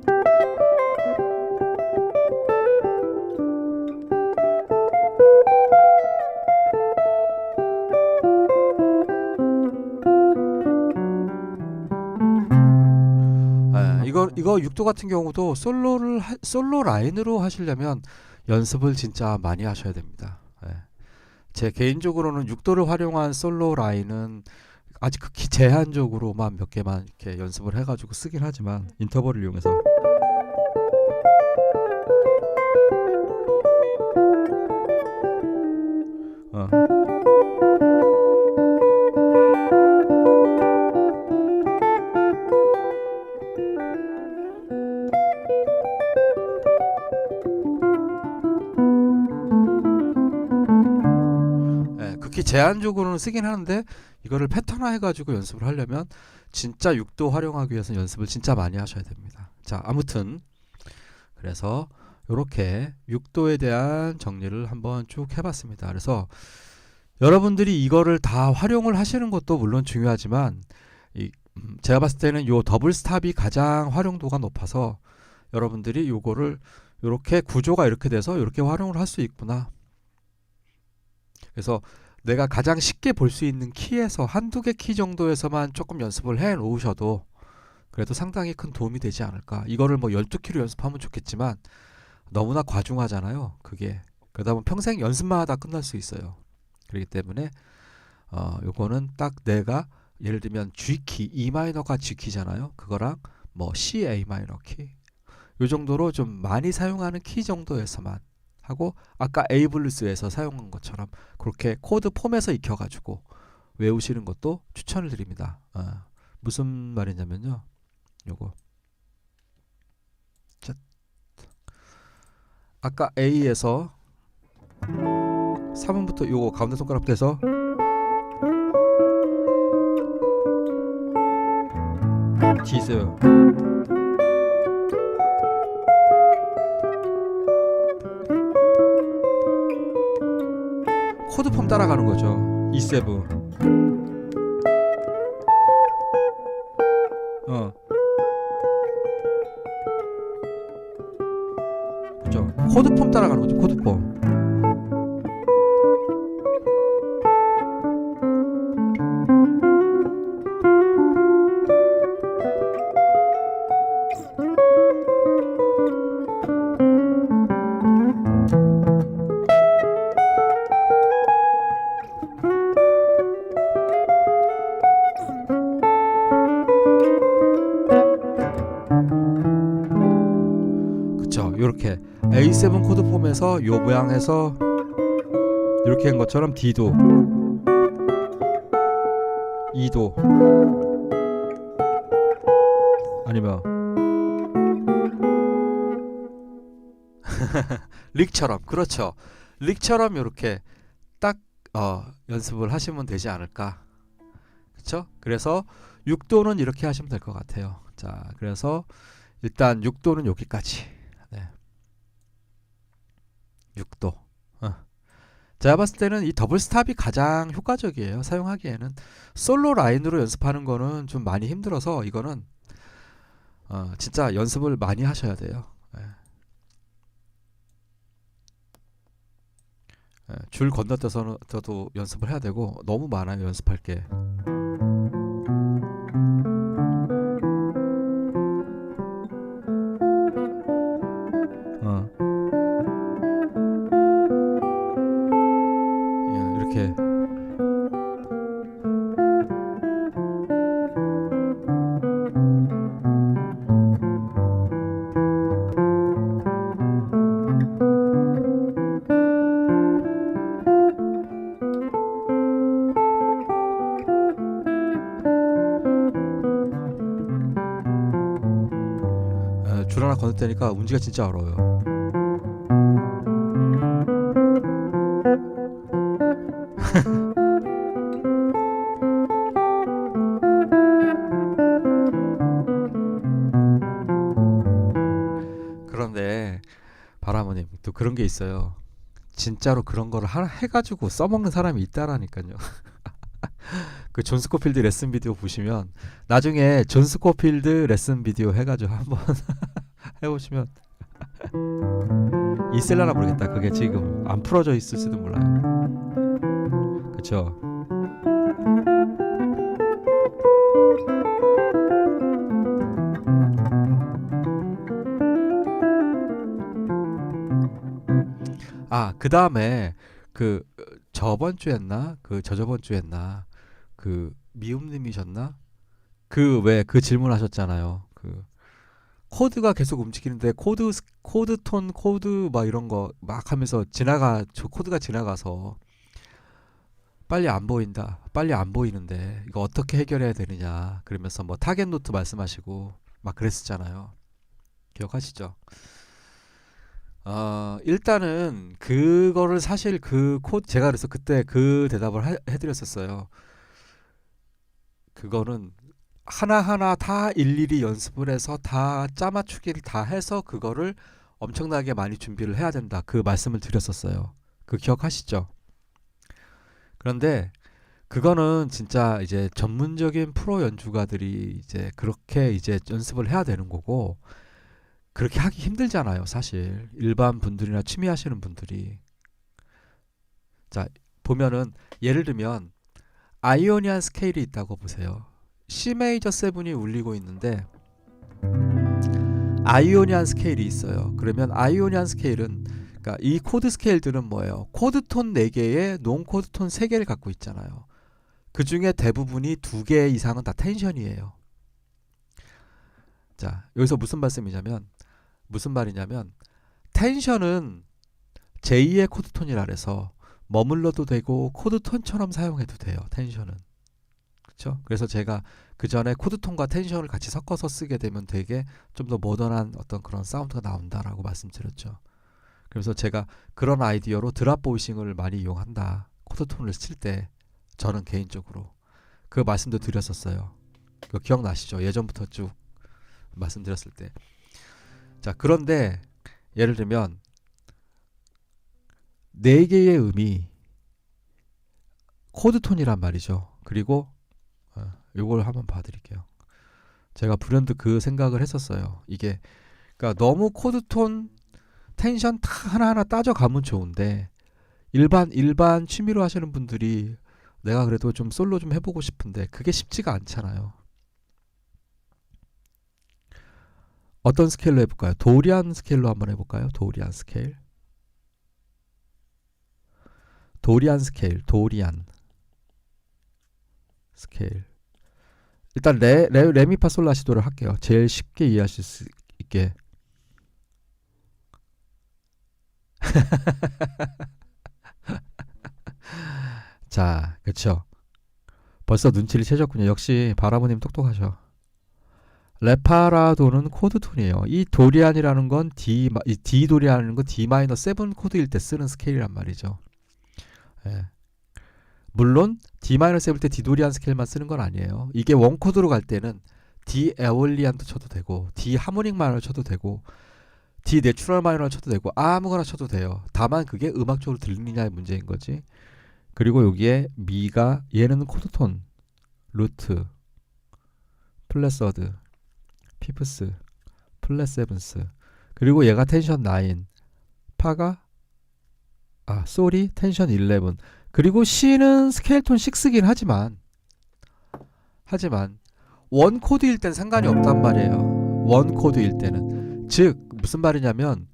Speaker 1: 이거 6도 같은 경우도 솔로 라인으로 하시려면 연습을 진짜 많이 하셔야 됩니다. 예. 제 개인적으로는 6도를 활용한 솔로 라인은 아직 극히 제한적으로만 몇 개만 이렇게 연습을 해가지고 쓰긴 하지만 인터벌을 이용해서 어. 예, 극히 제한적으로는 쓰긴 하는데 이거를 패턴화 해가지고 연습을 하려면 진짜 6도 활용하기 위해서 연습을 진짜 많이 하셔야 됩니다. 자, 아무튼 그래서 이렇게 6도에 대한 정리를 한번 쭉 해봤습니다. 그래서 여러분들이 이거를 다 활용을 하시는 것도 물론 중요하지만 제가 봤을 때는 요 더블 스탑이 가장 활용도가 높아서 여러분들이 요거를 이렇게 구조가 이렇게 돼서 이렇게 활용을 할 수 있구나. 그래서 내가 가장 쉽게 볼 수 있는 키에서 한두 개 키 정도에서만 조금 연습을 해 놓으셔도 그래도 상당히 큰 도움이 되지 않을까. 이거를 뭐 12키로 연습하면 좋겠지만 너무나 과중하잖아요. 그게. 그러다 보면 평생 연습만 하다 끝날 수 있어요. 그렇기 때문에 요거는 딱 내가 예를 들면 G키, E 마이너가 G키잖아요. 그거랑 뭐 C, A 마이너 키. 요 정도로 좀 많이 사용하는 키 정도에서만 하고 아까 A 블루스에서 사용한 것처럼 그렇게 코드 폼에서 익혀가지고 외우시는 것도 추천을 드립니다. 무슨 말이냐면요. 요거 자, 아까 A에서 3음부터 요거 가운데 손가락부터 해서 G세요. 코드 폼 따라가는 거죠. E7. 그죠? 코드 폼 따라가는 거죠. 코드 폼. 그쵸? 요렇게 A7 코드 폼에서 요 모양에서 이렇게 한 것처럼 D도, E도 아니면 릭처럼, 그렇죠. 릭처럼 이렇게 딱 연습을 하시면 되지 않을까. 그쵸? 그래서 6도는 이렇게 하시면 될 것 같아요. 자, 그래서 일단 6도는 여기까지. 네. 6도. 제가 봤을 때는 이 더블 스탑이 가장 효과적이에요. 사용하기에는 솔로 라인으로 연습하는 거는 좀 많이 힘들어서 이거는 진짜 연습을 많이 하셔야 돼요. 줄 건너뛰어서도 연습을 해야 되고 너무 많아요. 연습할 게. 이렇게 줄 하나 건너뛰니까 운지가 진짜 어려워요. 그런데 바라모님 또 그런 게 있어요. 진짜로 그런 거를 해가지고 써먹는 사람이 있다라니까요. 그 존 스코필드 레슨 비디오 보시면 나중에 존 스코필드 레슨 비디오 해가지고 한번 해보시면 있을라나 모르겠다. 그게 지금 안 풀어져 있을지도 몰라요. 그쵸? 그 다음에 그 저번 주였나 그 저저번 주였나 그 미움님이셨나 그 왜 그 질문하셨잖아요. 그 코드가 계속 움직이는데 코드 톤 코드 막 이런 거 막 하면서 저 코드가 지나가서 빨리 안 보인다. 빨리 안 보이는데 이거 어떻게 해결해야 되느냐. 그러면서 뭐 타겟 노트 말씀하시고 막 그랬었잖아요. 기억하시죠? 일단은 그거를 사실 그 코드 제가 그래서 그때 그 대답을 해드렸었어요. 그거는 하나하나 다 일일이 연습을 해서 다 짜맞추기를 다 해서 그거를 엄청나게 많이 준비를 해야 된다. 그 말씀을 드렸었어요. 그 기억하시죠? 그런데 그거는 진짜 이제 전문적인 프로 연주가들이 이제 그렇게 이제 연습을 해야 되는 거고 그렇게 하기 힘들잖아요, 사실. 일반 분들이나 취미 하시는 분들이. 자, 보면은 예를 들면 아이오니안 스케일이 있다고 보세요. C 메이저 7이 울리고 있는데 아이오니안 스케일이 있어요. 그러면 아이오니안 스케일은 그러니까 이 코드 스케일들은 뭐예요? 코드 톤 4개에 논 코드 톤 3개를 갖고 있잖아요. 그 중에 대부분이 2개 이상은 다 텐션이에요. 자, 여기서 무슨 말이냐면 텐션은 제2의 코드 톤이라 그래서 머물러도 되고 코드 톤처럼 사용해도 돼요. 텐션은. 그렇죠? 그래서 제가 그 전에 코드 톤과 텐션을 같이 섞어서 쓰게 되면 되게 좀 더 모던한 어떤 그런 사운드가 나온다라고 말씀드렸죠. 그래서 제가 그런 아이디어로 드랍 보이싱을 많이 이용한다. 코드 톤을 쓸 때 저는 개인적으로 그 말씀도 드렸었어요. 그거 기억나시죠? 예전부터 쭉 말씀드렸을 때. 자, 그런데 예를 들면 4개의 음이 코드 톤이란 말이죠. 그리고 요걸 한번 봐드릴게요. 제가 불현듯 그 생각을 했었어요. 이게 그러니까 너무 코드 톤 텐션 다 하나하나 따져가면 좋은데 일반 취미로 하시는 분들이 내가 그래도 좀 솔로 좀 해보고 싶은데 그게 쉽지가 않잖아요. 어떤 스케일로 해볼까요? 도리안 스케일로 한번 해볼까요? 도리안 스케일. 일단 레미파솔라시도를 할게요. 제일 쉽게 이해하실 수 있게. 자, 그쵸. 벌써 눈치를 채셨군요. 역시 바라보님 똑똑하셔. 레파라도는 코드 톤이에요. 이 도리안이라는 건 이 D 도리안이라는 건 D 마이너 7 코드일 때 쓰는 스케일이란 말이죠. 예. 물론 D 마이너 7일 때 D 도리안 스케일만 쓰는 건 아니에요. 이게 원 코드로 갈 때는 D 에올리안도 쳐도 되고 D 하모닉 마이너를 쳐도 되고 D 내추럴 마이너를 쳐도 되고 아무거나 쳐도 돼요. 다만 그게 음악적으로 들리느냐의 문제인 거지. 그리고 여기에 미가 얘는 코드톤, 루트, 플랫 서드, 피프스, 플랫 세븐스. 그리고 얘가 텐션 9, 파가 솔이 텐션 11. 그리고 C는 스케일톤 6긴 하지만 원 코드일 땐 상관이 없단 말이에요. 원 코드일 때는. 즉 무슨 말이냐면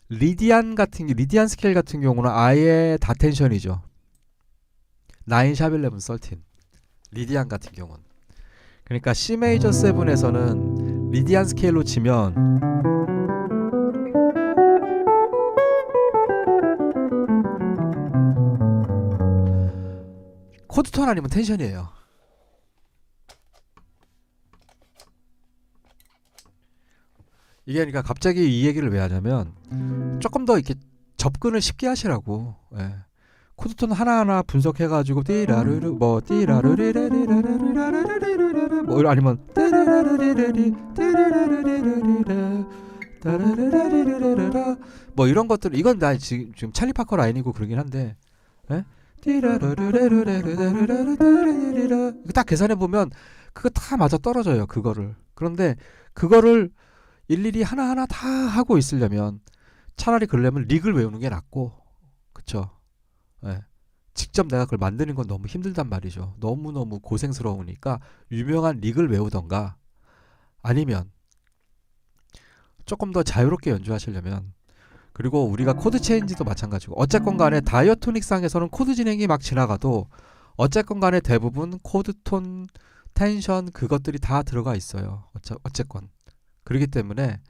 Speaker 1: 리디안 스케일 같은 경우는 아예 다 텐션이죠. 9 샵 11 13 리디안 같은 경우는. 그러니까 C 메이저 7에서는 리디안 스케일로 치면 코드톤 아니면 텐션이에요. 이게 그러니까 갑자기 이 얘기를 왜 하냐면 조금 더 이렇게 접근을 쉽게 하시라고. 예. 코드톤 하나하나 분석해가지고 띠라르르 뭐 띠라르르르르르르르르르르 뭐 아니면 뭐 이런 것들 이건 나 지금 찰리 파커 라인이고 그러긴 한데 딱 계산해 보면 그거 다 맞아 떨어져요. 그거를. 그런데 그거를 일일이 하나하나 다 하고 있으려면 차라리 그러려면 릭을 외우는 게 낫고, 그쵸? 예. 직접 내가 그걸 만드는 건 너무 힘들단 말이죠. 너무너무 고생스러우니까 유명한 릭을 외우던가 아니면 조금 더 자유롭게 연주하시려면 그리고 우리가 코드 체인지도 마찬가지고 어쨌건 간에 다이어토닉 상에서는 코드 진행이 막 지나가도 어쨌건 간에 대부분 코드 톤, 텐션 그것들이 다 들어가 있어요. 어쨌건. 그렇기 때문에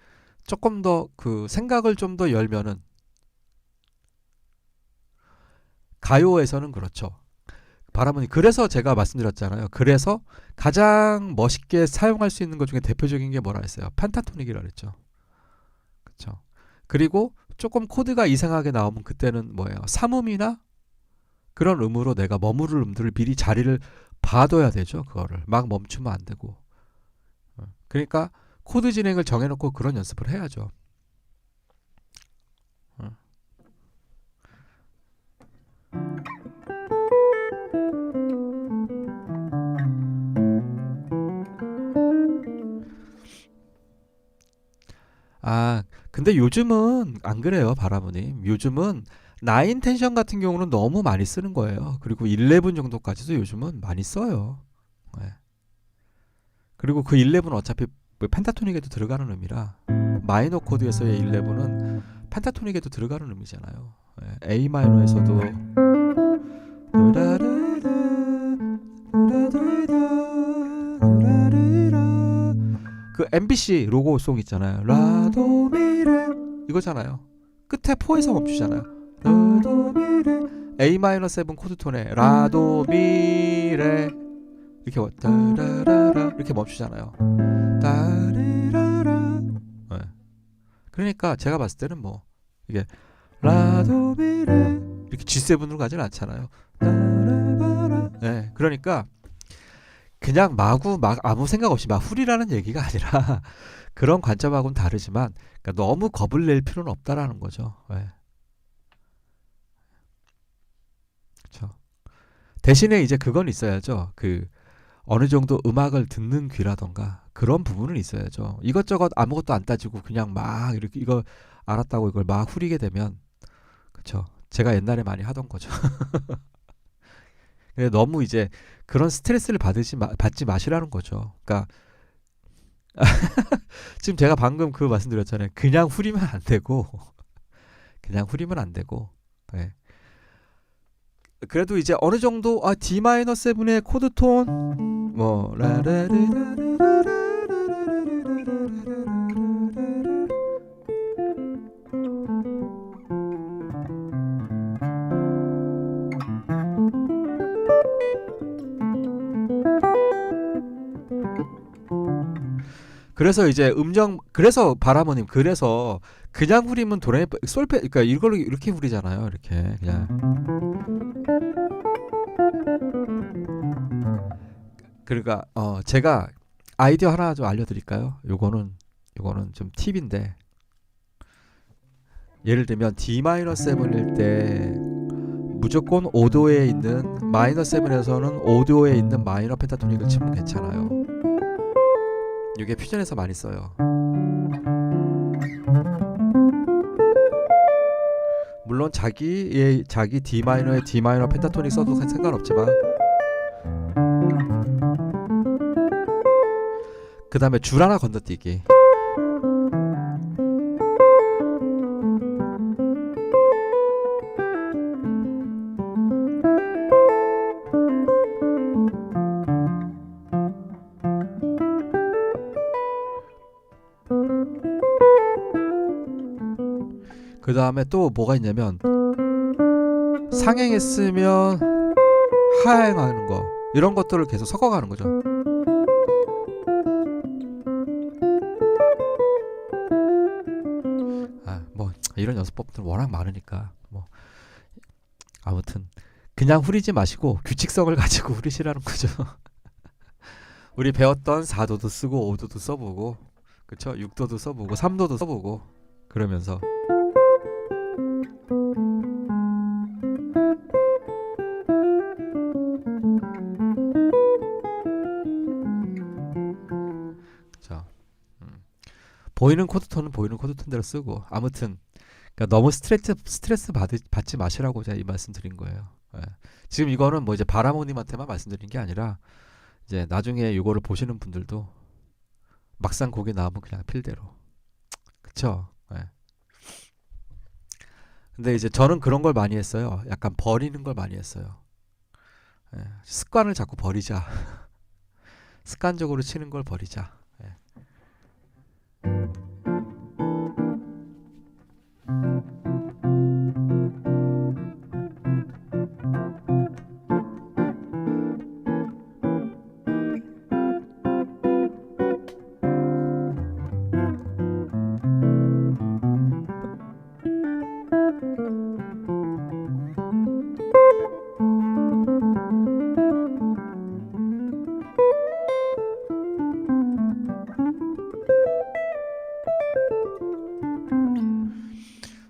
Speaker 1: 조금 더 그 생각을 좀 더 열면은 가요에서는 그렇죠. 바라보니 그래서 제가 말씀드렸잖아요. 그래서 가장 멋있게 사용할 수 있는 것 중에 대표적인 게 뭐라 했어요? 펜타토닉이라 그랬죠. 그렇죠. 그리고 조금 코드가 이상하게 나오면 그때는 뭐예요? 삼음이나 그런 음으로 내가 머무를 음들을 미리 자리를 봐둬야 되죠. 그거를 막 멈추면 안 되고. 그러니까 코드 진행을 정해놓고 그런 연습을 해야죠. 아, 근데 요즘은 안 그래요, 바라보님. 요즘은 9 텐션 같은 경우는 너무 많이 쓰는 거예요. 그리고 11 정도까지도 요즘은 많이 써요. 네. 그리고 그 11은 어차피 뭐 펜타토닉에도 들어가는 음이라 마이너 코드에서의 11은 펜타토닉에도 들어가는 음이잖아요. 네. A 마이너에서도 그 MBC 로고송 있잖아요. 라도미레 이거잖아요. 끝에 포에서 멈추잖아요. 라도미레 A-7 코드톤에 라도미레 이렇게 따라라라 이렇게 멈추잖아요. 따리라라. 네. 그러니까 제가 봤을 때는 뭐 이게 라도미레 이렇게 G7으로 가진 않잖아요. 네, 그러니까 그냥 마구 막 아무 생각 없이 막 훌이라는 얘기가 아니라 그런 관점하고는 다르지만 그러니까 너무 겁을 낼 필요는 없다라는 거죠. 네. 그렇죠. 대신에 이제 그건 있어야죠. 그 어느 정도 음악을 듣는 귀라던가 그런 부분은 있어야죠. 이것저것 아무것도 안 따지고 그냥 막 이렇게 이거 알았다고 이걸 막 후리게 되면 그렇죠. 제가 옛날에 많이 하던 거죠. 너무 이제 그런 스트레스를 받지 마시라는 거죠. 그러니까 지금 제가 방금 그 말씀드렸잖아요. 그냥 후리면 안 되고 그냥 후리면 안 되고 네. 그래도 이제 어느 정도 D-7의 코드 톤뭐 그래서 이제 그래서 바라모님 그래서 그냥 후리면 도레 솔페 그러니까 이걸 이렇게 후리잖아요. 이렇게 그냥 그러니까 제가 아이디어 하나 좀 알려드릴까요? 요거는 좀 팁인데 예를 들면 D-7일 때 무조건 5도에 있는 마이너 7에서는 5도에 있는 마이너 펜타토닉을 치면 괜찮아요. 이게 퓨전에서 많이 써요. 물론 자기 D-에 D-마이너 펜타토닉 써도 상관없지만 그 다음에 줄 하나 건너뛰기. 그 다음에 또 뭐가 있냐면 상행했으면 하행하는 거 이런 것들을 계속 섞어가는 거죠. 뭐 이런 연습법들은 워낙 많으니까 뭐 아무튼 그냥 후리지 마시고 규칙성을 가지고 후리시라는 거죠. 우리 배웠던 4도도 쓰고 5도도 써보고 그쵸? 6도도 써보고 3도도 써보고 그러면서 자, 보이는 코드톤은 보이는 코드톤대로 쓰고 아무튼 그러니까 너무 스트레스 받지 마시라고 제가 이 말씀 드린 거예요. 예. 지금 이거는 뭐 이제 바라모님한테만 말씀드린 게 아니라 이제 나중에 이거를 보시는 분들도 막상 곡이 나오면 그냥 필대로 그쵸? 예. 근데 이제 저는 그런 걸 많이 했어요. 약간 버리는 걸 많이 했어요. 예, 습관을 자꾸 버리자. 습관적으로 치는 걸 버리자. 예.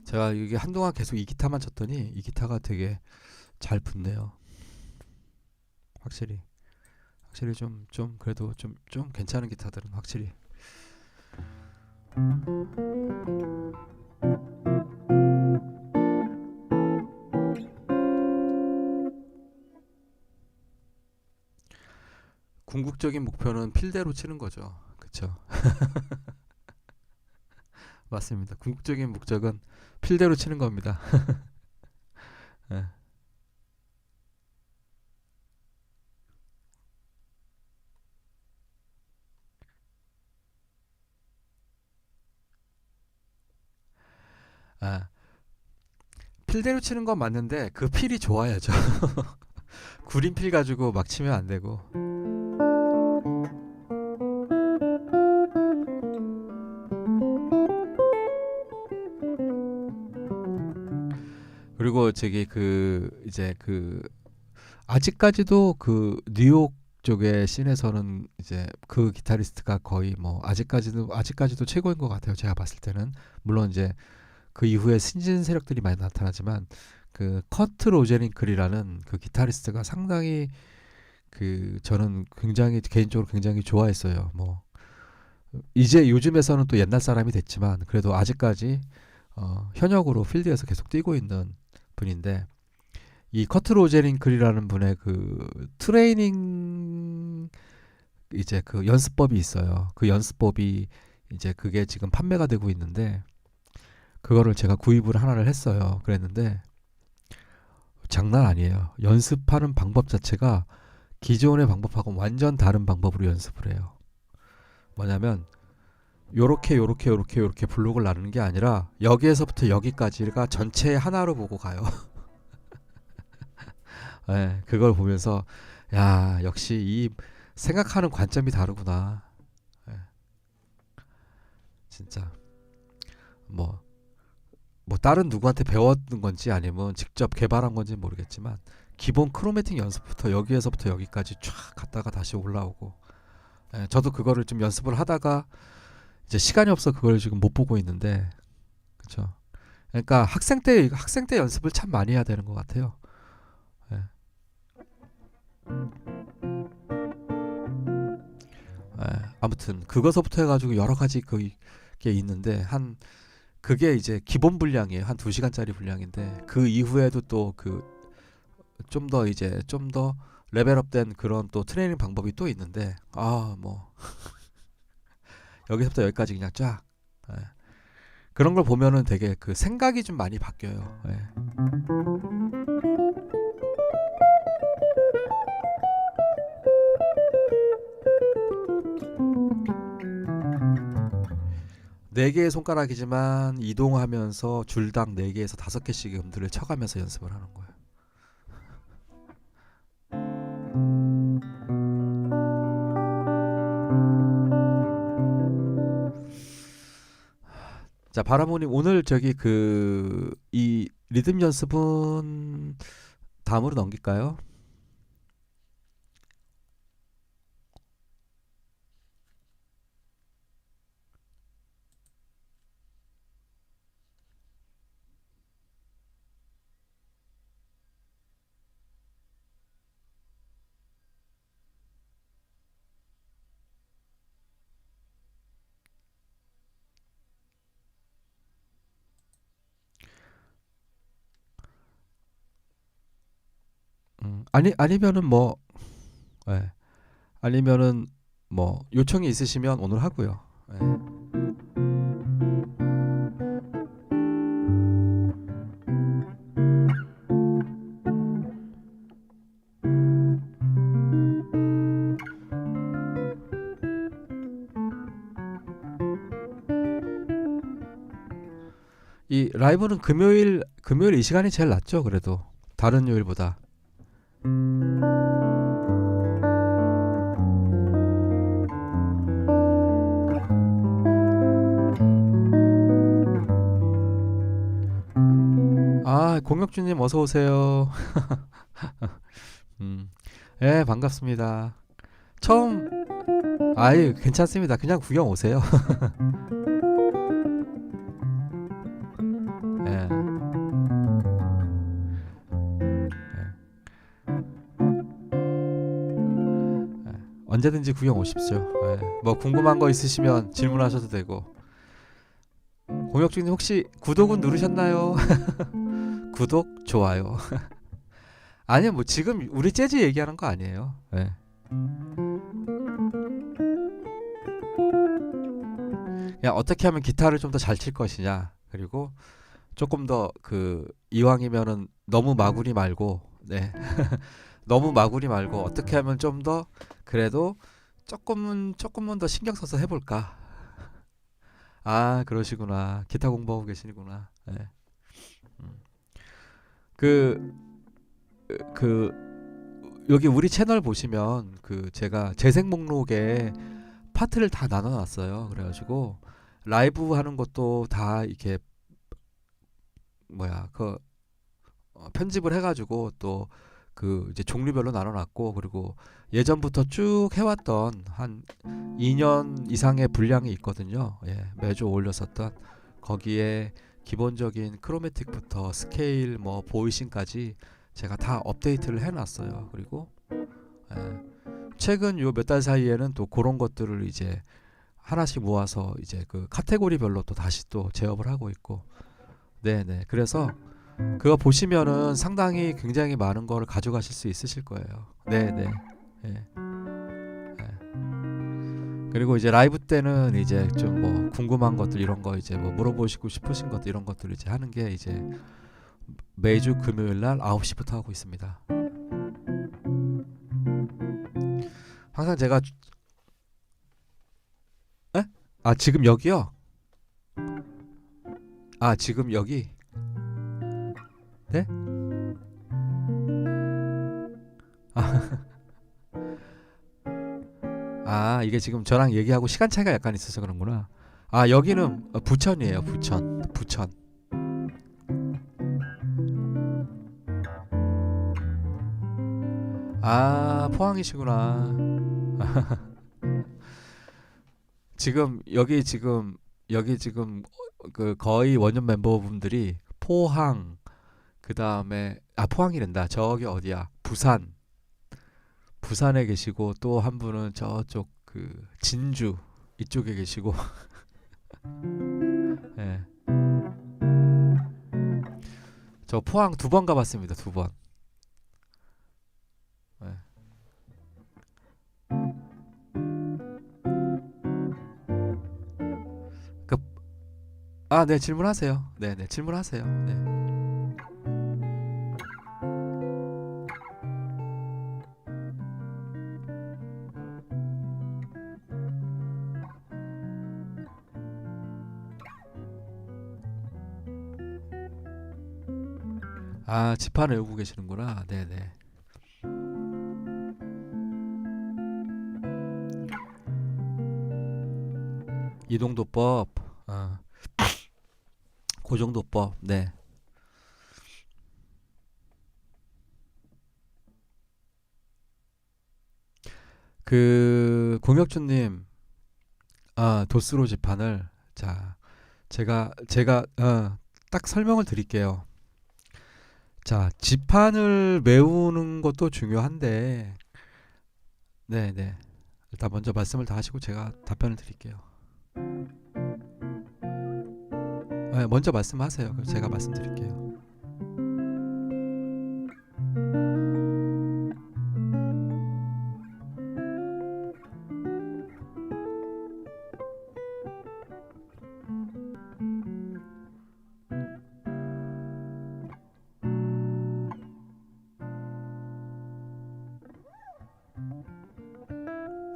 Speaker 1: 제가 이게 한동안 계속 이 기타만 쳤더니 이 기타가 되게 잘 붙네요. 확실히. 확실히 좀 그래도 좀 괜찮은 기타들은 확실히. 궁극적인 목표는 필대로 치는 거죠. 그쵸? 맞습니다. 궁극적인 목적은 필대로 치는 겁니다. 예. 아, 필대로 치는 건 맞는데 그 필이 좋아야죠. 구린 필 가지고 막 치면 안 되고. 그리고 저기 그 이제 그 아직까지도 그 뉴욕 쪽의 씬에서는 이제 그 기타리스트가 거의 뭐 아직까지도 최고인 것 같아요. 제가 봤을 때는 물론 이제 그 이후에 신진 세력들이 많이 나타나지만 그 커트 로제링클이라는 그 기타리스트가 상당히 그 저는 굉장히 개인적으로 굉장히 좋아했어요. 뭐 이제 요즘에서는 또 옛날 사람이 됐지만 그래도 아직까지 현역으로 필드에서 계속 뛰고 있는 분인데 이 커트 로제링클이라는 분의 그 트레이닝 이제 그 연습법이 있어요. 그 연습법이 이제 그게 지금 판매가 되고 있는데 그거를 제가 구입을 하나를 했어요. 그랬는데 장난 아니에요. 연습하는 방법 자체가 기존의 방법하고 완전 다른 방법으로 연습을 해요. 뭐냐면 요렇게 블록을 나누는 게 아니라 여기에서부터 여기까지가 전체 하나로 보고 가요. 네, 그걸 보면서 야 역시 이 생각하는 관점이 다르구나. 네, 진짜 뭐, 뭐 다른 누구한테 배웠는 건지 아니면 직접 개발한 건지 모르겠지만 기본 크로매틱 연습부터 여기에서부터 여기까지 쫙 갔다가 다시 올라오고 저도 그거를 좀 연습을 하다가 이제 시간이 없어 그걸 지금 못 보고 있는데 그렇죠. 그러니까 학생 때 연습을 참 많이 해야 되는 것 같아요. 예. 예, 아무튼 그거서부터 해가지고 여러 가지 그게 있는데 한 그게 이제 기본 분량이에요. 한 2시간짜리 분량인데 그 이후에도 또 그 좀 더 이제 좀 더 레벨업된 그런 또 트레이닝 방법이 또 있는데 뭐 여기서부터 여기까지 그냥 쫙 예. 그런 걸 보면은 되게 그 생각이 좀 많이 바뀌어요. 예. 네 개의 손가락이지만 이동하면서 줄당 4개에서 5개씩의 음들을 쳐가면서 연습을 하는 거예요. 자, 바라모님 오늘 저기 그 이 리듬 연습은 다음으로 넘길까요? 아니면은 뭐 예. 아니면은 뭐 요청이 있으시면 오늘 하고요. 예. 라이브는 금요일 이 시간이 제일 낫죠. 그래도 다른 요일보다. 아, 공혁주님 어서 오세요. 음, 예, 반갑습니다. 처음, 아이, 괜찮습니다. 그냥 구경 오세요. 예, 예, 언제든지 구경 오십시오. 예, 뭐 궁금한 거 있으시면 질문하셔도 되고. 공혁주님 혹시 구독은 누르셨나요? 구독, 좋아요. 아니요, 뭐 지금 우리 재즈 얘기하는 거 아니에요. 예. 그냥 어떻게 하면 기타를 좀 더 잘 칠 것이냐. 그리고 조금 더 그 이왕이면은 너무 마구리 말고, 네. 너무 마구리 말고 어떻게 하면 좀 더 그래도 조금은 더 신경 써서 해볼까. 아, 그러시구나. 기타 공부하고 계시구나. 네. 음. 그, 그, 여기 우리 채널 보시면 그 제가 재생 목록에 파트를 다 나눠놨어요. 그래가지고 라이브 하는 것도 다 이렇게 뭐야 그 편집을 해가지고 또 그 이제 종류별로 나눠놨고 그리고 예전부터 쭉 해왔던 한 2년 이상의 분량이 있거든요. 예, 매주 올렸었던 거기에 기본적인 크로매틱부터 스케일 뭐 보이싱까지 제가 다 업데이트를 해놨어요. 그리고 예, 최근 요 몇 달 사이에는 또 그런 것들을 이제 하나씩 모아서 이제 그 카테고리별로 또 다시 또 제업을 하고 있고 네네 그래서 그거 보시면은 상당히 굉장히 많은 거를 가져가실 수 있으실 거예요. 네네 예, 예. 그리고 이제 라이브 때는 이제 좀 뭐 궁금한 것들 이런 거 이제 뭐 물어보시고 싶으신 것들 이런 것들 이제 하는 게 이제 매주 금요일 날 9시부터 하고 있습니다. 항상 제가 에? 아 지금 여기요? 아 지금 여기? 네? 아, 이게 지금 저랑 얘기하고 시간 차이가 약간 있어서 그런구나. 아, 여기는 부천이에요. 부천. 부천. 아, 포항이시구나. 지금 여기 지금 그 거의 원년 멤버분들이 포항 그다음에 아, 포항이란다. 저기 어디야? 부산에 계시고 또 한 분은 저쪽 그 진주 이쪽에 계시고 예. 저 포항 2번 가봤습니다. 2번. 예. 그, 아, 네, 질문하세요. 네, 네, 질문하세요. 네. 아, 지판 외우고 계시는구나. 네네. 이동도법, 아, 고정도법, 네. 그, 공혁주님, 아, 도스로 지판을, 자, 딱 설명을 드릴게요. 자, 지판을 외우는 것도 중요한데, 네네. 일단 먼저 말씀을 다 하시고 제가 답변을 드릴게요. 네, 먼저 말씀하세요. 그럼 제가 말씀드릴게요.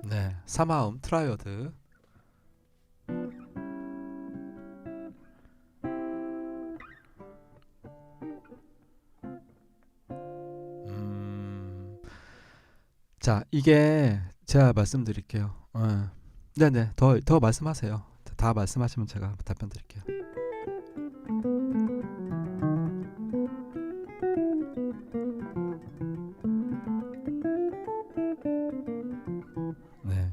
Speaker 1: 네, 사마음, 트라이어드. 자, 이게 제가 말씀드릴게요. 네네, 더 말씀하세요. 다 말씀하시면 제가 답변 드릴게요. 네,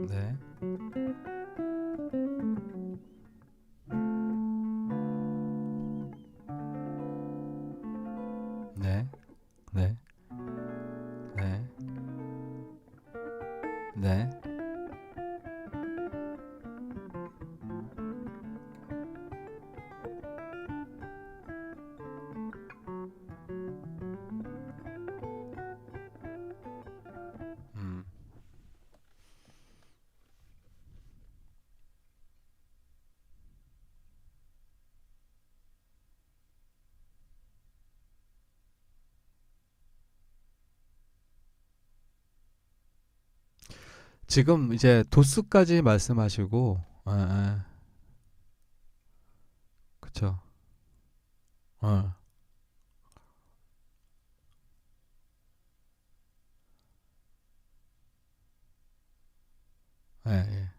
Speaker 1: 네, 네, 네, 네, 네. 음. 지금 이제 도수까지 말씀하시고, 그쵸. 어, 예, 예.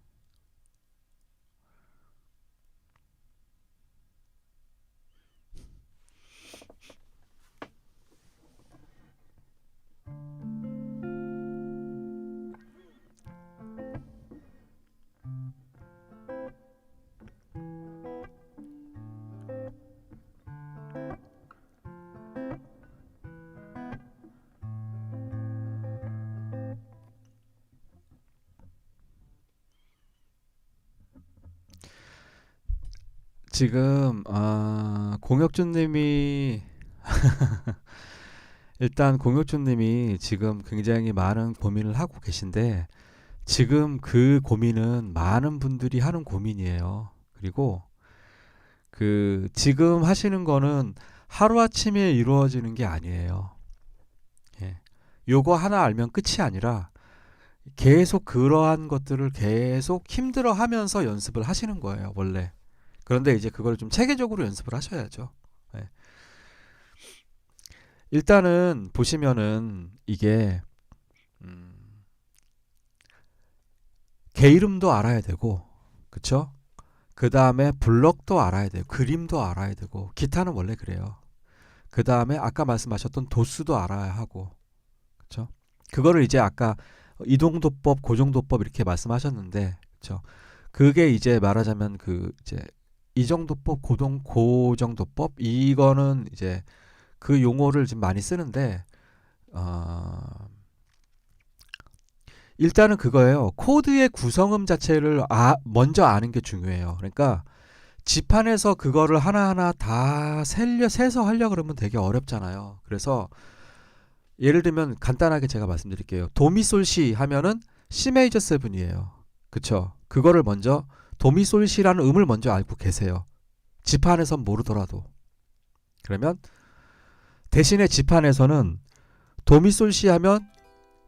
Speaker 1: 지금 공혁준님이 일단 공혁준님이 지금 굉장히 많은 고민을 하고 계신데 지금 그 고민은 많은 분들이 하는 고민이에요. 그리고 그 지금 하시는 거는 하루아침에 이루어지는 게 아니에요. 예. 요거 하나 알면 끝이 아니라 계속 그러한 것들을 계속 힘들어 하면서 연습을 하시는 거예요, 원래. 그런데 이제 그걸 좀 체계적으로 연습을 하셔야죠. 예. 일단은 보시면은 이게 음, 개 이름도 알아야 되고, 그쵸? 그 다음에 블럭도 알아야 돼요. 그림도 알아야 되고, 기타는 원래 그래요. 그 다음에 아까 말씀하셨던 도수도 알아야 하고, 그쵸? 그거를 이제 아까 이동도법, 고정도법 이렇게 말씀하셨는데, 그쵸? 그게 이제 말하자면 그 이제 이정도법, 고정도법 이거는 이제 그 용어를 지금 많이 쓰는데, 어, 일단은 그거예요. 코드의 구성음 자체를 먼저 아는 게 중요해요. 그러니까 지판에서 그거를 하나하나 다 세서 하려고 그러면 되게 어렵잖아요. 그래서 예를 들면 간단하게 제가 말씀드릴게요. 도미솔시 하면은 C 메이저 7이에요. 그쵸? 그거를 먼저 도미솔시라는 음을 먼저 알고 계세요. 지판에선 모르더라도. 그러면 대신에 지판에서는 도미솔시 하면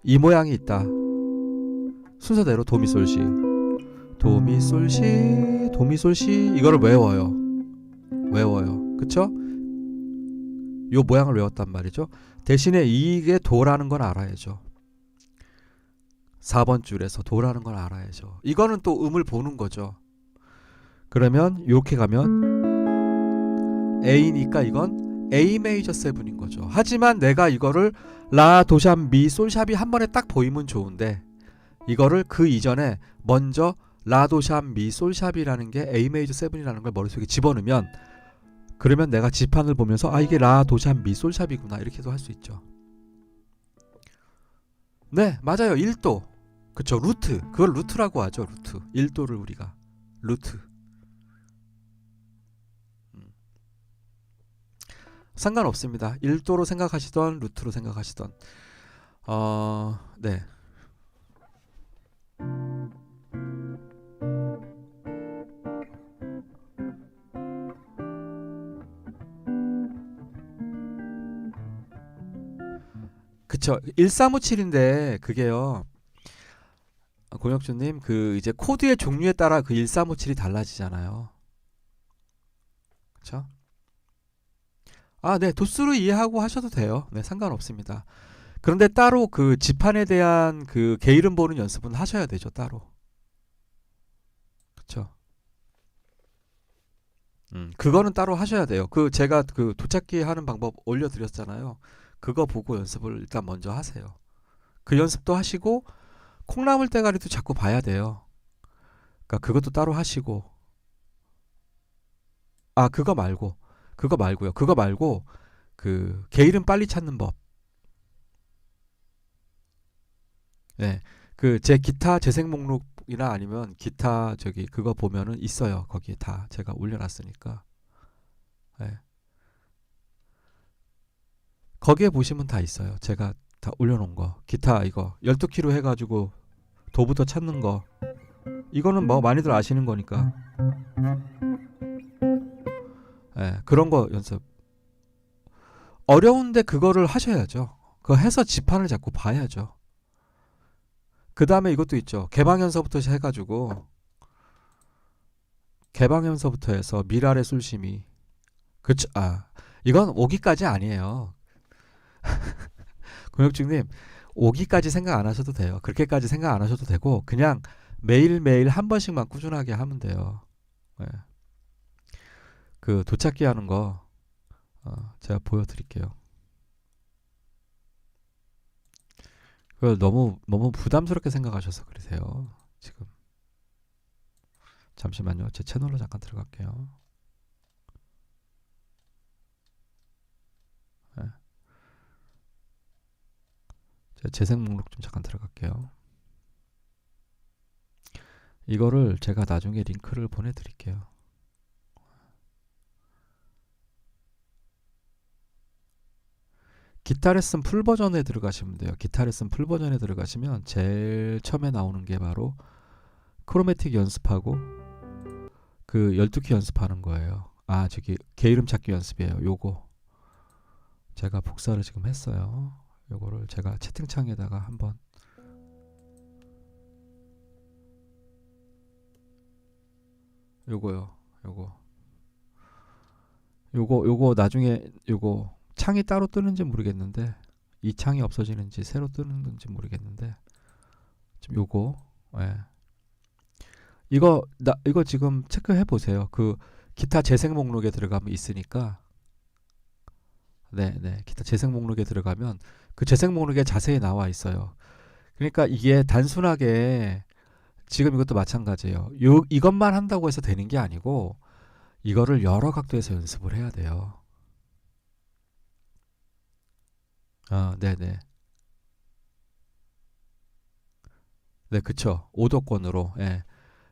Speaker 1: 이 모양이 있다. 순서대로 도미솔시, 도미솔시, 도미솔시 이거를 외워요. 그쵸? 요 모양을 외웠단 말이죠. 대신에 이게 도라는 건 알아야죠. 4번 줄에서 도라는 걸 알아야죠. 이거는 또 음을 보는 거죠. 그러면 이렇게 가면 A니까 이건 A 메이저 7인 거죠. 하지만 내가 이거를 라, 도샵, 미, 솔샵이 한 번에 딱 보이면 좋은데 이거를 그 이전에 먼저 라, 도샵, 미, 솔샵이라는 게 A 메이저 7이라는 걸 머릿속에 집어넣으면 그러면 내가 지판을 보면서 이게 라, 도샵, 미, 솔샵이구나 이렇게도 할 수 있죠. 네, 맞아요. 1도. 그쵸, 루트. 그걸 루트라고 하죠. 루트. 1도를 우리가 루트. 음. 상관없습니다. 1도로 생각하시던 루트로 생각하시던 네. 그쵸. 1357인데 그게요. 공혁주님 그 이제 코드의 종류에 따라 그 1357이 달라지잖아요. 그쵸? 네, 도수로 이해하고 하셔도 돼요. 네, 상관없습니다. 그런데 따로 그 지판에 대한 그 게으름 보는 연습은 하셔야 되죠, 따로. 그쵸? 그거는 따로 하셔야 돼요. 그 제가 그 도착기 하는 방법 올려드렸잖아요. 그거 보고 연습을 일단 먼저 하세요. 그 연습도 하시고 콩나물 대가리도 자꾸 봐야 돼요. 그러니까 그것도 따로 하시고 그거 말고 그거 말고요. 그거 말고 그 게으름 빨리 찾는 법. 네. 그 제 기타 재생 목록이나 아니면 기타 저기 그거 보면은 있어요. 거기에 다 제가 올려놨으니까. 네. 거기에 보시면 다 있어요. 제가 다 올려놓은 거. 기타 이거 12키로 해가지고 도부터 찾는 거. 이거는 뭐 많이들 아시는 거니까. 예, 그런 거 연습. 어려운데 그거를 하셔야죠. 그거 해서 지판을 자꾸 봐야죠. 그 다음에 이것도 있죠. 개방현서부터 해가지고 개방현서부터 해서 미랄의 술심이. 그쵸? 이건 오기까지 아니에요. 공혁중님, 오기까지 생각 안 하셔도 돼요. 그렇게까지 생각 안 하셔도 되고 그냥 매일매일 한 번씩만 꾸준하게 하면 돼요. 예. 그 도착기 하는 거 제가 보여드릴게요. 그걸 너무 부담스럽게 생각하셔서 그러세요. 지금 잠시만요. 제 채널로 잠깐 들어갈게요. 예. 제 재생 목록 좀 잠깐 들어갈게요. 이거를 제가 나중에 링크를 보내드릴게요. 기타 레슨 풀 버전에 들어가시면 돼요. 기타 레슨 풀 버전에 들어가시면 제일 처음에 나오는 게 바로 크로매틱 연습하고 그 12키 연습하는 거예요. 저기 게으름 찾기 연습이에요. 요거 제가 복사를 지금 했어요. 요거를 제가 채팅창에다가 한번 요거요. 요거 나중에 요거 창이 따로 뜨는지 모르겠는데 이 창이 없어지는지 새로 뜨는 건지 모르겠는데 지금 요거 이거 지금 체크해 보세요. 그 기타 재생 목록에 들어가면 있으니까 네, 기타 재생 목록에 들어가면 그 재생 목록에 자세히 나와 있어요. 그러니까 이게 단순하게 지금 이것도 마찬가지예요. 이것만 한다고 해서 되는 게 아니고 이거를 여러 각도에서 연습을 해야 돼요. 네네. 네, 그쵸. 오도권으로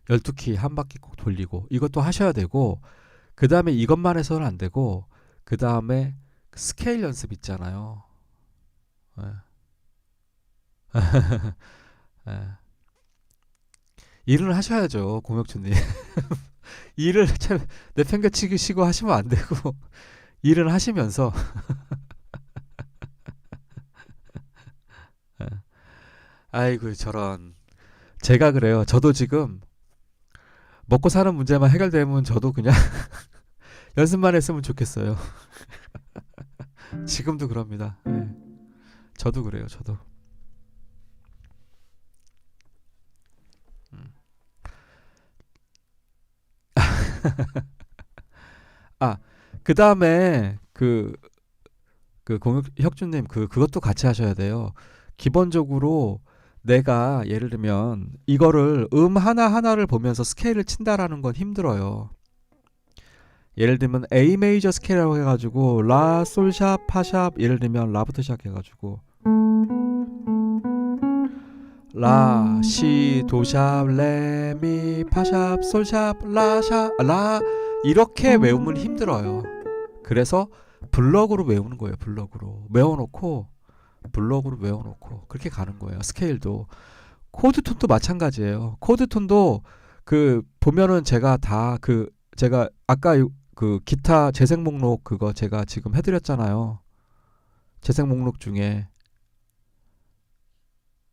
Speaker 1: 12키 한 바퀴 꼭 돌리고 이것도 하셔야 되고 그 다음에 이것만 해서는 안 되고 그 다음에 스케일 연습 있잖아요. 예. 예. 일을 하셔야죠, 공혁주님. 일을 참 내팽개치시고 하시면 안 되고 일을 하시면서 아이고 저런. 제가 그래요. 저도 지금 먹고 사는 문제만 해결되면 저도 그냥 연습만 했으면 좋겠어요. 지금도 그럽니다. 저도 그래요. 저도. 음. 아, 그 다음에 그 공혁준님 그것도 같이 하셔야 돼요. 기본적으로 내가 예를 들면 이거를 하나하나를 보면서 스케일을 친다라는 건 힘들어요. 예를 들면 A 메이저 스케일이라고 해가지고 라, 솔, 샵, 파, 샵 예를 들면 라부터 시작해가지고 라, 시, 도, 샵, 레, 미, 파, 샵, 솔, 샵, 라, 샵, 라 이렇게 외우면 힘들어요. 그래서 블럭으로 외우는 거예요. 블럭으로 외워놓고 그렇게 가는 거예요. 스케일도 코드톤도 마찬가지예요. 코드톤도 그 보면은 제가 아까 그 기타 재생 목록 그거 제가 지금 해드렸잖아요. 재생 목록 중에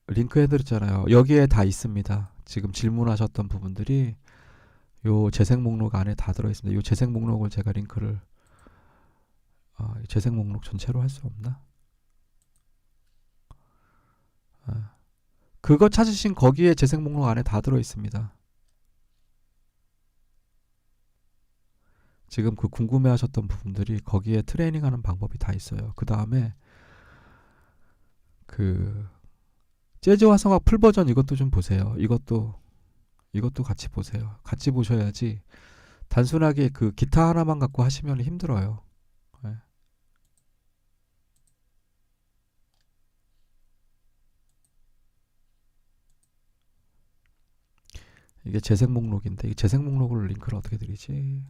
Speaker 1: 링크 해드렸잖아요. 여기에 다 있습니다. 지금 질문하셨던 부분들이 요 재생 목록 안에 다 들어있습니다. 요 재생 목록을 제가 링크를 재생 목록 전체로 할 수 없나? 그거 찾으신 거기에 재생 목록 안에 다 들어 있습니다. 지금 그 궁금해 하셨던 부분들이 거기에 트레이닝하는 방법이 다 있어요. 그 다음에 그 재즈 화성학 풀 버전 이것도 좀 보세요. 이것도 같이 보세요. 같이 보셔야지 단순하게 그 기타 하나만 갖고 하시면 힘들어요. 네. 이게 재생 목록인데 이 재생 목록을 링크를 어떻게 드리지?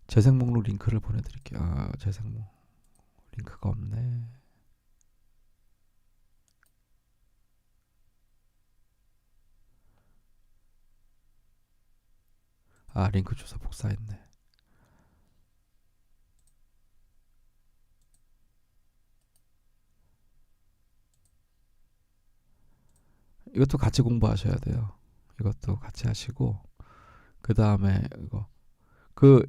Speaker 1: 재생 목록 링크를 보내드릴게요. 재생 목록 링크가 없네. 링크 주소 복사했네. 이것도 같이 공부하셔야 돼요. 이것도 같이 하시고 그 다음에 그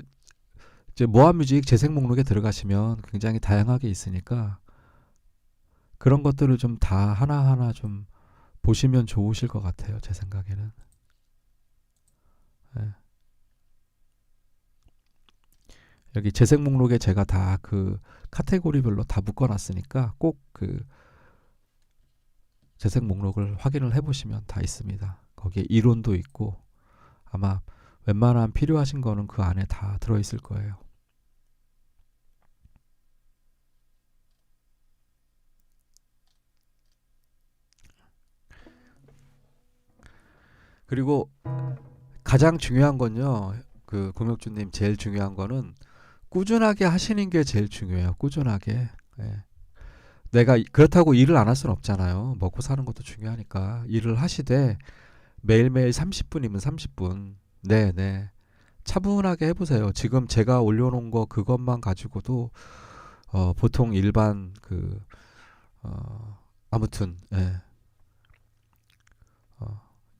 Speaker 1: 이제 모아뮤직 재생 목록에 들어가시면 굉장히 다양하게 있으니까 그런 것들을 좀 다 하나하나 좀 보시면 좋으실 것 같아요. 제 생각에는. 네. 여기 재생 목록에 제가 다 그 카테고리별로 다 묶어놨으니까 꼭 그 재생 목록을 확인을 해보시면 다 있습니다. 거기에 이론도 있고 아마 웬만한 필요하신 거는 그 안에 다 들어있을 거예요. 그리고 가장 중요한 건요. 그 공혁주님 제일 중요한 거는 꾸준하게 하시는 게 제일 중요해요. 꾸준하게. 예. 내가 그렇다고 일을 안 할 수는 없잖아요. 먹고 사는 것도 중요하니까 일을 하시되 매일매일 30분이면 30분. 네, 네. 차분하게 해보세요. 지금 제가 올려놓은 거 그것만 가지고도 보통 일반 아무튼 예.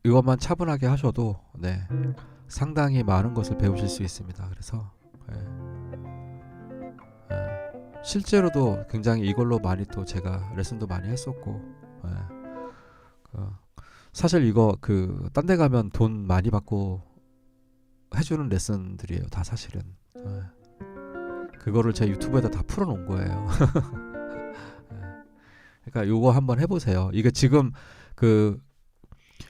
Speaker 1: 이것만 차분하게 하셔도 네, 상당히 많은 것을 배우실 수 있습니다. 그래서 예, 실제로도 굉장히 이걸로 많이 또 제가 레슨도 많이 했었고 예, 사실 이거 딴 데 가면 돈 많이 받고 해주는 레슨들이에요. 다 사실은 예, 그거를 제 유튜브에다 다 풀어놓은 거예요. 예, 그러니까 요거 한번 해보세요. 이게 지금 그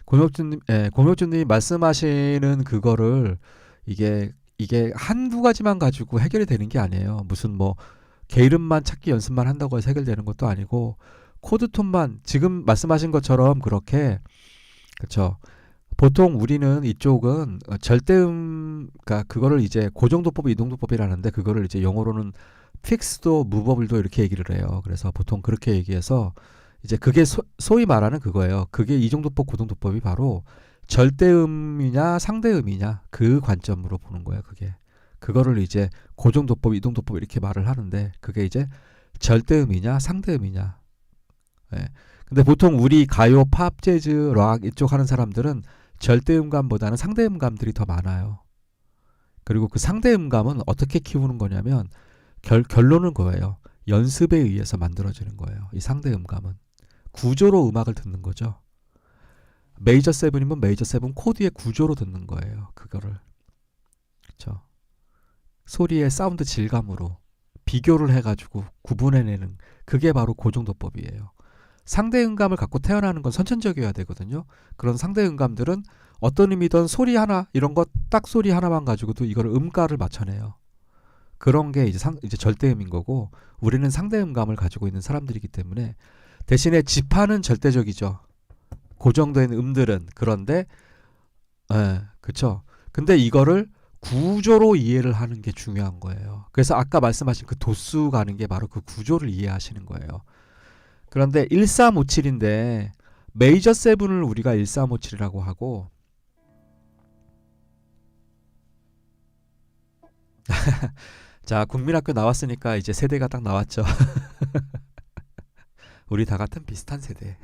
Speaker 1: 공혁준님이 말씀하시는 그거를 이게 한두 가지만 가지고 해결이 되는 게 아니에요. 무슨 뭐 게으름만 찾기 연습만 한다고 해서 해결되는 것도 아니고 코드톤만 지금 말씀하신 것처럼 그렇게 그렇죠. 보통 우리는 이쪽은 그러니까 그거를 이제 고정도법, 이동도법이라는데 그거를 이제 영어로는 픽스도, 무버블도 이렇게 얘기를 해요. 그래서 보통 그렇게 얘기해서 이제 그게 소위 말하는 그거예요. 그게 이종도법, 고정도법이 바로 절대음이냐 상대음이냐 그 관점으로 보는 거예요. 그거를 이제 고정도법, 이동도법 이렇게 말을 하는데 그게 이제 절대음이냐 상대음이냐. 예. 근데 보통 우리 가요, 팝, 재즈, 락 이쪽 하는 사람들은 절대음감보다는 상대음감들이 더 많아요. 그리고 그 상대음감은 어떻게 키우는 거냐면 결론은 그거예요. 연습에 의해서 만들어지는 거예요. 이 상대음감은 구조로 음악을 듣는 거죠. 메이저 세븐이면 메이저 세븐 코드의 구조로 듣는 거예요. 그거를 그렇죠. 소리의 사운드 질감으로 비교를 해가지고 구분해내는 그게 바로 고정도법이에요. 상대음감을 갖고 태어나는 건 선천적이어야 되거든요. 그런 상대음감들은 어떤 의미든 소리 하나 이런 거 딱 소리 하나만 가지고도 이걸 음가를 맞춰내요. 그런 게 이제 절대음인 거고 우리는 상대음감을 가지고 있는 사람들이기 때문에 대신에 지파는 절대적이죠. 고정된 음들은 그런데 그쵸. 근데 이거를 구조로 이해를 하는 게 중요한 거예요. 그래서 아까 말씀하신 그 도수 가는 게 바로 그 구조를 이해하시는 거예요. 그런데 1357인데 메이저 세븐을 우리가 1357이라고 하고 자, 국민학교 나왔으니까 이제 세대가 딱 나왔죠. 우리 다 같은 비슷한 세대.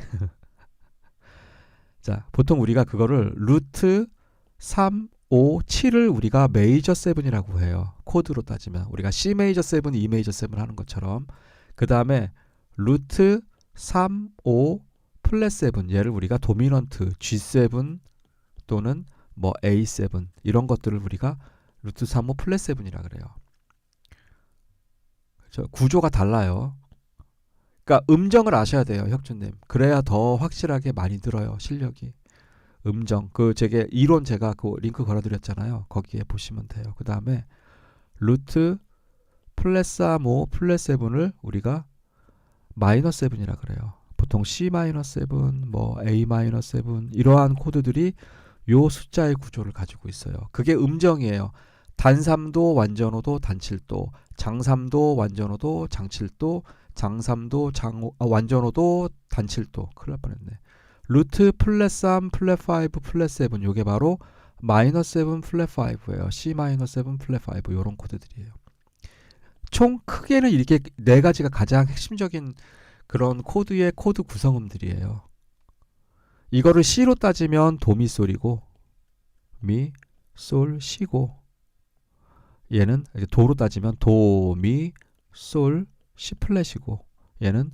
Speaker 1: 자, 보통 우리가 그거를 루트 3, 5, 7을 우리가 메이저 7이라고 해요. 코드로 따지면 우리가 C 메이저 7, E 메이저 7 하는 것처럼. 그 다음에 루트 3, 5, 플랫 7 얘를 우리가 도미넌트 G7 또는 뭐 A7 이런 것들을 우리가 루트 3, 5 플랫 7이라 그래요. 그렇죠? 구조가 달라요. 그러니까 음정을 아셔야 돼요, 혁준님. 그래야 더 확실하게 많이 들어요, 실력이. 음정, 그 제게 이론 제가 그 링크 걸어드렸잖아요. 거기에 보시면 돼요. 그 다음에 루트 플랫 3, 5 플랫 7을 우리가 마이너 7이라 그래요. 보통 C 마이너 7, 뭐 A 마이너 7 이러한 코드들이 요 숫자의 구조를 가지고 있어요. 그게 음정이에요. 단3도, 완전호도, 단7도, 장3도, 완전호도, 장7도, 장3도, 완전호도, 단7도. 큰일 날 뻔했네. 루트 플랫 3, 플랫 5, 플랫 7 요게 바로 마이너 7 플랫 5예요. C 마이너 7 플랫 5 요런 코드들이에요. 총 크게는 이렇게 네 가지가 가장 핵심적인 그런 코드의 코드 구성음들이에요. 이거를 C로 따지면 도미솔이고 미, 솔, 시고 얘는 도로 따지면 도, 미, 솔, 시 플랫이고 얘는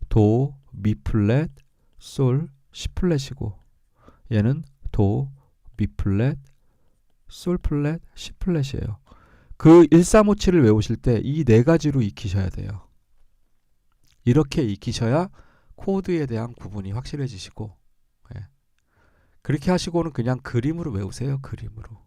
Speaker 1: 도, 미 플랫, 솔, 시 플랫이고 얘는 도, 미 플랫, 솔 플랫, 시 플랫이에요. 그 1357을 외우실 때 이 네 가지로 익히셔야 돼요. 이렇게 익히셔야 코드에 대한 구분이 확실해지시고 예. 그렇게 하시고는 그냥 그림으로 외우세요. 그림으로.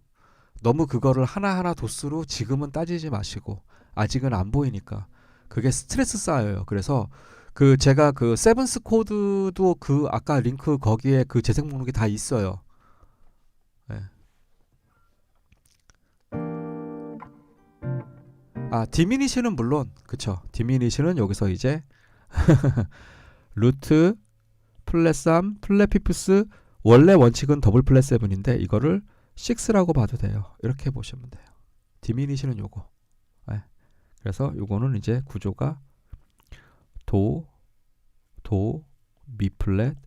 Speaker 1: 너무 그거를 하나하나 도수로 지금은 따지지 마시고 아직은 안 보이니까 그게 스트레스 쌓여요. 그래서 그 제가 그 세븐스 코드도 그 아까 링크 거기에 그 재생 목록이 다 있어요. 예. 아, 디미니시는 물론 그쵸. 디미니시는 여기서 이제 루트 플랫 3 플랫 피프스 원래 원칙은 더블 플랫 7인데 이거를 6라고 봐도 돼요. 이렇게 보시면 돼요. 디미니시는 요거. 네. 그래서 요거는 이제 구조가 도, 미 플랫,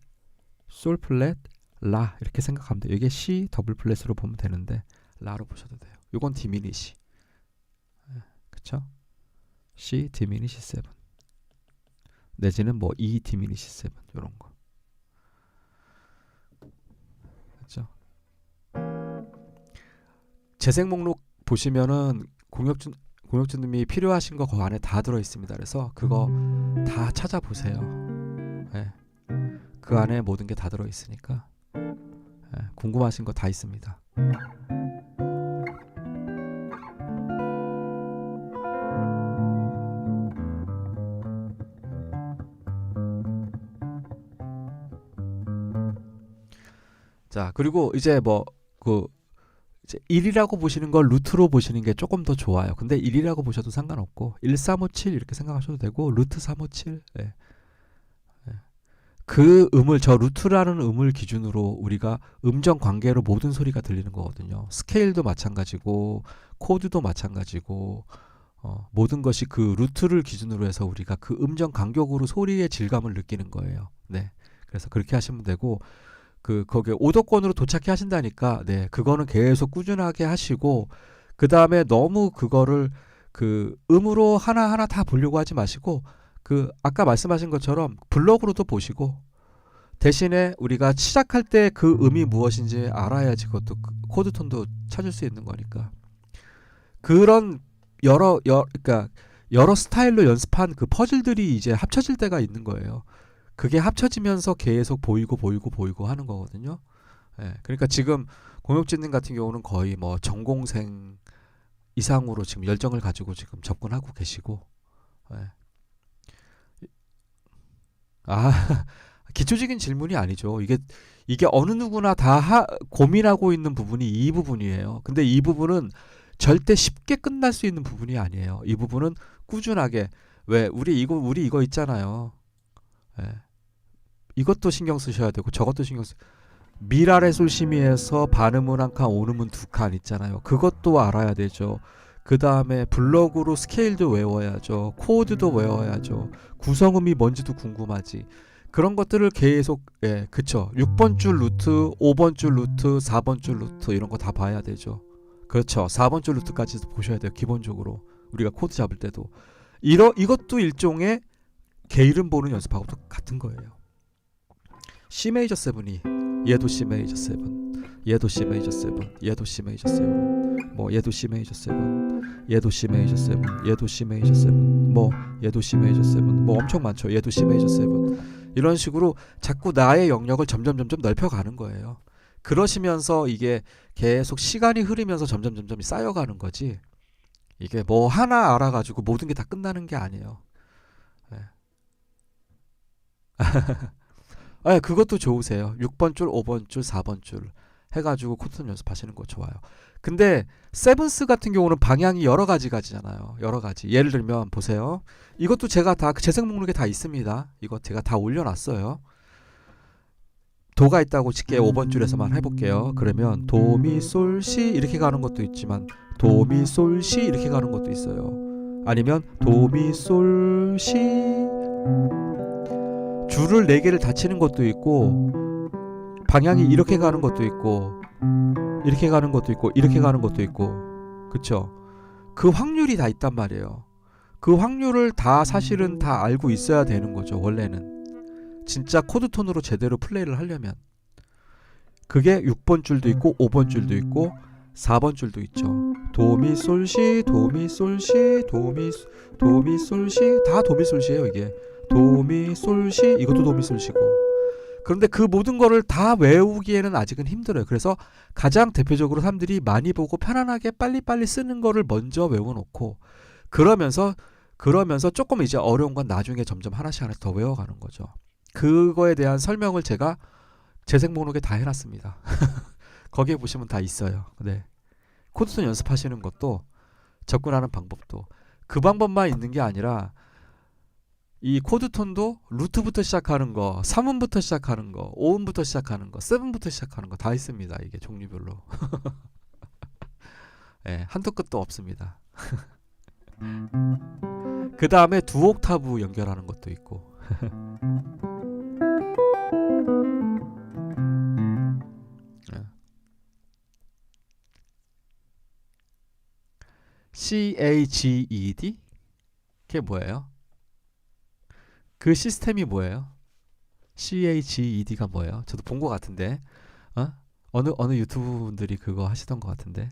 Speaker 1: 솔 플랫, 라 이렇게 생각하면 돼요. 이게 C 더블 플랫으로 보면 되는데 라로 보셔도 돼요. 요건 디미니시. 네. 그쵸? C 디미니시 7 내지는 뭐 E 디미니시 7 요런 거. 그쵸? 재생 목록 보시면은 공혁준님이 필요하신 거 그 안에 다 들어 있습니다. 그래서 그거 다 찾아보세요. 네. 그 안에 모든 게 다 들어 있으니까 네. 궁금하신 거 다 있습니다. 자, 그리고 이제 뭐 그 이제 1이라고 보시는 걸 루트로 보시는 게 조금 더 좋아요. 근데 1이라고 보셔도 상관없고 1357 이렇게 생각하셔도 되고 루트 357 예. 예. 그 음을 저 루트라는 음을 기준으로 우리가 음정 관계로 모든 소리가 들리는 거거든요. 스케일도 마찬가지고 코드도 마찬가지고 모든 것이 그 루트를 기준으로 해서 우리가 그 음정 간격으로 소리의 질감을 느끼는 거예요. 네. 그래서 그렇게 하시면 되고 거기에 오도권으로 도착해 하신다니까 네 그거는 계속 꾸준하게 하시고 그 다음에 너무 그거를 그 음으로 하나하나 다 보려고 하지 마시고 그 아까 말씀하신 것처럼 블럭으로도 보시고 대신에 우리가 시작할 때 그 음이 무엇인지 알아야지 그것도 코드 톤도 찾을 수 있는 거니까 그런 그러니까 여러 스타일로 연습한 그 퍼즐들이 이제 합쳐질 때가 있는 거예요. 그게 합쳐지면서 계속 보이고 하는 거거든요. 예, 그러니까 지금 공혁진님 같은 경우는 거의 뭐 전공생 이상으로 지금 열정을 가지고 지금 접근하고 계시고, 예. 아 기초적인 질문이 아니죠. 이게 어느 누구나 다 고민하고 있는 부분이 이 부분이에요. 근데 이 부분은 절대 쉽게 끝날 수 있는 부분이 아니에요. 이 부분은 꾸준하게 왜 우리 이거 있잖아요. 예. 이것도 신경 쓰셔야 되고 저것도 신경 미라레 솔시미에서 반음은 한 칸, 온음은 두 칸 있잖아요. 그것도 알아야 되죠. 그 다음에 블럭으로 스케일도 외워야죠. 코드도 외워야죠. 구성음이 뭔지도 궁금하지. 그런 것들을 계속 그쵸. 6번 줄 루트, 5번 줄 루트, 4번 줄 루트 이런 거 다 봐야 되죠. 그렇죠. 4번 줄 루트까지도 보셔야 돼요. 기본적으로 우리가 코드 잡을 때도 이것도 일종의 개 이름 보는 연습하고 같은 거예요. C 메이저 7이 얘도 C 메이저 7, 얘도 C 메이저 7, 얘도 C 메이저 7, 뭐 얘도 C 메이저 7, 얘도 C 메이저 7, 얘도 C 메이저 7, 뭐 얘도 C 메이저 7, 뭐 엄청 많죠. 얘도 C 메이저 7. 이런 식으로 자꾸 나의 영역을 점점 넓혀가는 거예요. 그러시면서 이게 계속 시간이 흐르면서 점점 쌓여가는 거지. 이게 뭐 하나 알아가지고 모든 게 다 끝나는 게 아니에요. 그것도 좋으세요. 6번 줄, 5번 줄, 4번 줄 해가지고 코드 연습하시는 거 좋아요. 근데 세븐스 같은 경우는 방향이 여러 가지잖아요. 여러 가지. 예를 들면 보세요. 이것도 제가 다 재생 목록에 다 있습니다. 이거 제가 다 올려놨어요. 도가 있다고 칠게 5번 줄에서만 해볼게요. 그러면 도미솔시 이렇게 가는 것도 있지만 도미솔시 이렇게 가는 것도 있어요. 아니면 도미솔시 줄을 4개를 다 치는 것도 있고 방향이 이렇게 가는 것도 있고 이렇게 가는 것도 있고 이렇게 가는 것도 있고 그쵸? 그 확률이 다 있단 말이에요. 그 확률을 다 사실은 다 알고 있어야 되는 거죠. 원래는 진짜 코드톤으로 제대로 플레이를 하려면 그게 6번 줄도 있고 5번 줄도 있고 4번 줄도 있죠. 도미솔시 도미솔시 도미솔시 다 도미솔시예요. 이게 도미솔시 이것도 도미솔시고 그런데 그 모든 거를 다 외우기에는 아직은 힘들어요. 그래서 가장 대표적으로 사람들이 많이 보고 편안하게 빨리빨리 쓰는 거를 먼저 외워놓고 그러면서 조금 이제 어려운 건 나중에 점점 하나씩 더 외워가는 거죠. 그거에 대한 설명을 제가 재생 목록에 다 해놨습니다. 거기에 보시면 다 있어요. 네. 코드톤 연습하시는 것도 접근하는 방법도 그 방법만 있는 게 아니라 이 코드톤도 루트부터 시작하는 거, 3음부터 시작하는 거, 5음부터 시작하는 거, 7부터 시작하는 거 다 있습니다. 이게 종류별로. 한도 끝도 없습니다. 그 다음에 두 옥타브 연결하는 것도 있고. CAGED? 그게 뭐예요? 그 시스템이 뭐예요? CAGED가 뭐예요? 저도 본 것 같은데 어느 유튜브 분들이 그거 하시던 것 같은데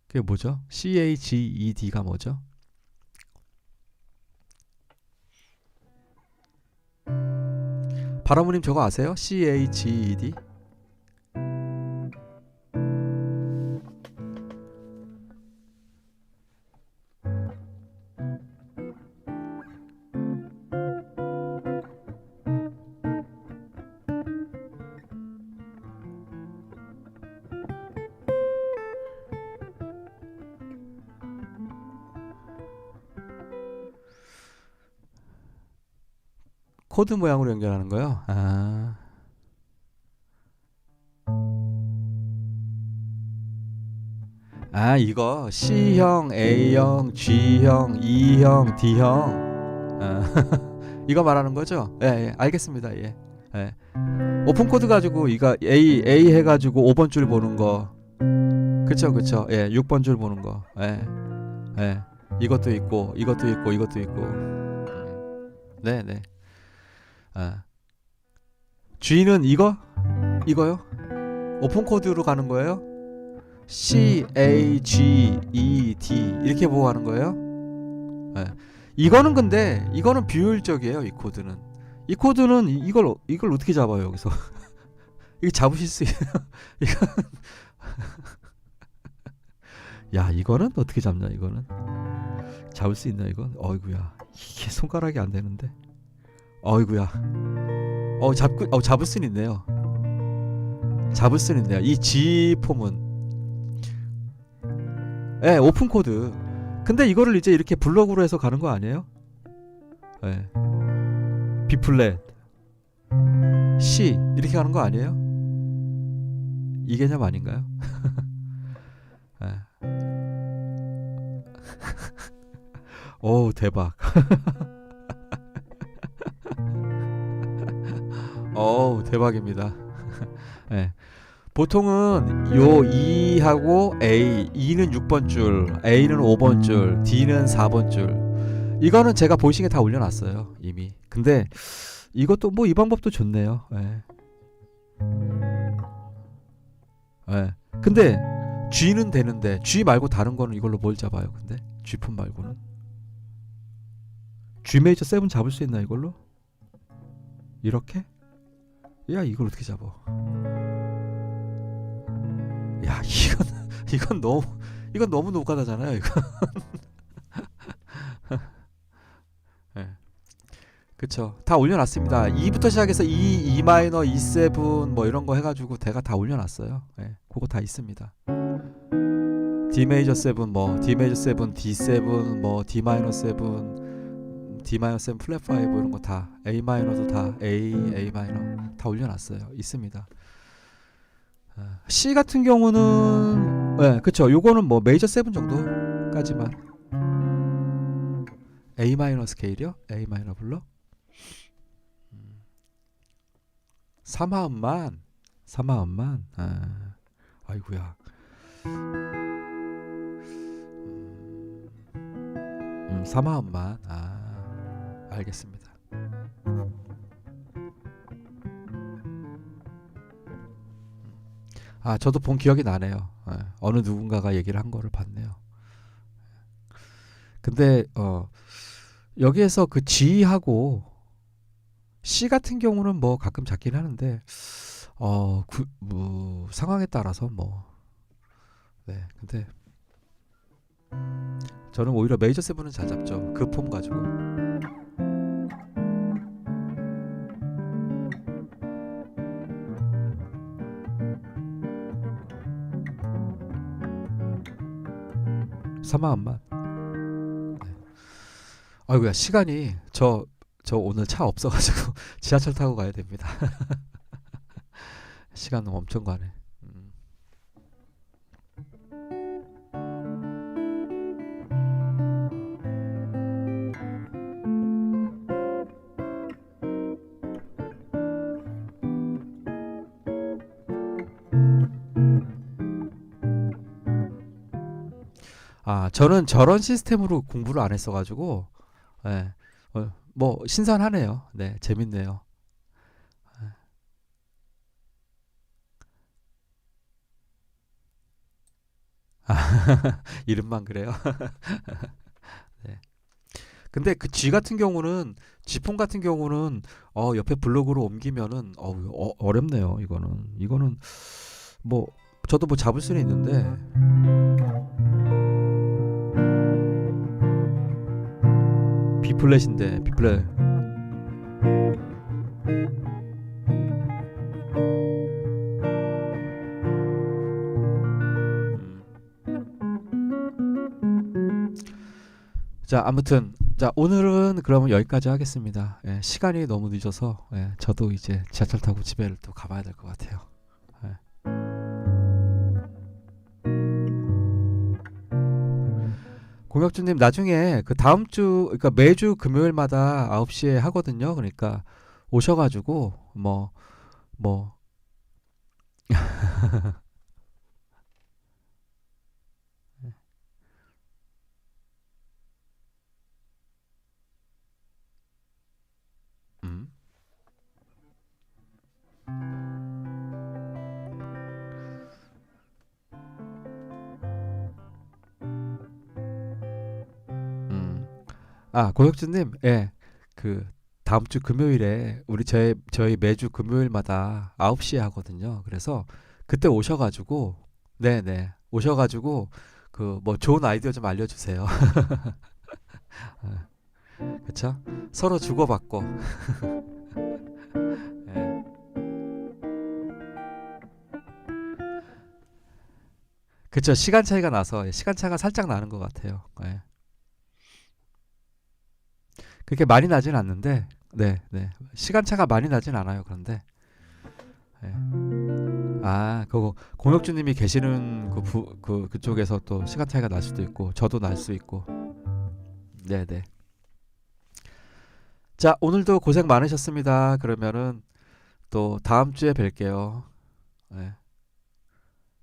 Speaker 1: 그게 뭐죠? CAGED가 뭐죠? 바라무님 저거 아세요? CAGED? 코드 모양으로 연결하는 거요? 이거 C형, A형, G형, E형, D형 이거 말하는 거죠? 예, 알겠습니다. 예. 오픈 코드 가지고 이거 A 해가지고 5번 줄 보는 거 그쵸 예, 6번 줄 보는 거 이것도 있고 이것도 있고 네네 G는 이거요? 오픈 코드로 가는 거예요? CAGED 이렇게 보고 하는 거예요? 이거는 근데 이거는 비효율적이에요. 이 코드는 이걸 어떻게 잡아요 여기서? 이거 잡으실 수 있어요? 야 이거는 어떻게 잡냐? 이거는 잡을 수 있나 이건? 어이구야 이게 손가락이 안 되는데. 어이구야. 잡을 수는 있네요. 이 G 폼은 오픈 코드. 근데 이거를 이제 이렇게 블럭으로 해서 가는 거 아니에요? B 플랫 C 이렇게 가는 거 아니에요? 이 개념 아닌가요? 오 대박. 대박입니다. 예. 보통은 요 2하고 A, 2는 6번 줄, A는 5번 줄, D는 4번 줄. 이거는 제가 보이싱에 다 올려놨어요 이미. 근데 이것도 뭐 이 방법도 좋네요. 예. 예. 근데 G는 되는데 G 말고 다른 거는 이걸로 뭘 잡아요? 근데 G품 말고는 G 메이저 7 잡을 수 있나 이걸로? 이렇게? 야 이걸 어떻게 잡아? 야 이건 너무 노가다잖아요 이거. 예. 그쵸. 다 올려놨습니다. 2부터 시작해서 2, E 마이너, E7 뭐 이런 거 해가지고 대가 다 올려놨어요. 예. 그거 다 있습니다. D 메이저 7 뭐 D 메이저 7, D7 뭐 D 마이너 7, D 마이너 7 플랫 5 이런 거 다 A 마이너도 다 A 마이너 다 올려놨어요. 있습니다. C 같은 경우는 네, 그쵸. 요거는 뭐 메이저 7 정도까지만. A 마이너 스케일이요? A 마이너 불러? 3화음만. 아이고야. 3화음만. 알겠습니다. 저도 본 기억이 나네요. 어느 누군가가 얘기를 한 거를 봤네요. 근데 여기에서 그 G하고 C 같은 경우는 뭐 가끔 잡긴 하는데 뭐 상황에 따라서 뭐 네. 근데 저는 오히려 메이저 7은 잘 잡죠. 그 폼 가지고. 사마음만. 네. 아이고야 시간이 저 오늘 차 없어가지고 지하철 타고 가야 됩니다. 시간 엄청 가네. 저는 저런 시스템으로 공부를 안 했어가지고, 예, 뭐 신선하네요. 네, 재밌네요. 이름만 그래요. 네. 근데 그 G 같은 경우는 G폰 같은 경우는 옆에 블록으로 옮기면은 어렵네요. 이거는 뭐 저도 뭐 잡을 수는 있는데. B 플랫인데 B 플랫. 자, 아무튼 자 오늘은 그러면 여기까지 하겠습니다. 예, 시간이 너무 늦어서 저도 이제 지하철 타고 집에 또 가봐야 될 것 같아요. 예. 공혁주님 나중에 그 다음 주 그러니까 매주 금요일마다 9시에 하거든요. 그러니까 오셔가지고 뭐 음, 음. 고혁주님, 예, 그 다음 주 금요일에 저희 매주 금요일마다 9시에 하거든요. 그래서 그때 오셔가지고 네네 오셔가지고 그 뭐 좋은 아이디어 좀 알려주세요. 그쵸? 서로 주고받고. 예. 그쵸? 시간 차이가 나서 시간 차가 살짝 나는 것 같아요. 예. 그렇게 많이 나진 않는데, 네. 시간 차가 많이 나진 않아요. 그런데, 예. 그거 공혁주님이 계시는 그쪽에서 또 시간 차이가 날 수도 있고, 저도 날 수 있고, 네네. 자, 오늘도 고생 많으셨습니다. 그러면은 또 다음 주에 뵐게요. 네.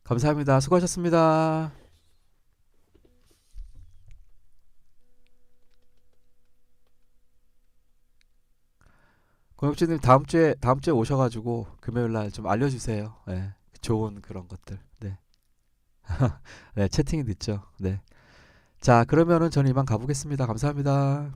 Speaker 1: 감사합니다. 수고하셨습니다. 공혁진님 다음 주에 오셔가지고 금요일 날 좀 알려주세요. 네. 좋은 그런 것들. 네. 네, 채팅이 늦죠. 네. 자, 그러면은 저는 이만 가보겠습니다. 감사합니다.